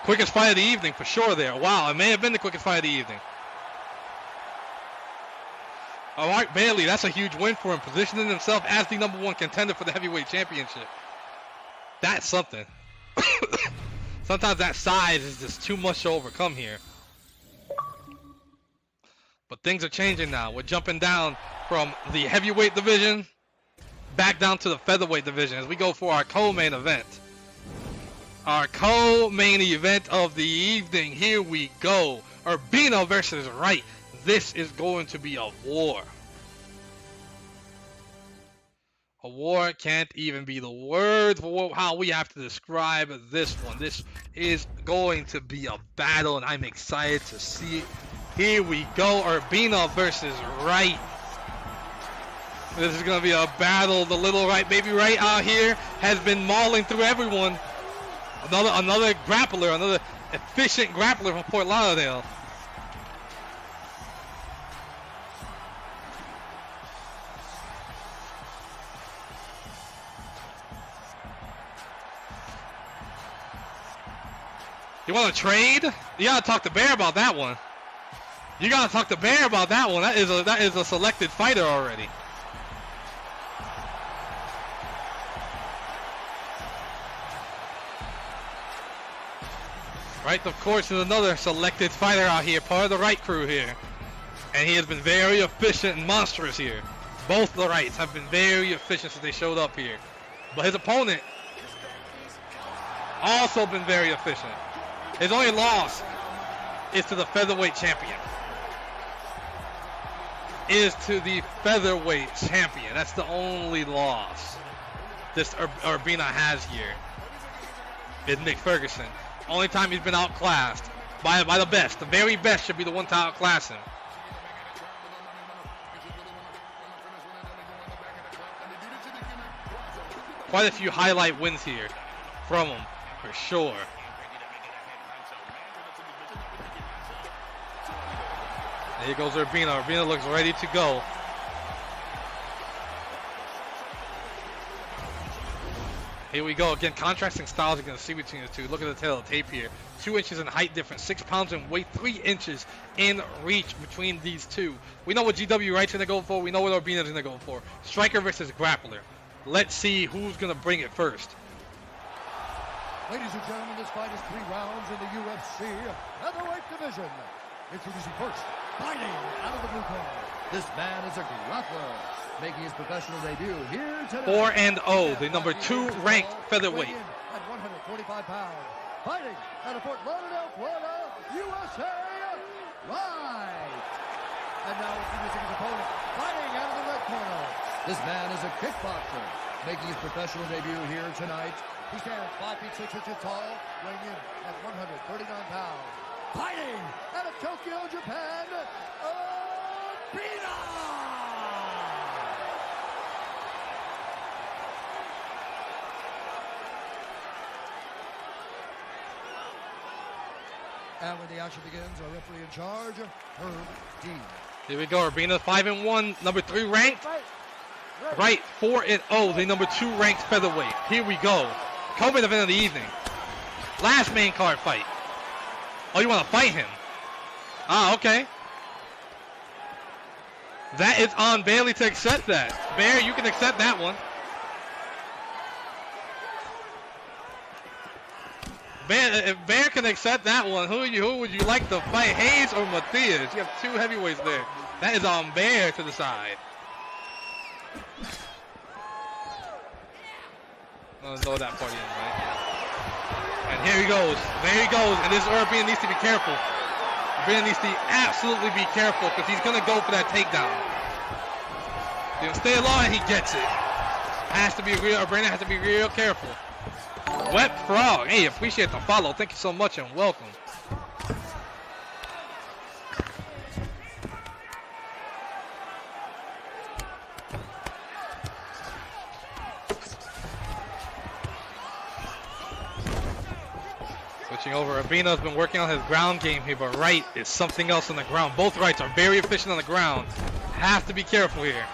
Quickest fight of the evening for sure there. Wow, it may have been the quickest fight of the evening. All right, Bailey, that's a huge win for him, positioning himself as the number 1 contender for the heavyweight championship. That's something. Sometimes that size is just too much to overcome here. But things are changing now. We're jumping down from the heavyweight division back down to the featherweight division as we go for our co-main event. Our co-main event of the evening. Here we go. Urbino versus Wright. This is going to be a war. A war can't even be the word for how we have to describe this one. This is going to be a battle, and I'm excited to see it. Here we go. Urbino versus Wright. This is going to be a battle. The little Wright, baby Wright out here has been mauling through everyone. Another grappler, another efficient grappler from Fort Lauderdale. You want to trade? You got to talk to Bear about that one. You got to talk to Bear about that one. That is a selected fighter already. Right, of course, is another selected fighter out here, part of the Wright crew here. And he has been very efficient and monstrous here. Both the Wrights have been very efficient since they showed up here. But his opponent also been very efficient. His only loss is to the featherweight champion. Is to the featherweight champion. That's the only loss this Urbina has here. Is Nick Ferguson. Only time he's been outclassed by the best. The very best should be the one to outclass him. Quite a few highlight wins here from him, for sure. Here goes Urbina. Urbina looks ready to go. Here we go. Again, contrasting styles you're going to see between the two. Look at the tail of the tape here. 2 inches in height difference, 6 pounds in weight, 3 inches in reach between these two. We know what GW Wright's going to go for. We know what Urbina's going to go for. Striker versus grappler. Let's see who's going to bring it first. Ladies and gentlemen, this fight is 3 rounds in the UFC featherweight division. Introducing first, fighting out of the blue corner. This man is a grappler, making his professional debut here today. 4-0, the number 2 ranked featherweight. At 145 pounds, fighting out of Fort Lauderdale, Florida, USA, Wright. And now introducing his opponent, fighting out of the red corner. This man is a kickboxer, making his professional debut here tonight. He stands 5 feet 6 inches tall, weighing in at 139 pounds. Fighting out of Tokyo, Japan, Urbina! And when the action begins, our referee in charge, Herb Dean. Here we go. Urbina 5-1, number 3 ranked. Right, 4-0, the number 2 ranked featherweight. Here we go. Co-main event of the evening. Last main card fight. Oh, you want to fight him? Ah, okay. That is on Bailey to accept that. Bear, you can accept that one. Bear, if Bear can accept that one, who would you like to fight, Hayes or Matthias? You have 2 heavyweights there. That is on Bear to the side. I'm gonna throw that party in, right? And here he goes. There he goes. And this Urbina needs to be careful. Urbina needs to absolutely be careful because he's gonna go for that takedown. He'll stay along and he gets it. Has to be real. Urbina has to be real careful. Wet Frog. Hey, appreciate the follow. Thank you so much and welcome. Switching over. Urbina's been working on his ground game here, but Wright is something else on the ground. Both Wrights are very efficient on the ground. Have to be careful here.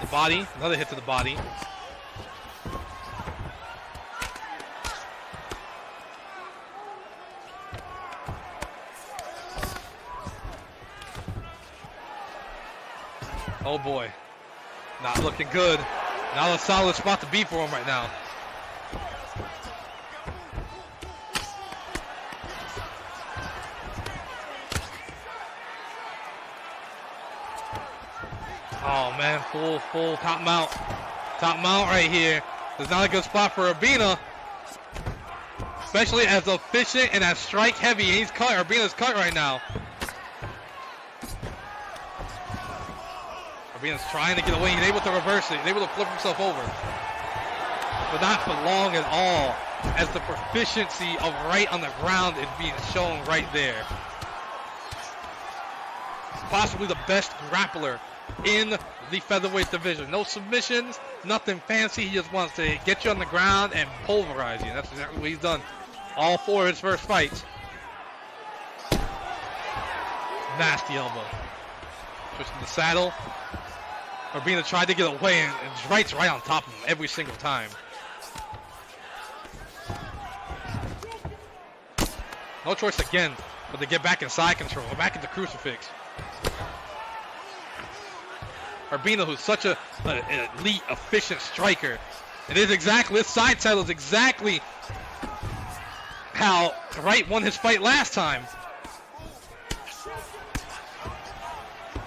The body, another hit to the body. Oh boy, not looking good. Not a solid spot to be for him right now. Oh man, full top mount. Top mount right here. It's not a good spot for Urbina. Especially as efficient and as strike heavy. He's cut, Urbina's cut right now. Urbina's trying to get away. He's able to reverse it. He's able to flip himself over. But not for long at all, as the proficiency of Wright on the ground is being shown right there. Possibly the best grappler in the featherweight division. No submissions, nothing fancy. He just wants to get you on the ground and pulverize you. That's exactly what he's done all 4 of his first fights. Nasty elbow. Switching the saddle. Urbina tried to get away, and Wright's right on top of him every single time. No choice again but to get back in side control, back into crucifix. Urbina, who's such an elite, efficient striker. It is exactly, this side saddle is exactly how Wright won his fight last time.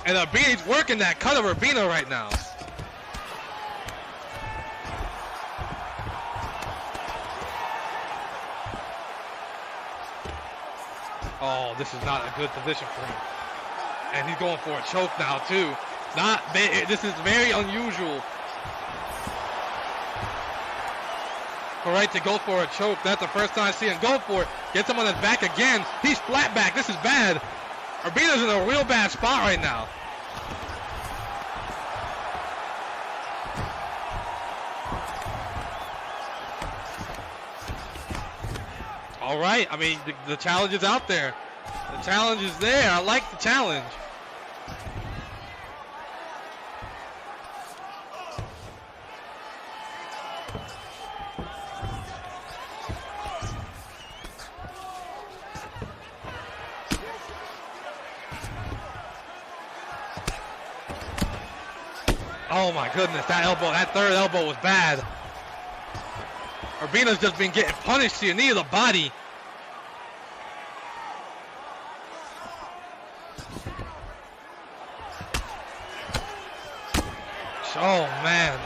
And Urbina's working that cut of Urbina right now. Oh, this is not a good position for him. And he's going for a choke now, too. This is very unusual. For Wright to go for a choke. That's the first time I see him go for it. Gets him on his back again. He's flat back. This is bad. Urbina's in a real bad spot right now. All right. I mean, the challenge is out there. The challenge is there. I like the challenge. Oh my goodness, that third elbow was bad. Urbina's just been getting punished to your knee of the body. Oh man.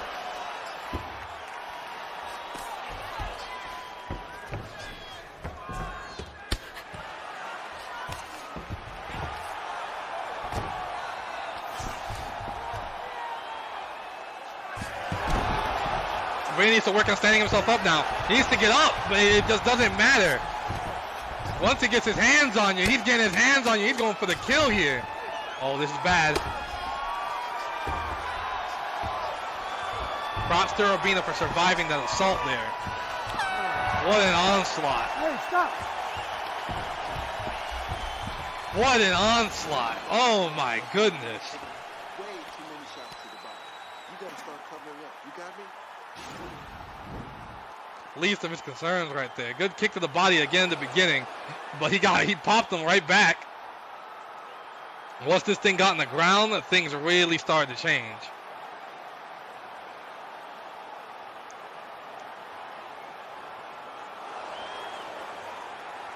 He needs to work on standing himself up now. He needs to get up, but it just doesn't matter. Once he gets his hands on you, he's getting his hands on you. He's going for the kill here. Oh, this is bad. Props to Urbina for surviving that assault there. What an onslaught. Hey, stop. What an onslaught. Oh my goodness. Way too many shots to the body. You gotta start covering up. You got me? Least of his concerns right there. Good kick to the body again in the beginning, but he popped him right back. Once this thing got on the ground, things really started to change.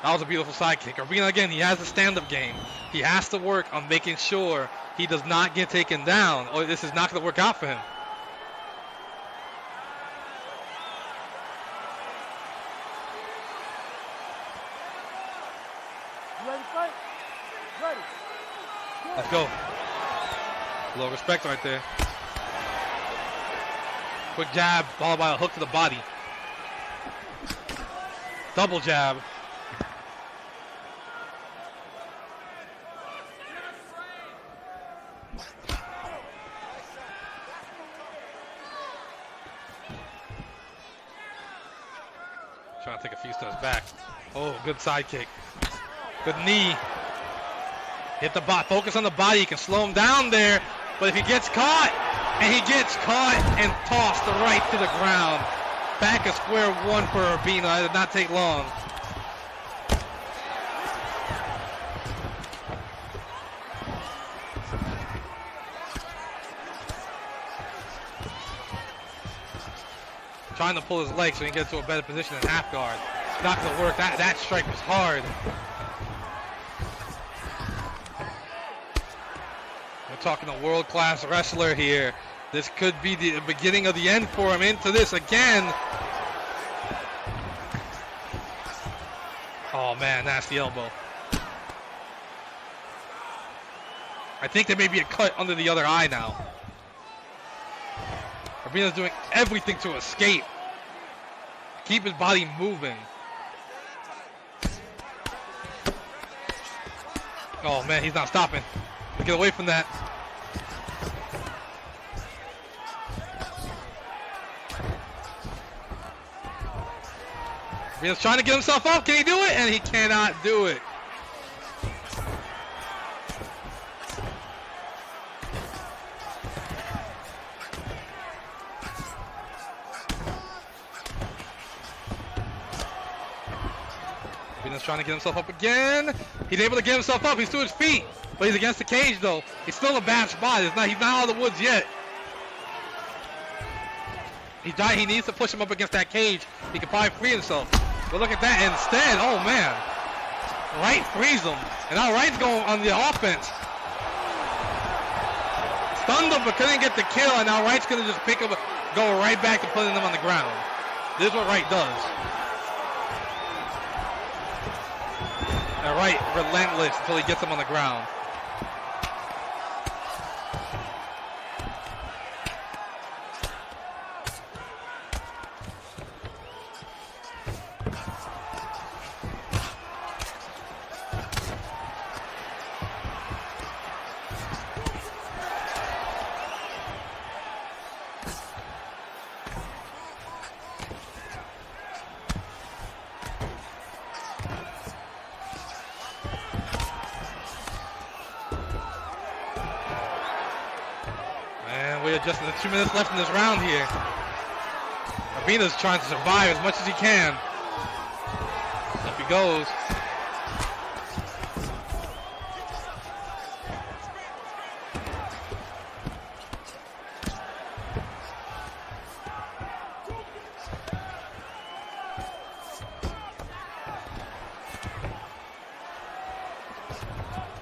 That was a beautiful side kick. Urbina, again, he has a stand-up game. He has to work on making sure he does not get taken down, or this is not going to work out for him. Ready to fight? Ready. Let's go. A little respect right there. Quick jab, followed by a hook to the body. Double jab. Trying to take a few steps back. Oh, good side kick. Good knee. Hit the bot. Focus on the body. You can slow him down there. But if he gets caught, and he gets caught and tossed right to the ground. Back at square one for Urbina. It did not take long. Trying to pull his leg so he can get to a better position in half guard. It's not going to work. That strike was hard. We're talking a world-class wrestler here. This could be the beginning of the end for him. Into this again. Oh man, nasty elbow. I think there may be a cut under the other eye now. Urbina's doing everything to escape. Keep his body moving. Oh man, he's not stopping. Get away from that. Urbina's trying to get himself up. Can he do it? And he cannot do it. Urbina's trying to get himself up again. He's able to get himself up. He's to his feet. But he's against the cage, though. He's still in a bad spot. He's not out of the woods yet. He needs to push him up against that cage. He can probably free himself. But look at that instead. Oh, man. Wright frees him. And now Wright's going on the offense. stunned him but couldn't get the kill, and now Wright's gonna just pick him, go right back to putting him on the ground. This is what Wright does. And Wright relentless until he gets him on the ground. Just 2 minutes left in this round here. Urbina's trying to survive as much as he can. Up he goes.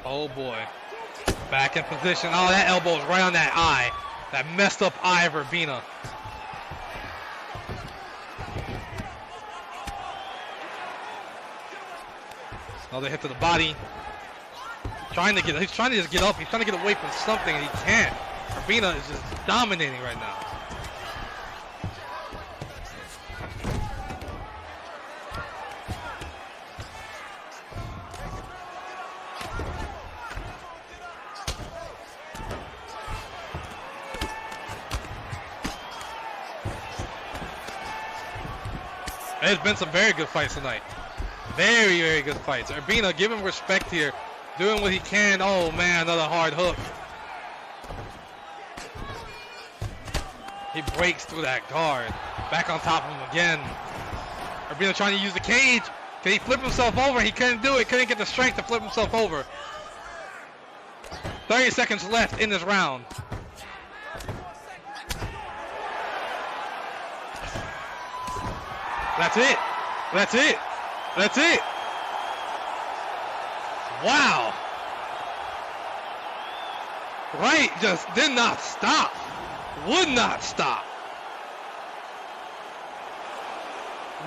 Oh boy. Back in position. Oh, that elbow is right on that eye. That messed up eye of Urbina. Another hit to the body. He's trying to just get up. He's trying to get away from something and he can't. Urbina is just dominating right now. There's been some very good fights tonight. Very, very good fights. Urbina, give him respect here. Doing what he can. Oh, man, another hard hook. He breaks through that guard. Back on top of him again. Urbina trying to use the cage. Can he flip himself over? He couldn't do it. Couldn't get the strength to flip himself over. 30 seconds left in this round. That's it. That's it. That's it. Wow. Wright just did not stop. Would not stop.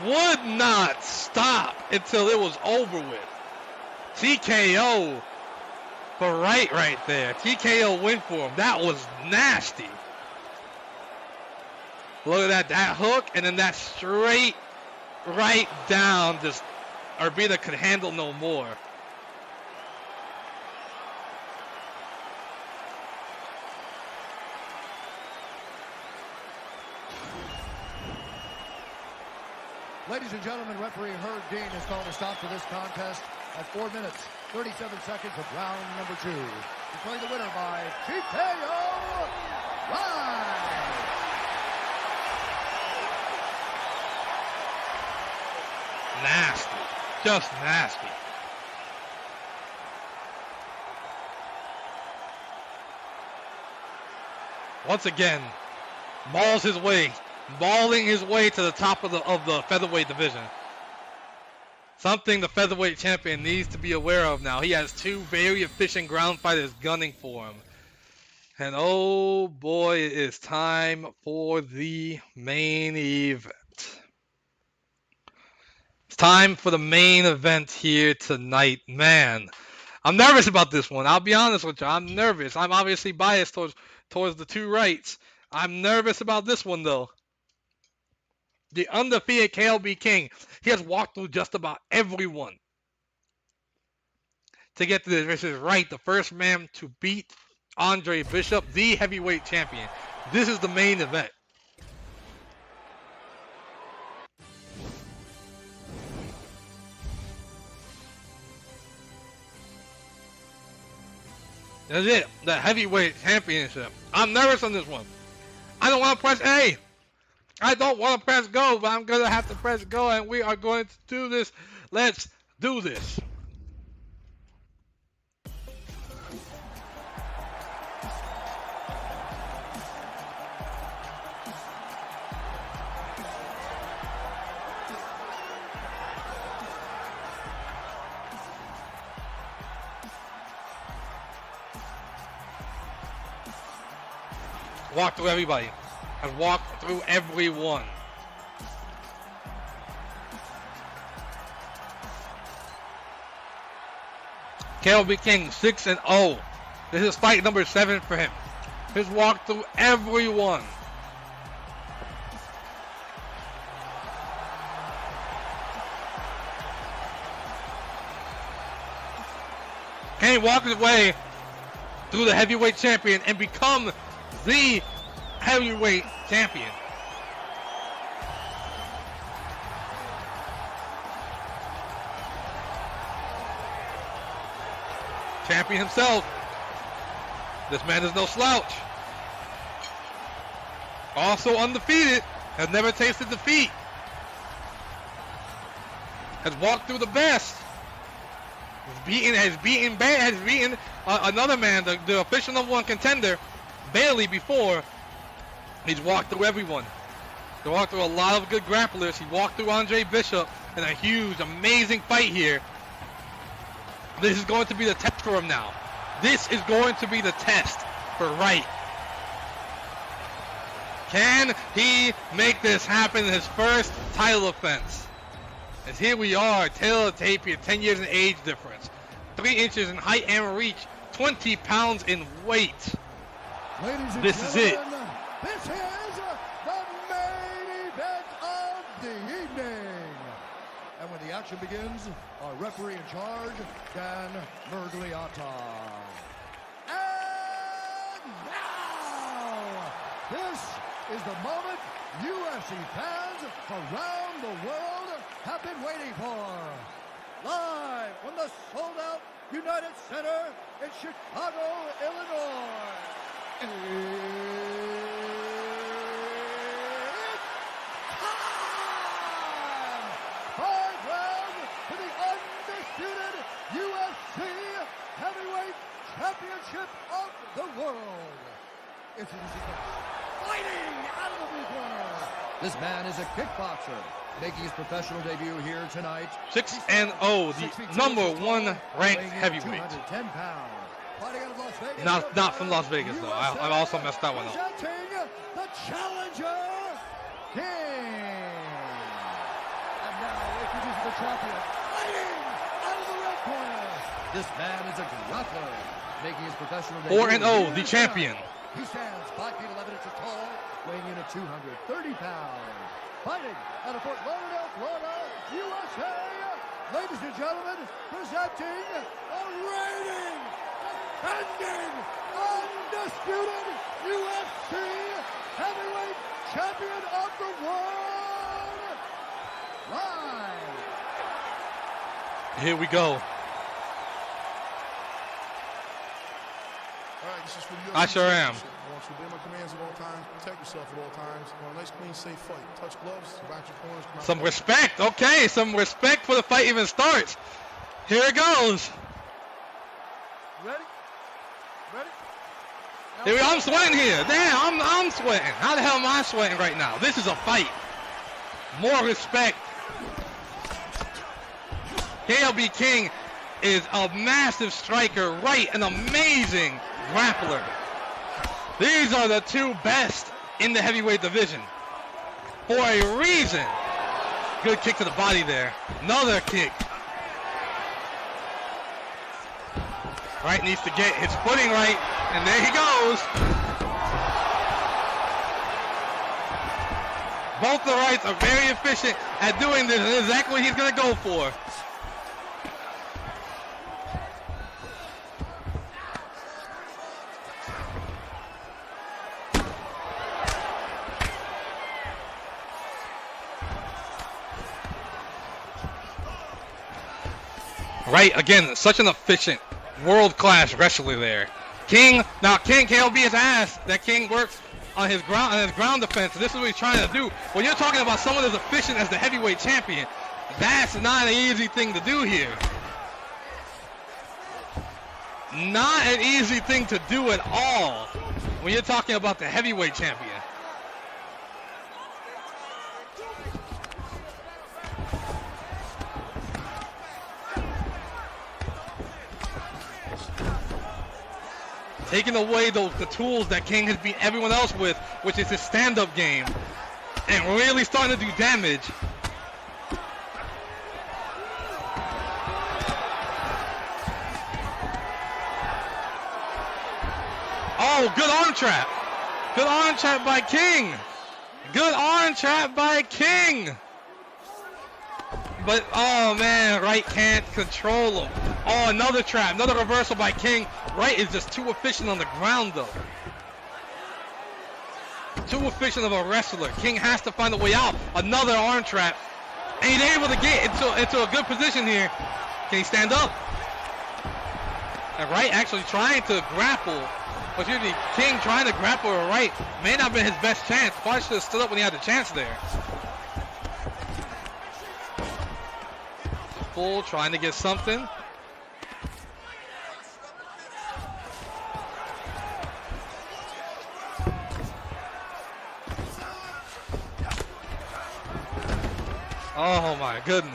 Would not stop until it was over with. TKO for Wright right there. TKO win for him. That was nasty. Look at that hook and then that straight right down, just Urbina could handle no more. Ladies and gentlemen, referee Herb Dean has called a stop to this contest at 4 minutes, 37 seconds of round number 2. Declaring the winner by TKO Live. Nasty. Just nasty. Once again, mauling his way to the top of the featherweight division. Something the featherweight champion needs to be aware of now. He has 2 very efficient ground fighters gunning for him. And oh boy, it is time for the main event. It's time for the main event here tonight. Man, I'm nervous about this one. I'll be honest with you. I'm nervous. I'm obviously biased towards the 2 Wrights. I'm nervous about this one, though. The undefeated KLB King. He has walked through just about everyone to get to this. This is Wright, the first man to beat Andre Bishop, the heavyweight champion. This is the main event. That's it. The heavyweight championship. I'm nervous on this one. I don't want to press A. I don't want to press go, but I'm going to have to press go, and we are going to do this. Let's do this. Walked through everybody. Has walked through everyone. KLB King 6-0. This is fight number 7 for him. He's walked through everyone. Can he walk his way through the heavyweight champion and become the heavyweight champion? Champion himself. This man is no slouch. Also undefeated. Has never tasted defeat. Has walked through the best. Has beaten another man, the official #1 contender, Bailey, before. He's walked through everyone. He walked through a lot of good grapplers. He walked through Andre Bishop in a huge, amazing fight here. This is going to be the test for him now. This is going to be the test for Wright. Can he make this happen in his first title offense? As here we are, tail of tape here, 10 years in age difference. 3 inches in height and reach, 20 pounds in weight. This is it. This is the main event of the evening. And when the action begins, our referee in charge, Dan Mergliata. And now, this is the moment UFC fans around the world have been waiting for. Live from the sold-out United Center in Chicago, Illinois. It's time! 5 rounds for the undisputed UFC Heavyweight Championship of the world. Introducing first, fighting out of the blue corner. This man is a kickboxer, making his professional debut here tonight. 6-0, the #1 ranked heavyweight. 210 pounds. Fighting out of Las Vegas. Not from Las Vegas though. I also messed that one up. Presenting the challenger, King. And now introducing the champion, fighting out of the red corner. This man is a grappler, making his professional debut. 4-0, the here champion. tonight. He stands 5 feet 11 inches tall, weighing in at 230 pounds. Fighting out of Fort Lauderdale, Florida, USA. Ladies and gentlemen, presenting a reigning, defending, undisputed UFC heavyweight champion of the world. Live. Here we go. All right, this is for you. I sure am. I want you to obey my commands at all times, protect yourself at all times. I want a nice, clean, safe fight. Touch gloves, back your corners. Come out Some the- respect. Okay, some respect before the fight even starts. Here it goes. Ready? Ready? Here we, I'm sweating here. Damn, I'm sweating. How the hell am I sweating right now? This is a fight. More respect. KLB King is a massive striker, right? An amazing grappler. These are the 2 best in the heavyweight division. For a reason. Good kick to the body there. Another kick. Wright needs to get his footing right, and there he goes. Both the Wrights are very efficient at doing this, and this is exactly what he's going to go for. Right, again, such an efficient, world-class wrestler there. King can't beat his ass. That King works on his ground defense. This is what he's trying to do. When you're talking about someone as efficient as the heavyweight champion, that's not an easy thing to do here. Not an easy thing to do at all when you're talking about the heavyweight champion. taking away the tools that King has beat everyone else with, which is his stand-up game, and really starting to do damage. Oh, good arm trap. Good arm trap by King. Good arm trap by King. But, oh man, Wright can't control him. Oh, another trap, another reversal by King. Wright is just too efficient on the ground, though. Too efficient of a wrestler. King has to find a way out. Another arm trap. And he's able to get into a good position here. Can he stand up? And Wright actually trying to grapple. But usually King trying to grapple with Wright may not have been his best chance. Probably should have stood up when he had the chance there. Full trying to get something. Oh my goodness.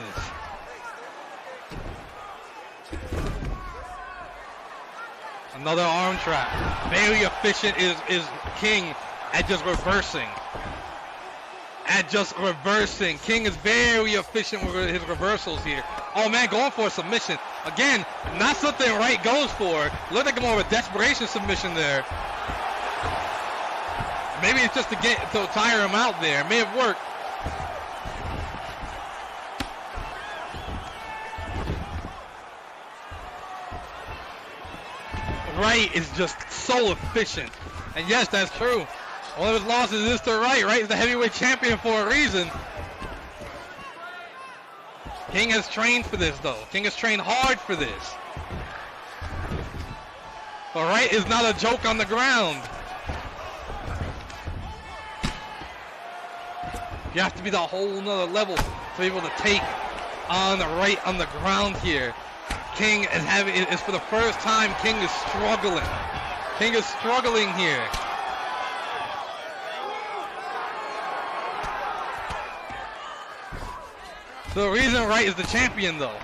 Another arm trap. Very efficient is King at just reversing. King is very efficient with his reversals here. Oh man, going for a submission. Again, not something Wright goes for. Looked like more of a desperation submission there. Maybe it's just to tire him out there. It may have worked. Wright is just so efficient. And yes, that's true. One of his losses is to Wright. Wright is the heavyweight champion for a reason. King has trained for this, though. King has trained hard for this. But Wright is not a joke on the ground. You have to be the whole nother level to be able to take on Wright on the ground here. King is for the first time, King is struggling. King is struggling here. The reason Wright is the champion, though.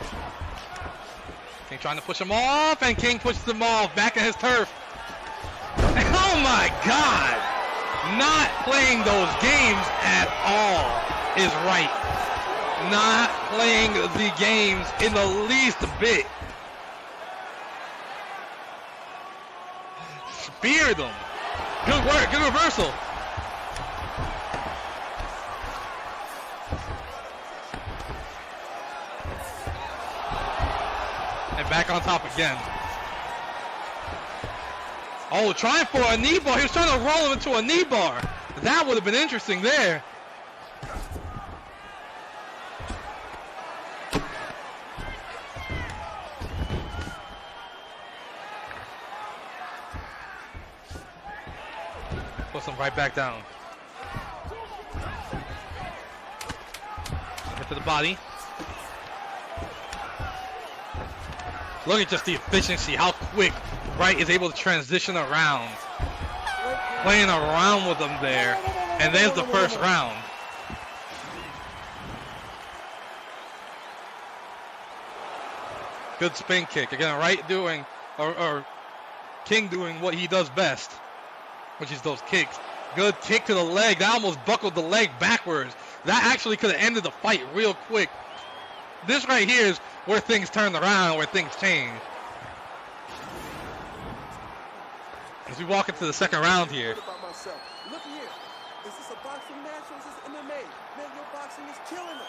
King trying to push him off, and King pushes him off back at his turf. Oh my God! Not playing those games at all is Wright. Not playing the games in the least bit. Speared them. Good work, good reversal. And back on top again. Oh, trying for a knee bar. He was trying to roll him into a knee bar. That would have been interesting there. Puts him right back down. Hit to the body. Look at just the efficiency, how quick Wright is able to transition around. Playing around with them there. And there's the first round. Good spin kick. Again, Wright doing, or King doing what he does best, which is those kicks. Good kick to the leg. That almost buckled the leg backwards. That actually could have ended the fight real quick. This right here is where things turn around, where things change. As we walk into the second round here. Look here. Is this a boxing match or is this MMA? Man, your boxing is killing it.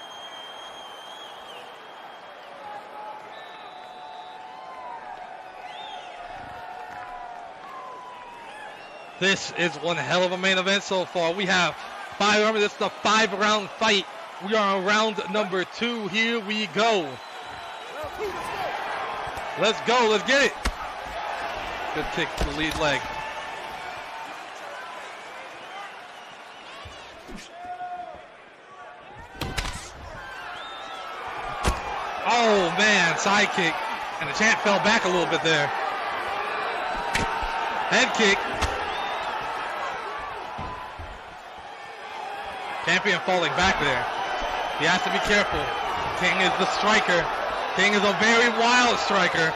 This is one hell of a main event so far. We have five rounds. This is the 5-round fight. We are on round number 2. Here we go. Let's go. Let's get it. Good kick to the lead leg. Oh, man. Side kick. And the champ fell back a little bit there. Head kick. Champion falling back there. He has to be careful. King is the striker. King is a very wild striker.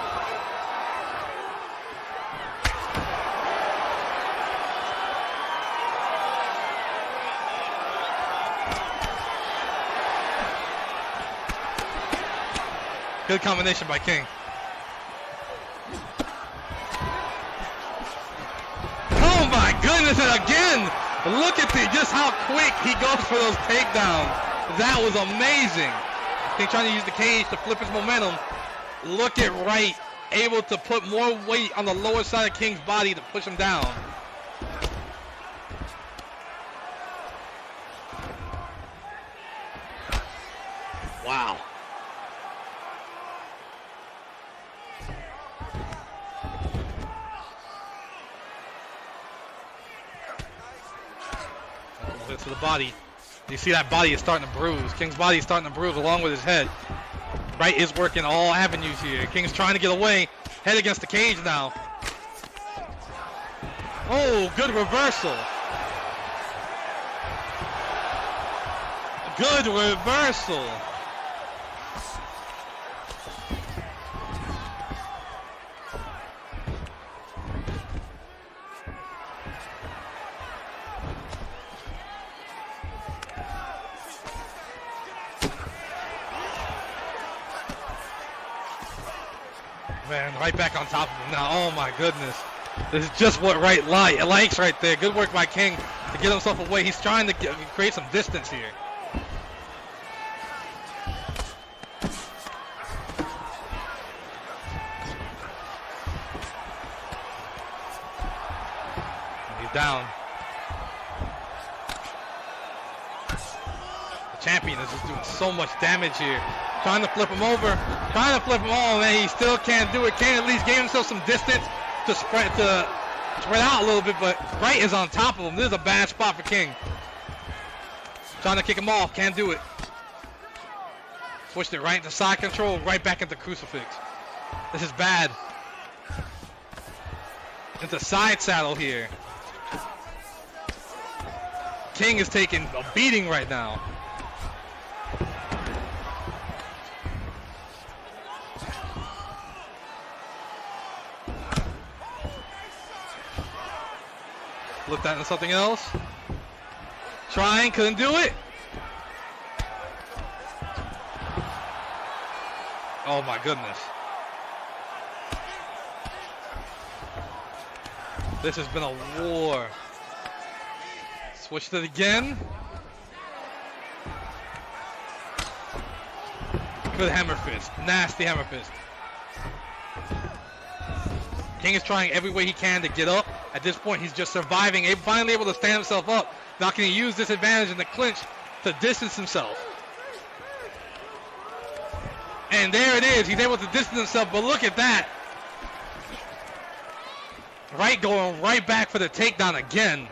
Good combination by King. Oh my goodness, and again, look at just how quick he goes for those takedowns. That was amazing. King trying to use the cage to flip his momentum. Look at Wright, able to put more weight on the lower side of King's body to push him down. Wow. To the body. You see that body is starting to bruise. King's body is starting to bruise along with his head. Wright is working all avenues here. King's trying to get away. Head against the cage now. Oh, good reversal. Good reversal. Man, right back on top of him now. Oh my goodness. This is just what Wright likes right there. Good work by King to get himself away. He's trying to create some distance here. He's down. The champion is just doing so much damage here. Trying to flip him over. Trying to flip him all, man. He still can't do it. King at least gave himself some distance to spread out a little bit, but Wright is on top of him. This is a bad spot for King. Trying to kick him off. Can't do it. Switched it right into side control, right back into crucifix. This is bad. Into side saddle here. King is taking a beating right now. Flip that into something else. Trying, couldn't do it. Oh my goodness. This has been a war. Switched it again. Good hammer fist. Nasty hammer fist. King is trying every way he can to get up. At this point, he's just surviving, finally able to stand himself up. Now can he use this advantage in the clinch to distance himself? And there it is. He's able to distance himself, but look at that. Wright going right back for the takedown again.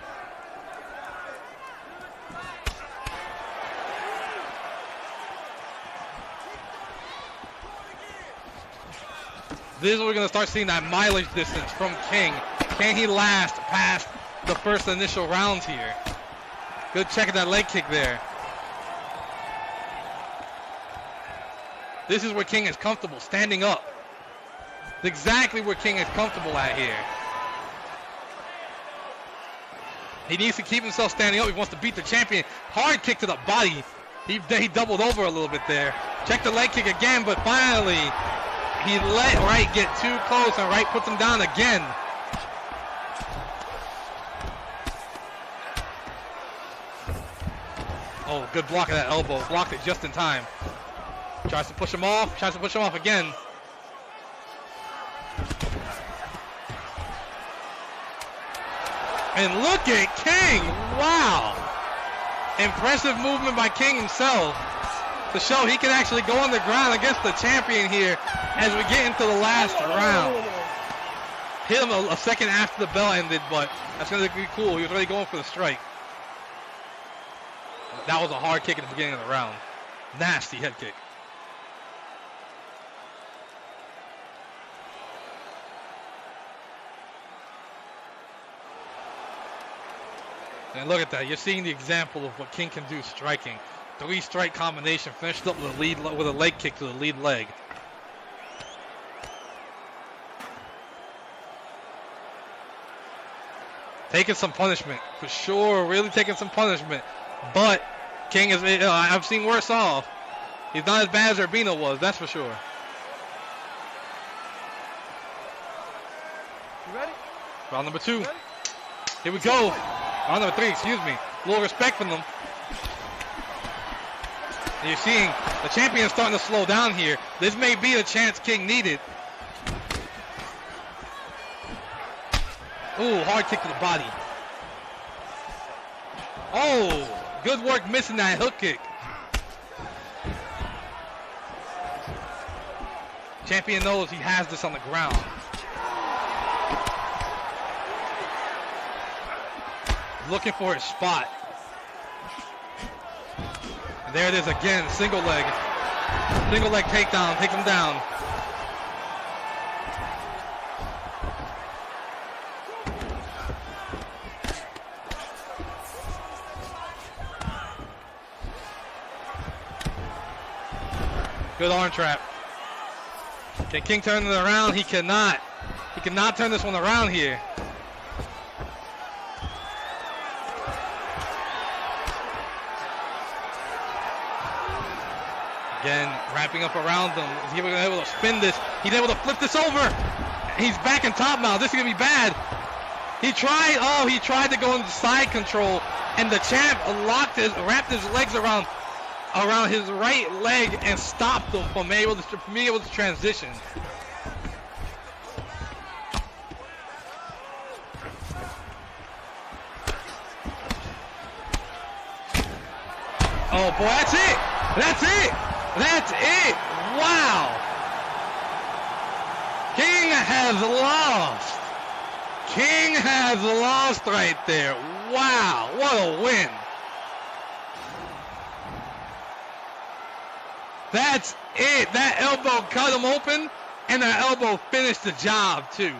This is where we're going to start seeing that mileage distance from King. Can he last past the first initial rounds here? Good check of that leg kick there. This is where King is comfortable, standing up. Exactly where King is comfortable at here. He needs to keep himself standing up. He wants to beat the champion. Hard kick to the body. He doubled over a little bit there. Check the leg kick again, but finally he let Wright get too close, and Wright puts him down again. Oh, good block of that elbow. Blocked it just in time. Tries to push him off. Tries to push him off again. And look at King. Wow. Impressive movement by King himself to show he can actually go on the ground against the champion here as we get into the last round. Hit him a second after the bell ended, but that's going to be cool. He was already going for the strike. That was a hard kick at the beginning of the round. Nasty head kick. And look at that. You're seeing the example of what King can do striking. 3-strike combination finished up with a leg kick to the lead leg. Taking some punishment for sure. Really taking some punishment. But King is, I've seen worse off. He's not as bad as Urbino was, that's for sure. Round number 2. Here we go. Round number 3, excuse me. A little respect from them. And you're seeing the champion starting to slow down here. This may be the chance King needed. Ooh, hard kick to the body. Oh, good work missing that hook kick. Champion knows he has this on the ground. Looking for his spot. And there it is again, single leg. Single leg takedown, takes him down. Good arm trap. Can King turn it around? He cannot. He cannot turn this one around here. Again, wrapping up around him. Is he able to spin this? He's able to flip this over. He's back in top now. This is going to be bad. He tried to go into side control, and the champ wrapped his legs around his right leg and stopped him from being able to transition. Oh boy, that's it! That's it! That's it! Wow! King has lost! King has lost right there. Wow, what a win! That's it. That elbow cut him open, and that elbow finished the job too.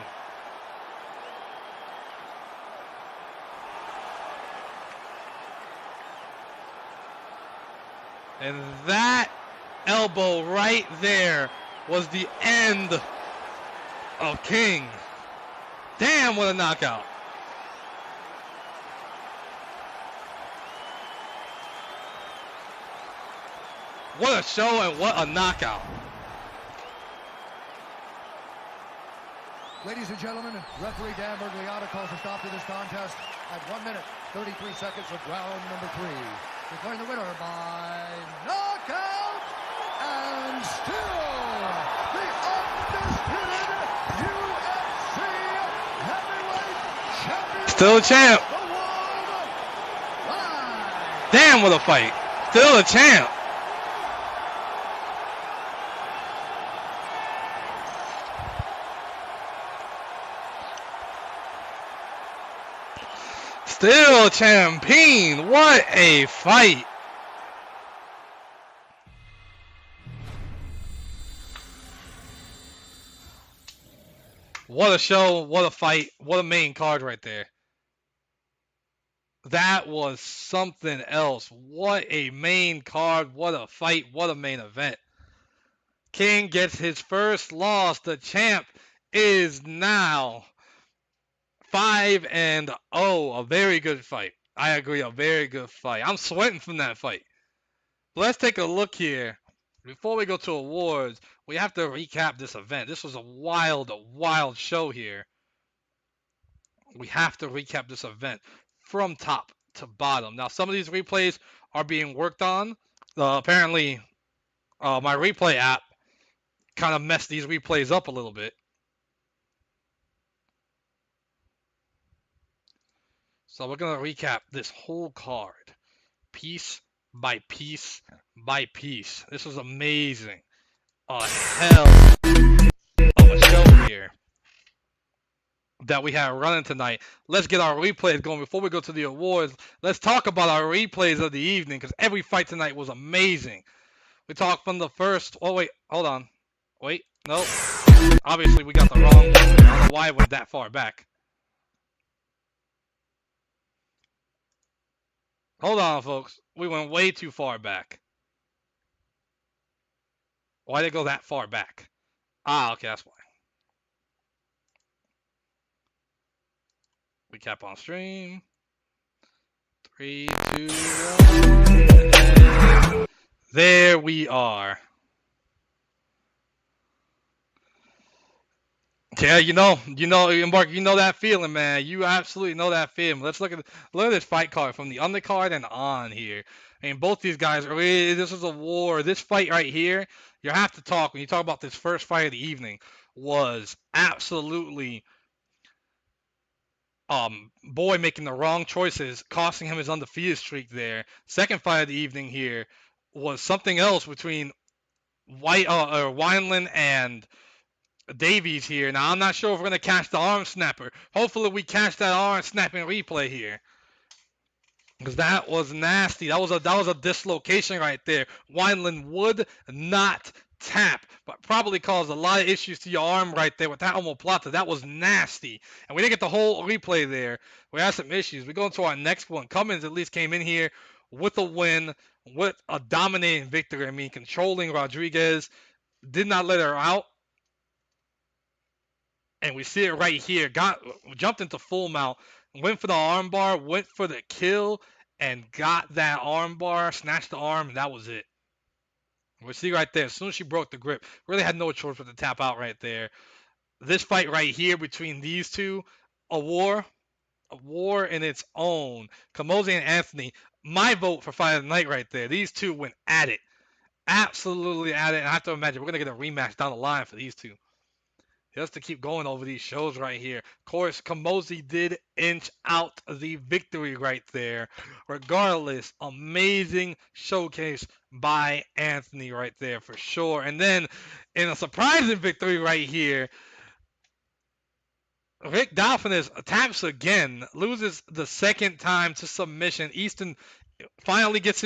And that elbow right there was the end of King. Damn, what a knockout. What a show and what a knockout. Ladies and gentlemen, referee Dan Bergliata calls a stop to this contest at 1 minute, 33 seconds of round number 3. Declaring the winner by knockout and still the undisputed UFC heavyweight champion. Still a champ. The world. Live. Damn, what a fight. Still a champ. Still champion. What a fight. What a show. What a fight. What a main card right there. That was something else. What a main card. What a fight. What a main event. King gets his first loss. The champ is now 5-0. A very good fight. I agree, a very good fight. I'm sweating from that fight. But let's take a look here. Before we go to awards, we have to recap this event. This was a wild show here. We have to recap this event from top to bottom. Now, some of these replays are being worked on. Apparently, my replay app kind of messed these replays up a little bit. So we're going to recap this whole card, piece by piece by piece. This was amazing. A hell of a show here that we have running tonight. Let's get our replays going. Before we go to the awards, let's talk about our replays of the evening, because every fight tonight was amazing. We talked from the first... Oh, wait. Hold on. Wait. Nope. Obviously, we got the wrong one. I don't know why I went that far back. Hold on, folks. We went way too far back. Why did it go that far back? Ah, okay, that's why. Recap on stream. 3, 2, 1. There we are. Yeah, Mark, you know that feeling, man. You absolutely know that feeling. Let's look at this fight card from the undercard and on here. And both these guys, really, this is a war. This fight right here, you have to talk when you talk about this first fight of the evening was absolutely Boy making the wrong choices, costing him his undefeated streak there. Second fight of the evening here was something else between Wineland and Davies here. Now I'm not sure if we're gonna catch the arm snapper. Hopefully we catch that arm snapping replay here. Because that was nasty. That was a dislocation right there. Wineland would not tap, but probably caused a lot of issues to your arm right there with that omoplata. That was nasty. And we didn't get the whole replay there. We had some issues. We go into our next one. Cummins at least came in here with a win, with a dominating victory. I mean, controlling Rodriguez, did not let her out. And we see it right here. Jumped into full mount, went for the armbar, went for the kill, and got that armbar, snatched the arm, and that was it. We see right there, as soon as she broke the grip, really had no choice but to tap out right there. This fight right here between these two, a war in its own. Camozzi and Anthony, my vote for fight of the night right there. These two went at it, absolutely at it. And I have to imagine we're gonna get a rematch down the line for these two. Just to keep going over these shows right here. Of course, Camozzi did inch out the victory right there. Regardless, amazing showcase by Anthony right there for sure. And then in a surprising victory right here, Rick Dolphinus taps again, loses the second time to submission. Easton finally gets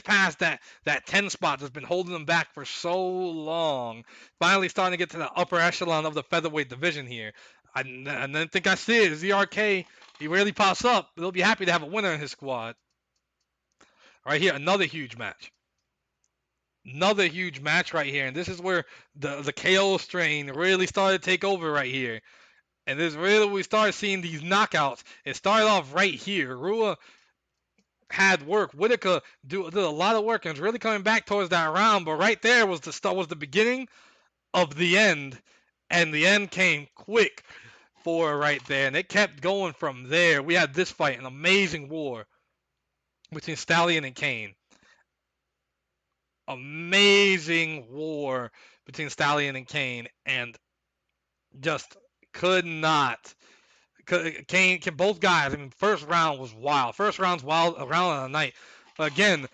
past that 10 spot that's been holding him back for so long. Finally starting to get to the upper echelon of the featherweight division here. I didn't think I see it. ZRK, he really pops up. They'll be happy to have a winner in his squad. Right here, another huge match. Another huge match right here. And this is where the KO strain really started to take over right here. And this really we started seeing these knockouts. It started off right here. Rua had work. Whitaker did a lot of work and was really coming back towards that round. But right there was the beginning of the end, and the end came quick for right there. And it kept going from there. We had this fight, an amazing war between Stallion and Kane. Amazing war between Stallion and Kane, and just could not. Kane, both guys. I mean, first round was wild. First round's wild round of the night. But again,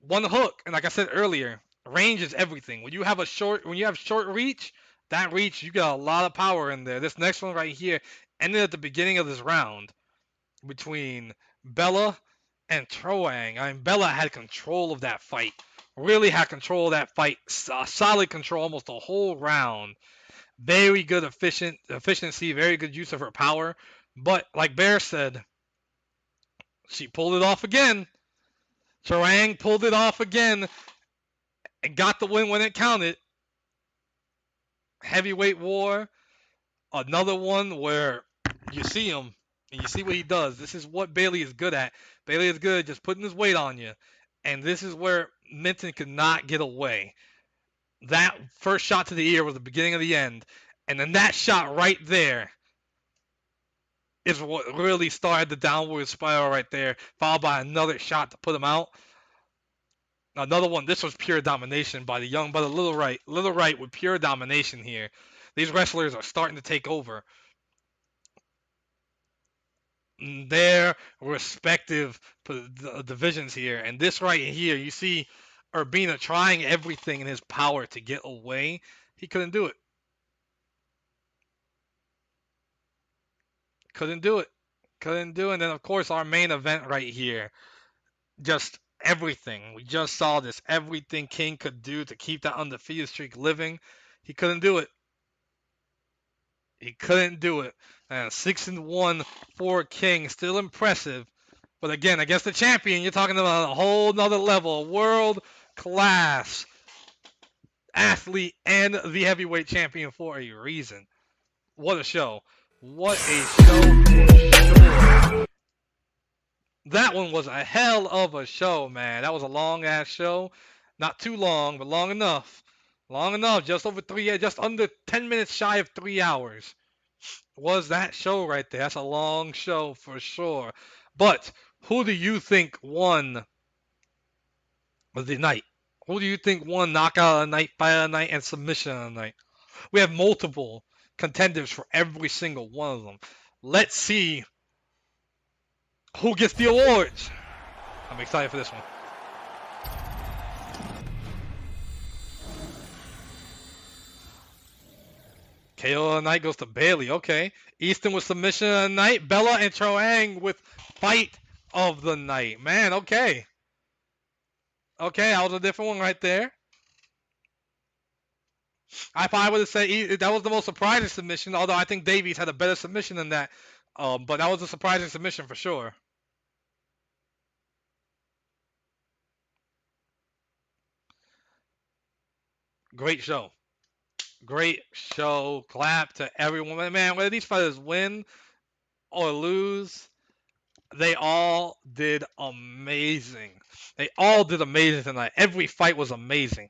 one hook, and like I said earlier, range is everything. When you have short reach, that reach you got a lot of power in there. This next one right here ended at the beginning of this round between Bella and Troang. I mean, Bella had control of that fight. Really had control of that fight. Solid control almost the whole round. Very good efficiency, very good use of her power. But like Bear said, she pulled it off again. Charang pulled it off again and got the win when it counted. Heavyweight war. Another one where you see him and you see what he does. This is what Bailey is good at. Bailey is good at just putting his weight on you. And this is where Minton could not get away. That first shot to the ear was the beginning of the end. And then that shot right there is what really started the downward spiral right there, followed by another shot to put him out. Another one, this was pure domination by the little right with pure domination here. These wrestlers are starting to take over their respective divisions here. And this right here, you see Urbina trying everything in his power to get away. He couldn't do it. Couldn't do it. And then, of course, our main event right here. Just everything. We just saw this. Everything King could do to keep that undefeated streak living. He couldn't do it. And 6-1 for King. Still impressive. But again, against the champion, you're talking about a whole nother level. A world-class athlete and the heavyweight champion for a reason. What a show. What a show for sure. That one was a hell of a show, man. That was a long-ass show. Not too long, but long enough. Long enough, just over 3, just under 10 minutes shy of 3 hours. Was that show right there? That's a long show for sure. But who do you think won the night? Who do you think won knockout of the night, fight of the night, and submission of the night? We have multiple contenders for every single one of them. Let's see who gets the awards. I'm excited for this one. KO of the night goes to Bailey. Okay. Easton with submission of the night. Bella and Troang with fight of the night. Man, okay. Okay, that was a different one right there. I probably would have said that was the most surprising submission, although I think Davies had a better submission than that. But that was a surprising submission for sure. Great show. Great show. Clap to everyone. Man, whether these fighters win or lose, they all did amazing. They all did amazing tonight. Every fight was amazing.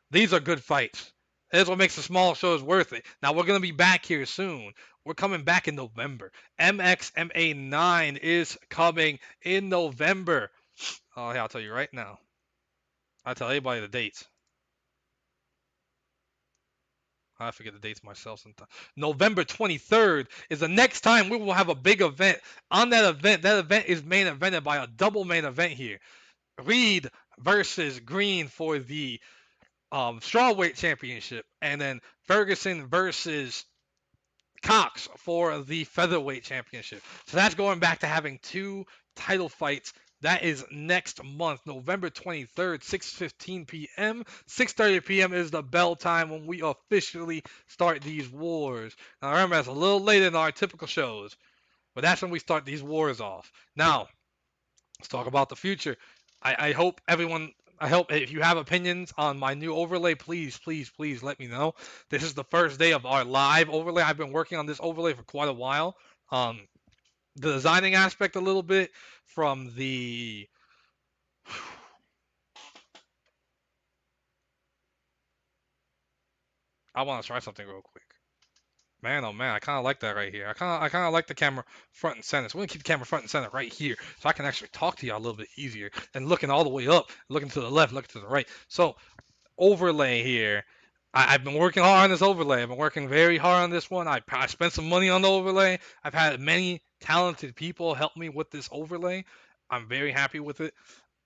These are good fights. That's what makes the small shows worth it. Now we're gonna be back here soon. We're coming back in November. MXMA 9 is coming in November. Oh yeah, I'll tell you right now. I'll tell everybody the dates. I forget the dates myself sometimes. November 23rd is the next time we will have a big event. On that event is main evented by a double main event here. Reed versus Green for the strawweight championship, and then Ferguson versus Cox for the featherweight championship. So that's going back to having 2 title fights. That is next month, November 23rd, 6:15 p.m. 6:30 p.m. is the bell time when we officially start these wars. Now remember, that's a little later than our typical shows, but that's when we start these wars off. Now, let's talk about the future. I hope everyone. I hope if you have opinions on my new overlay, please let me know. This is the first day of our live overlay. I've been working on this overlay for quite a while. The designing aspect a little bit from the I want to try something real quick. Man, oh man, I kind of like that right here. I kind of like the camera front and center. So we're gonna keep the camera front and center right here, so I can actually talk to y'all a little bit easier than looking all the way up, looking to the left, looking to the right. So overlay here. I've been working hard on this overlay. I've been working very hard on this one. I spent some money on the overlay. I've had many talented people help me with this overlay. I'm very happy with it.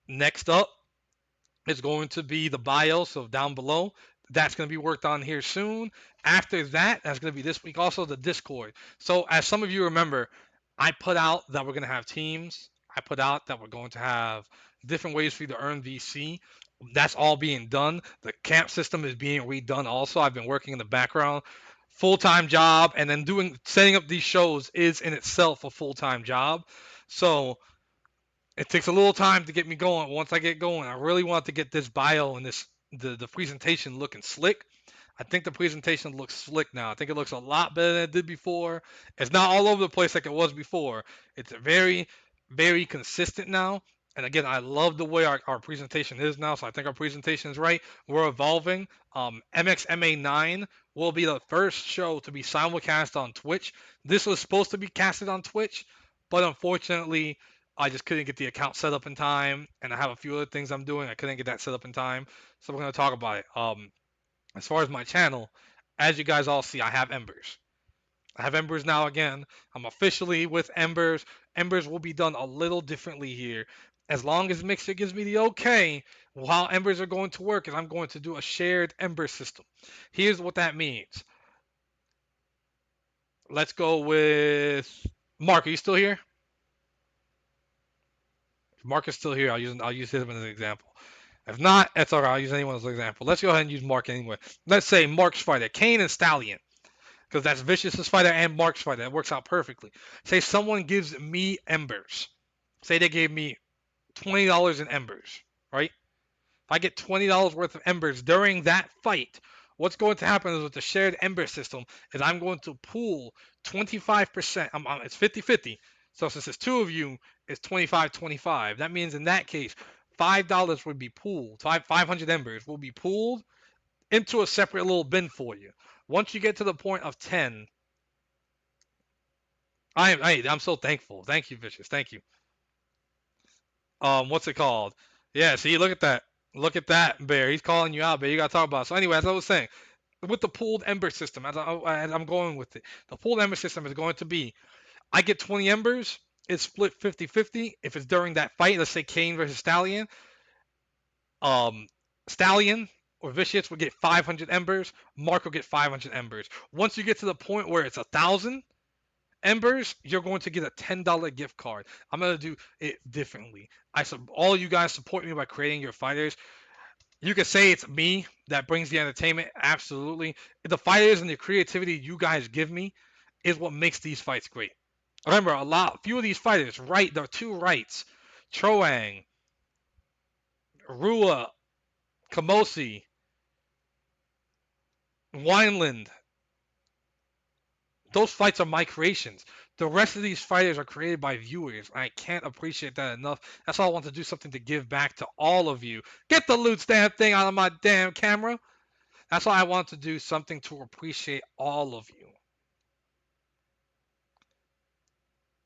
Next up is going to be the bio, so down below. That's going to be worked on here soon. After that, that's going to be this week also, the Discord. So as some of you remember, I put out that we're going to have teams. I put out that we're going to have different ways for you to earn VC. That's all being done. The camp system is being redone also. I've been working in the background. Full-time job, and then setting up these shows is in itself a full-time job. So it takes a little time to get me going. Once I get going, I really want to get this bio and the presentation looking slick. I think the presentation looks slick now. I think it looks a lot better than it did before. It's not all over the place like it was before. It's very, very consistent now. And again, I love the way our presentation is now. So I think our presentation is right. We're evolving. MXMA 9 will be the first show to be simulcast on Twitch. This was supposed to be casted on Twitch, but unfortunately, I just couldn't get the account set up in time, and I have a few other things I'm doing. I couldn't get that set up in time, so we're gonna talk about it. As far as my channel, as you guys all see, I have Embers. I have Embers now again. I'm officially with Embers. Embers will be done a little differently here. As long as Mixer gives me the okay, how Embers are going to work is I'm going to do a shared Ember system. Here's what that means. Let's go with Mark. Are you still here? If Mark is still here, I'll use him as an example. If not, that's all right. I'll use anyone as an example. Let's go ahead and use Mark anyway. Let's say Mark's fighter, Kane and Stallion, because that's Vicious's fighter and Mark's fighter. That works out perfectly. Say someone gives me Embers. Say they gave me $20 in Embers, right? If I get $20 worth of Embers during that fight, what's going to happen is with the shared Ember system is I'm going to pool 25%. It's 50-50. So since it's 2 of you, it's 25-25. That means in that case, $5 would be pooled. 500 Embers will be pooled into a separate little bin for you. Once you get to the point of 10, I'm so thankful. Thank you, Vicious. Thank you. What's it called? Yeah, see, look at that. Look at that, Bear. He's calling you out, Bear. You got to talk about it. So anyway, as I was saying, with the pooled ember system, as I'm going with it, the pooled ember system is going to be, I get 20 embers, it's split 50-50. If it's during that fight, let's say Kane versus Stallion, um, Stallion or Vicious will get 500 embers, Mark will get 500 embers. Once you get to the point where it's 1,000 embers, you're going to get a $10 gift card. I'm going to do it differently. All you guys support me by creating your fighters. You could say it's me that brings the entertainment. Absolutely. The fighters and the creativity you guys give me is what makes these fights great. Remember, few of these fighters, right? There are two rights. Troang, Rua, Kamosi, Wineland. Those fights are my creations. The rest of these fighters are created by viewers. I can't appreciate that enough. That's why I want to do something to give back to all of you. Get the loot stamp thing out of my damn camera. That's why I want to do something to appreciate all of you.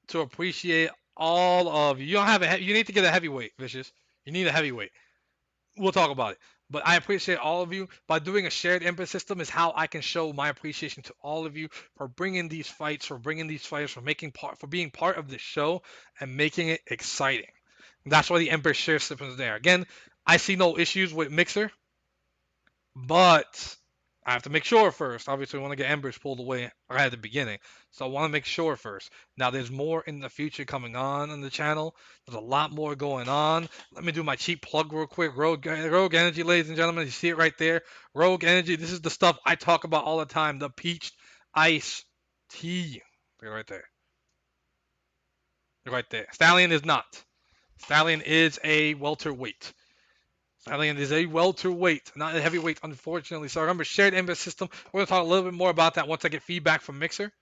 To appreciate all of you. You don't have you need to get a heavyweight, Vicious. You need a heavyweight. We'll talk about it. But I appreciate all of you. By doing a shared input system is how I can show my appreciation to all of you for bringing these fights, for bringing these fighters, for being part of this show and making it exciting. That's why the Ember share system is there. Again, I see no issues with Mixer, but I have to make sure first. Obviously, I want to get Embers pulled away right at the beginning. So I want to make sure first. Now, there's more in the future coming on the channel. There's a lot more going on. Let me do my cheap plug real quick. Rogue Energy, ladies and gentlemen. You see it right there. Rogue Energy. This is the stuff I talk about all the time. The peach ice tea. They're right there. They're right there. Stallion is not. Stallion is a welterweight. Stallion is a welterweight, not a heavyweight, unfortunately. So remember, shared input system. We're going to talk a little bit more about that once I get feedback from Mixer.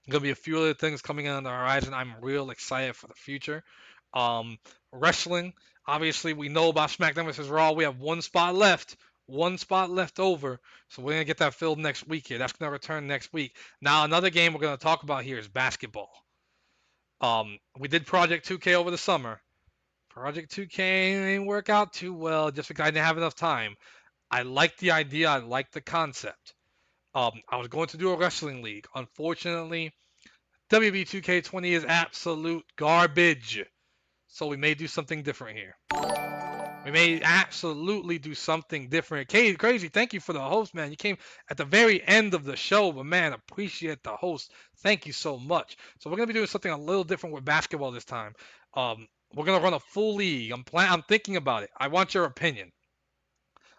Going to be a few other things coming on the horizon. I'm real excited for the future. Wrestling, obviously, we know about SmackDown vs. Raw. We have one spot left. One spot left over. So we're going to get that filled next week here. That's going to return next week. Now, another game we're going to talk about here is basketball. We did Project 2K over the summer. Project 2K didn't work out too well just because I didn't have enough time. I liked the idea. I liked the concept. I was going to do a wrestling league. Unfortunately, WB 2K20 is absolute garbage. So we may do something different here. We may absolutely do something different. Crazy, thank you for the host, man. You came at the very end of the show, but man, appreciate the host. Thank you so much. So we're gonna be doing something a little different with basketball this time. We're gonna run a full league. I'm thinking about it. I want your opinion.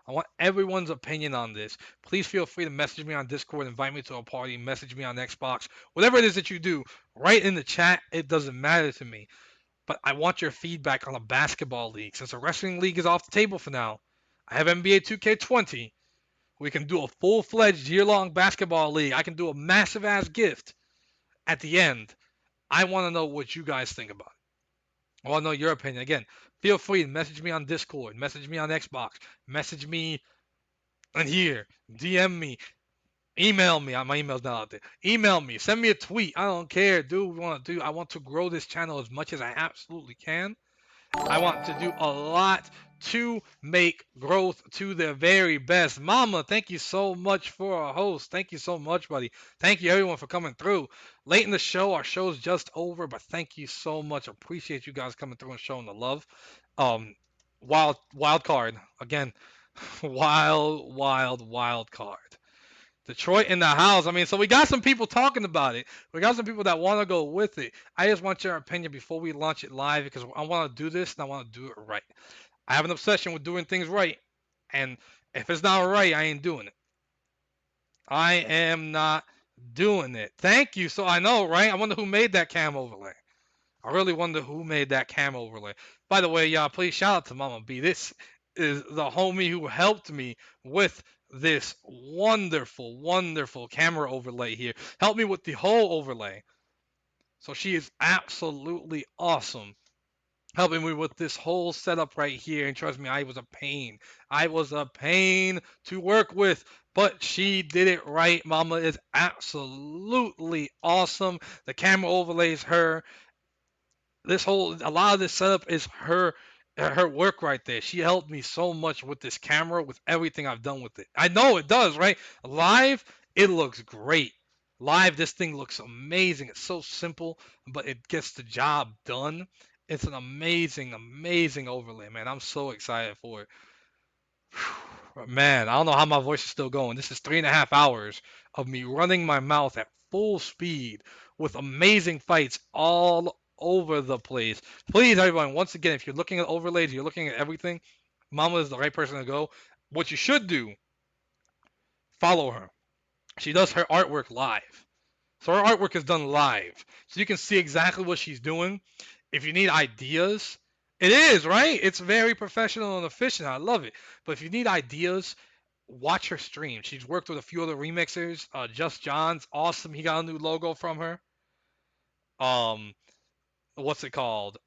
I want everyone's opinion on this. Please feel free to message me on Discord, invite me to a party, message me on Xbox, whatever it is that you do. Write in the chat. It doesn't matter to me. But I want your feedback on a basketball league. Since the wrestling league is off the table for now, I have NBA 2K20. We can do a full-fledged year-long basketball league. I can do a massive-ass gift at the end. I want to know what you guys think about it. I want to know your opinion. Again, feel free to message me on Discord, message me on Xbox, message me in here, DM me, email me. My email's not out there. Email me, send me a tweet. I don't care, dude. I want to grow this channel as much as I absolutely can. I want to do a lot to make growth to the very best. Mama, thank you so much for a host. Thank you so much, buddy. Thank you, everyone, for coming through. Late in the show, our show's just over, but thank you so much. Appreciate you guys coming through and showing the love. Wild card. Again, wild card. Detroit in the house. I mean, so we got some people talking about it. We got some people that want to go with it. I just want your opinion before we launch it live because I want to do this and I want to do it right. I have an obsession with doing things right. And if it's not right, I ain't doing it. I am not doing it. Thank you. So I know, right? I wonder who made that cam overlay. I really wonder who made that cam overlay. By the way, y'all, please shout out to Mama B. This is the homie who helped me with this wonderful camera overlay here. Help me with the whole overlay. So she is absolutely awesome. helping me with this whole setup right here. And trust me, I was a pain. I was a pain to work with. But she did it right. Mama is absolutely awesome. The camera overlays her. A lot of this setup is her work right there. She helped me so much with this camera, with everything I've done with it. I know it does, right? Live, it looks great. Live, this thing looks amazing. It's so simple, but it gets the job done. It's an amazing, amazing overlay, man. I'm so excited for it. Man, I don't know how my voice is still going. This is 3.5 hours of me running my mouth at full speed with amazing fights all over the place. Please, everyone, once again, if you're looking at overlays, you're looking at everything, Mama is the right person to go. What you should do, follow her. She does her artwork live. So her artwork is done live. So you can see exactly what she's doing. If you need ideas, it is, right? It's very professional and efficient. I love it. But if you need ideas, watch her stream. She's worked with a few other remixers. Just John's awesome. He got a new logo from her. Um, what's it called?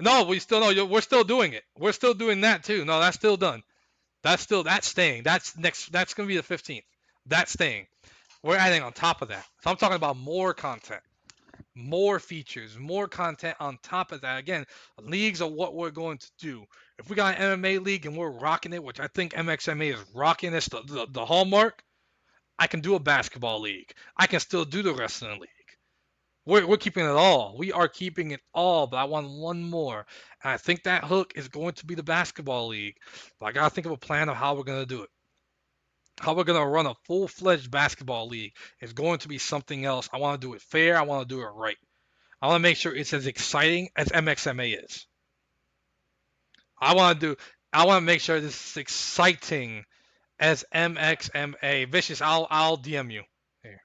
No, we still no. We're still doing it. We're still doing that too. No, that's still done. That's staying. That's next. That's gonna be the 15th. That's staying. We're adding on top of that. So I'm talking about more content, more features, more content on top of that. Again, leagues are what we're going to do. If we got an MMA league and we're rocking it, which I think MXMA is rocking this, the hallmark, I can do a basketball league. I can still do the wrestling league. We're keeping it all. We are keeping it all, but I want one more. And I think that hook is going to be the basketball league. But I got to think of a plan of how we're going to do it. How we're going to run a full-fledged basketball league is going to be something else. I want to do it fair. I want to do it right. I want to make sure it's as exciting as MXMA is. I want to do. I want to make sure this is exciting as MXMA. Vicious, I'll DM you. Here.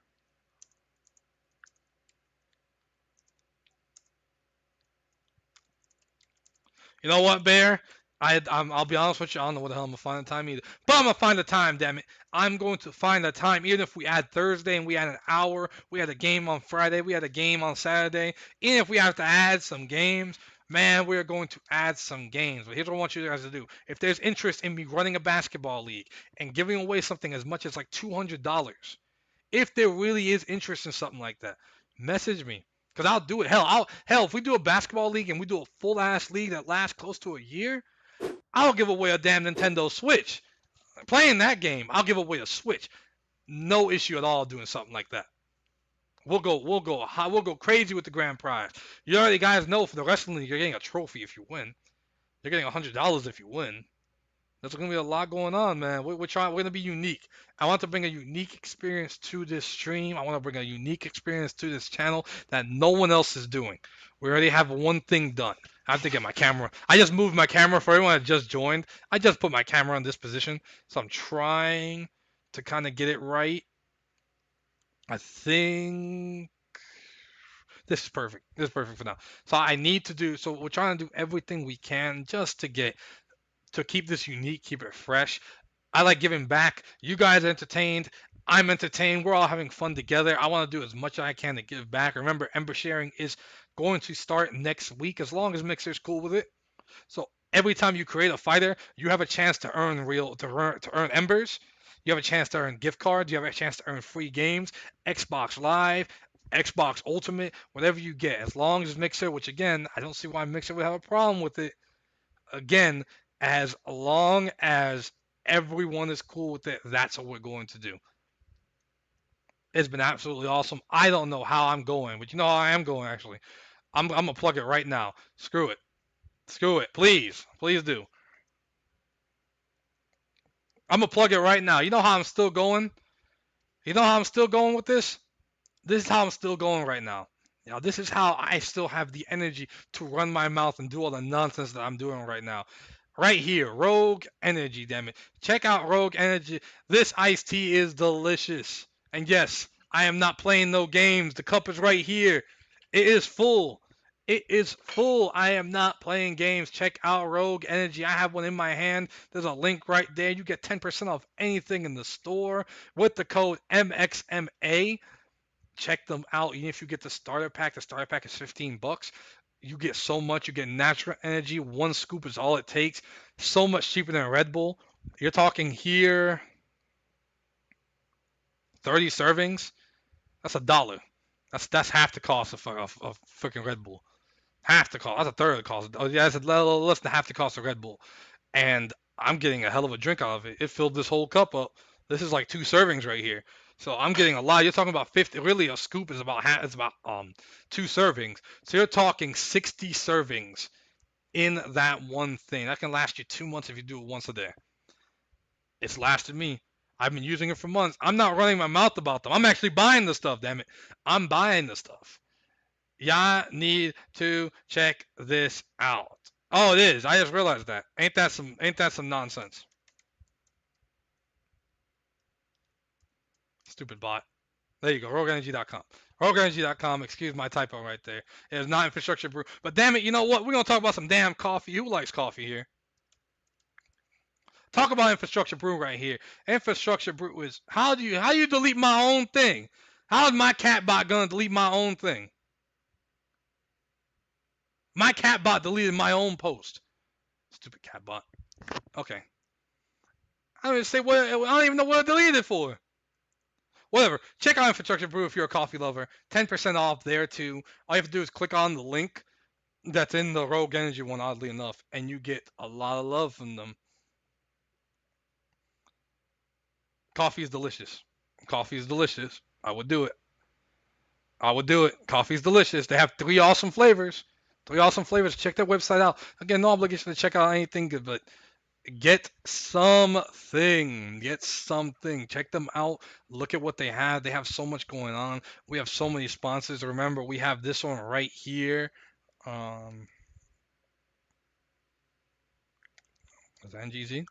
You know what, Bear? I'll be honest with you. I don't know what the hell I'm gonna find the time either. But I'm gonna find the time. Damn it! I'm going to find the time. Even if we add Thursday and we add an hour, we had a game on Friday, we had a game on Saturday. Even if we have to add some games, man, we are going to add some games. But here's what I want you guys to do. If there's interest in me running a basketball league and giving away something as much as like $200, if there really is interest in something like that, message me. Cause I'll do it. Hell, if we do a basketball league and we do a full ass league that lasts close to a year, I'll give away a damn Nintendo Switch. Playing that game, I'll give away a Switch. No issue at all doing something like that. We'll go crazy with the grand prize. You already guys know for the wrestling league, you're getting a trophy if you win. You're getting $100 if you win. There's going to be a lot going on, man. We're trying. We're going to be unique. I want to bring a unique experience to this stream. I want to bring a unique experience to this channel that no one else is doing. We already have one thing done. I have to get my camera. I just moved my camera for everyone that just joined. I just put my camera in this position, so I'm trying to kind of get it right. I think this is perfect. This is perfect for now. So I need to do. So we're trying to do everything we can just to keep this unique, keep it fresh. I like giving back. You guys are entertained. I'm entertained. We're all having fun together. I want to do as much as I can to give back. Remember, Ember sharing is going to start next week as long as Mixer's cool with it. So every time you create a fighter, you have a chance to earn to earn embers. You have a chance to earn gift cards. You have a chance to earn free games, Xbox Live, Xbox Ultimate, whatever you get. As long as Mixer, which again, I don't see why Mixer would have a problem with it. Again, as long as everyone is cool with it, that's what we're going to do. It's been absolutely awesome. I don't know how I'm going, but you know how I am going actually. I'm gonna plug it right now. Screw it. Screw it. Please. Please do. I'm gonna plug it right now. You know how I'm still going? You know how I'm still going with this? This is how I'm still going right now. You know, this is how I still have the energy to run my mouth and do all the nonsense that I'm doing right now. Right here, Rogue Energy, damn it. Check out Rogue Energy. This iced tea is delicious. And yes, I am not playing no games. The cup is right here. It is full. It is full. I am not playing games. Check out Rogue Energy. I have one in my hand. There's a link right there. You get 10% off anything in the store with the code MXMA. Check them out. Even if you get the starter pack is $15. You get so much. You get natural energy. One scoop is all it takes. So much cheaper than Red Bull. You're talking here 30 servings. That's $1. That's half the cost of freaking Red Bull. Half the cost. That's a third of the cost. Oh yeah, that's a little less than half the cost of Red Bull. And I'm getting a hell of a drink out of it. It filled this whole cup up. This is like 2 servings right here. So I'm getting a lot. You're talking about 50. Really, a scoop is about half. It's about 2 servings. So you're talking 60 servings in that one thing. That can last you 2 months if you do it once a day. It's lasted me. I've been using it for months. I'm not running my mouth about them. I'm actually buying the stuff. Damn it, I'm buying the stuff. Y'all need to check this out. Oh, it is. I just realized that. Ain't that some nonsense? Stupid bot. There you go. RogueEnergy.com. RogueEnergy.com. Excuse my typo right there. It is not infrastructure brew. But damn it, you know what? We're gonna talk about some damn coffee. Who likes coffee here? Talk about infrastructure brew right here. Infrastructure brew is how do you delete my own thing? How is my cat bot gonna delete my own thing? My cat bot deleted my own post. Stupid cat bot. Okay. I don't even say what. I don't even know what I deleted it for. Whatever. Check out Infrastructure Brew if you're a coffee lover. 10% off there too. All you have to do is click on the link that's in the Rogue Energy one, oddly enough, and you get a lot of love from them. Coffee is delicious. Coffee is delicious. I would do it. I would do it. Coffee is delicious. They have 3 awesome flavors. 3 awesome flavors. Check their website out. Again, no obligation to check out anything good, but get something. Get something. Check them out. Look at what they have. They have so much going on. We have so many sponsors. Remember, we have this one right here. Is that NGZ?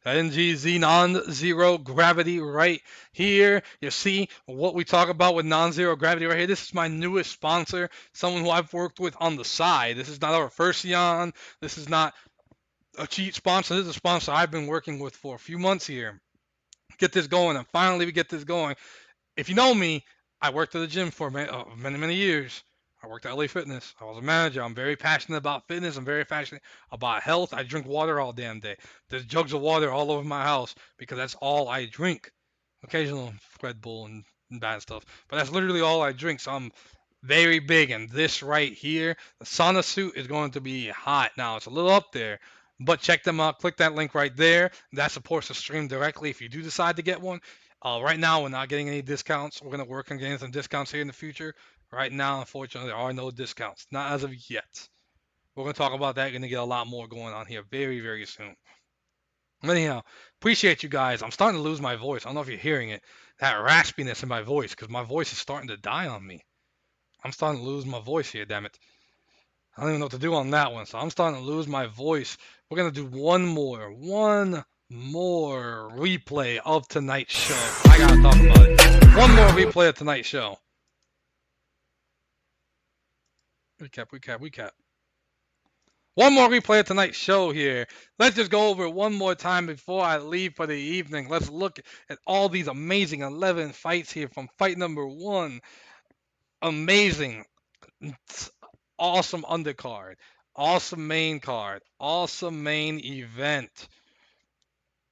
NGZ non-zero gravity right here. You see what we talk about with non-zero gravity right here. This is my newest sponsor, someone who I've worked with on the side. This is not our first Yan. This is not a cheat sponsor. This is a sponsor I've been working with for a few months here. Get this going, and finally we get this going. If you know me, I worked at the gym for many years. I worked at LA Fitness. I was a manager. I'm very passionate about fitness. I'm very passionate about health. I drink water all damn day. There's jugs of water all over my house because that's all I drink. Occasional Red Bull and bad stuff, but that's literally all I drink. So I'm very big, and this right here, the sauna suit is going to be hot. Now it's a little up there, but check them out. Click that link right there. That supports the stream directly if you do decide to get one. Right now, we're not getting any discounts. We're going to work on getting some discounts here in the future. Right now, unfortunately, there are no discounts. Not as of yet. We're going to talk about that. Going to get a lot more going on here very soon. Anyhow, appreciate you guys. I'm starting to lose my voice. I don't know if you're hearing it. That raspiness in my voice, because my voice is starting to die on me. I'm starting to lose my voice here, damn it. I don't even know what to do on that one, so I'm starting to lose my voice. We're going to do one more replay of tonight's show. I got to talk about it. One more replay of tonight's show. Recap. One more replay of tonight's show here. Let's just go over it one more time before I leave for the evening. Let's look at all these amazing 11 fights here from fight number 1. Amazing. Awesome undercard. Awesome main card. Awesome main event.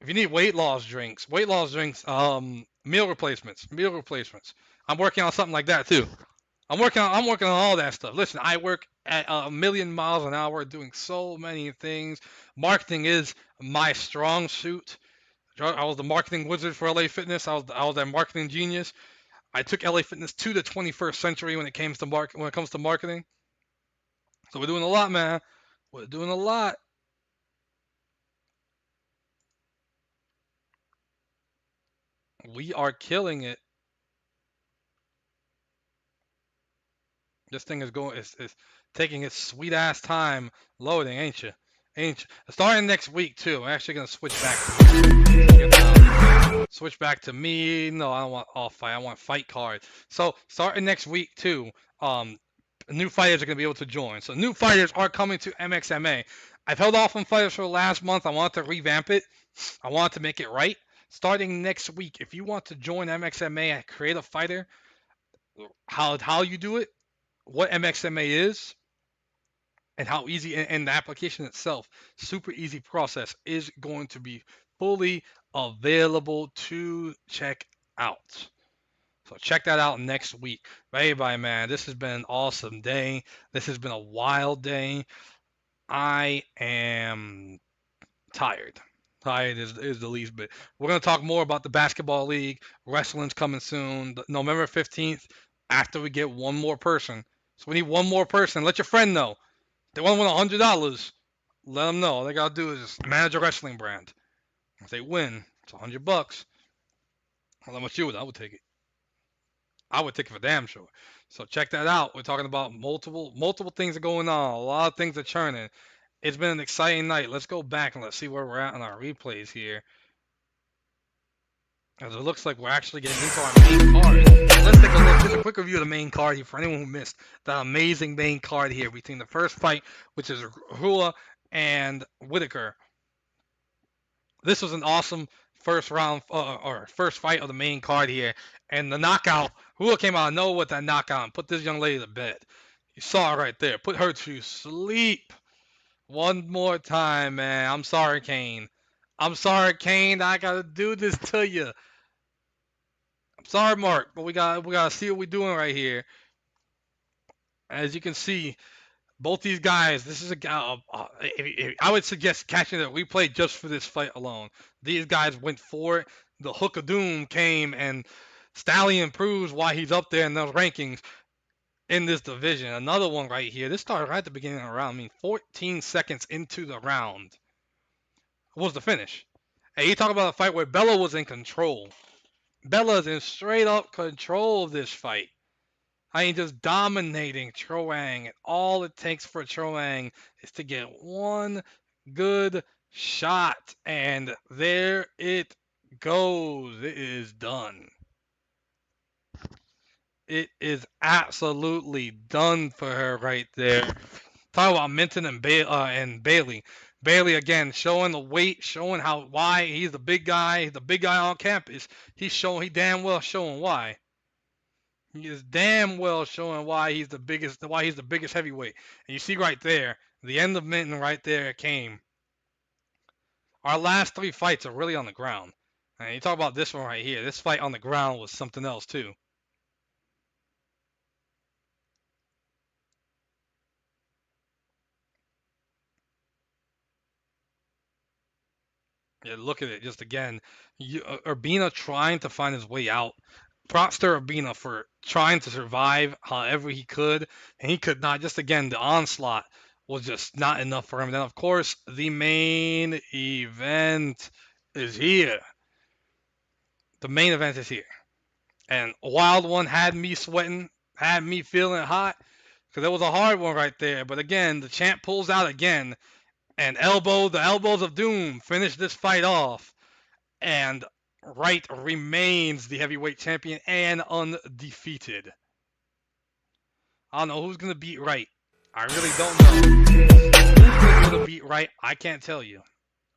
If you need weight loss drinks, meal replacements. I'm working on something like that too. I'm working on all that stuff. Listen, I work at a million miles an hour doing so many things. Marketing is my strong suit. I was the marketing wizard for LA Fitness. I was that marketing genius. I took LA Fitness to the 21st century when it comes to marketing. So we're doing a lot, man. We're doing a lot. We are killing it. This thing is taking its sweet ass time loading, ain't you? Starting next week too. I'm actually gonna switch back to me. No, I don't want all fight. I want fight card. So starting next week too. New fighters are gonna be able to join. So new fighters are coming to MXMA. I've held off on fighters for the last month. I want to revamp it. I want to make it right. Starting next week, if you want to join MXMA and create a fighter, how you do it, what MXMA is, and how easy and the application itself, super easy process, is going to be fully available to check out. So check that out next week. But everybody, man, this has been an awesome day. This has been a wild day. I am tired. Tired is the least bit. We're gonna talk more about the basketball league. Wrestling's coming soon, November 15th. After we get one more person, so we need one more person. Let your friend know. They want to win $100. Let them know. All they gotta do is just manage a wrestling brand. If they win, it's $100. How much you would? I would take it. I would take it for damn sure. So check that out. We're talking about multiple things are going on. A lot of things are churning. It's been an exciting night. Let's go back and let's see where we're at on our replays here. As it looks like we're actually getting into our main card. Let's take a look. Just a quick review of the main card here for anyone who missed the amazing main card here between the first fight, which is Rua and Whitaker. This was an awesome first round or first fight of the main card here, and the knockout. Rua came out of nowhere with that knockout and put this young lady to bed. You saw it right there. Put her to sleep. One more time, man. I'm sorry, Kane. I'm sorry, Kane. I gotta do this to you. I'm sorry, Mark, but we gotta see what we're doing right here. As you can see, both these guys. This is a guy. I would suggest catching the replay just for this fight alone. These guys went for it. The hook of doom came, and Stallion proves why he's up there in those rankings in this division. Another one right here. This started right at the beginning of the round. I mean, 14 seconds into the round was the finish. And you talk about a fight where Bella was in control. Bella's in straight up control of this fight. I mean, just dominating Troang. And all it takes for Troang is to get one good shot. And there it goes. It is done. It is absolutely done for her right there. Talk about Minton and Bailey. Bailey again showing the weight, showing why he's the big guy on campus. He damn well showing why. He is damn well showing why he's the biggest heavyweight. And you see right there, the end of Minton right there came. Our last three fights are really on the ground. And you talk about this one right here. This fight on the ground was something else too. Yeah, look at it. Just again, Urbina trying to find his way out. Props to Urbina for trying to survive however he could, and he could not. Just again, the onslaught was just not enough for him. Then, of course, the main event is here. The main event is here. And a wild one had me sweating, had me feeling hot, because it was a hard one right there. But again, the champ pulls out again, and the elbows of doom finish this fight off. And Wright remains the heavyweight champion and undefeated. I don't know who's going to beat Wright. I really don't know. Who's going to beat Wright? I can't tell you.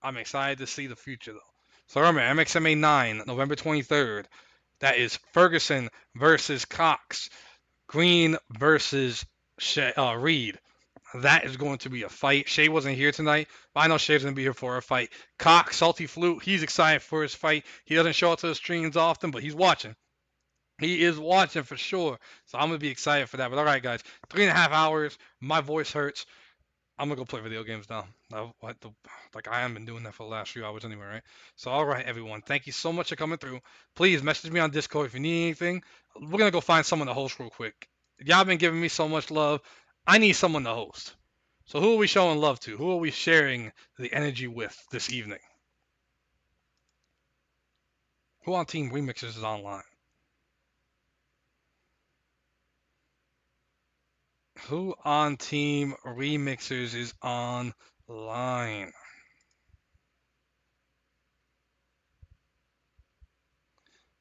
I'm excited to see the future, though. So remember, MXMA 9, November 23rd. That is Ferguson versus Cox. Green versus Reed. That is going to be a fight. Shay wasn't here tonight, but I know Shay's going to be here for a fight. Cox, Salty Flute, he's excited for his fight. He doesn't show up to the streams often, but he's watching. He is watching for sure. So I'm going to be excited for that. But all right, guys, 3.5 hours. My voice hurts. I'm going to go play video games now. Like I haven't been doing that for the last few hours anyway, right? So all right, everyone. Thank you so much for coming through. Please message me on Discord if you need anything. We're going to go find someone to host real quick. Y'all been giving me so much love. I need someone to host. So who are we showing love to? Who are we sharing the energy with this evening? Who on Team Remixers is online? Who on Team Remixers is online?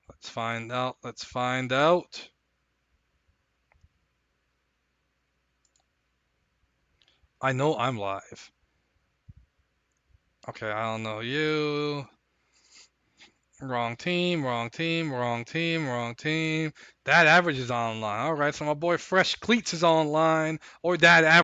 Let's find out. Let's find out. I know I'm live. Okay, I don't know you. Wrong team, wrong team, wrong team, wrong team. That average is online. All right, so my boy Fresh Cleats is online. Or that average.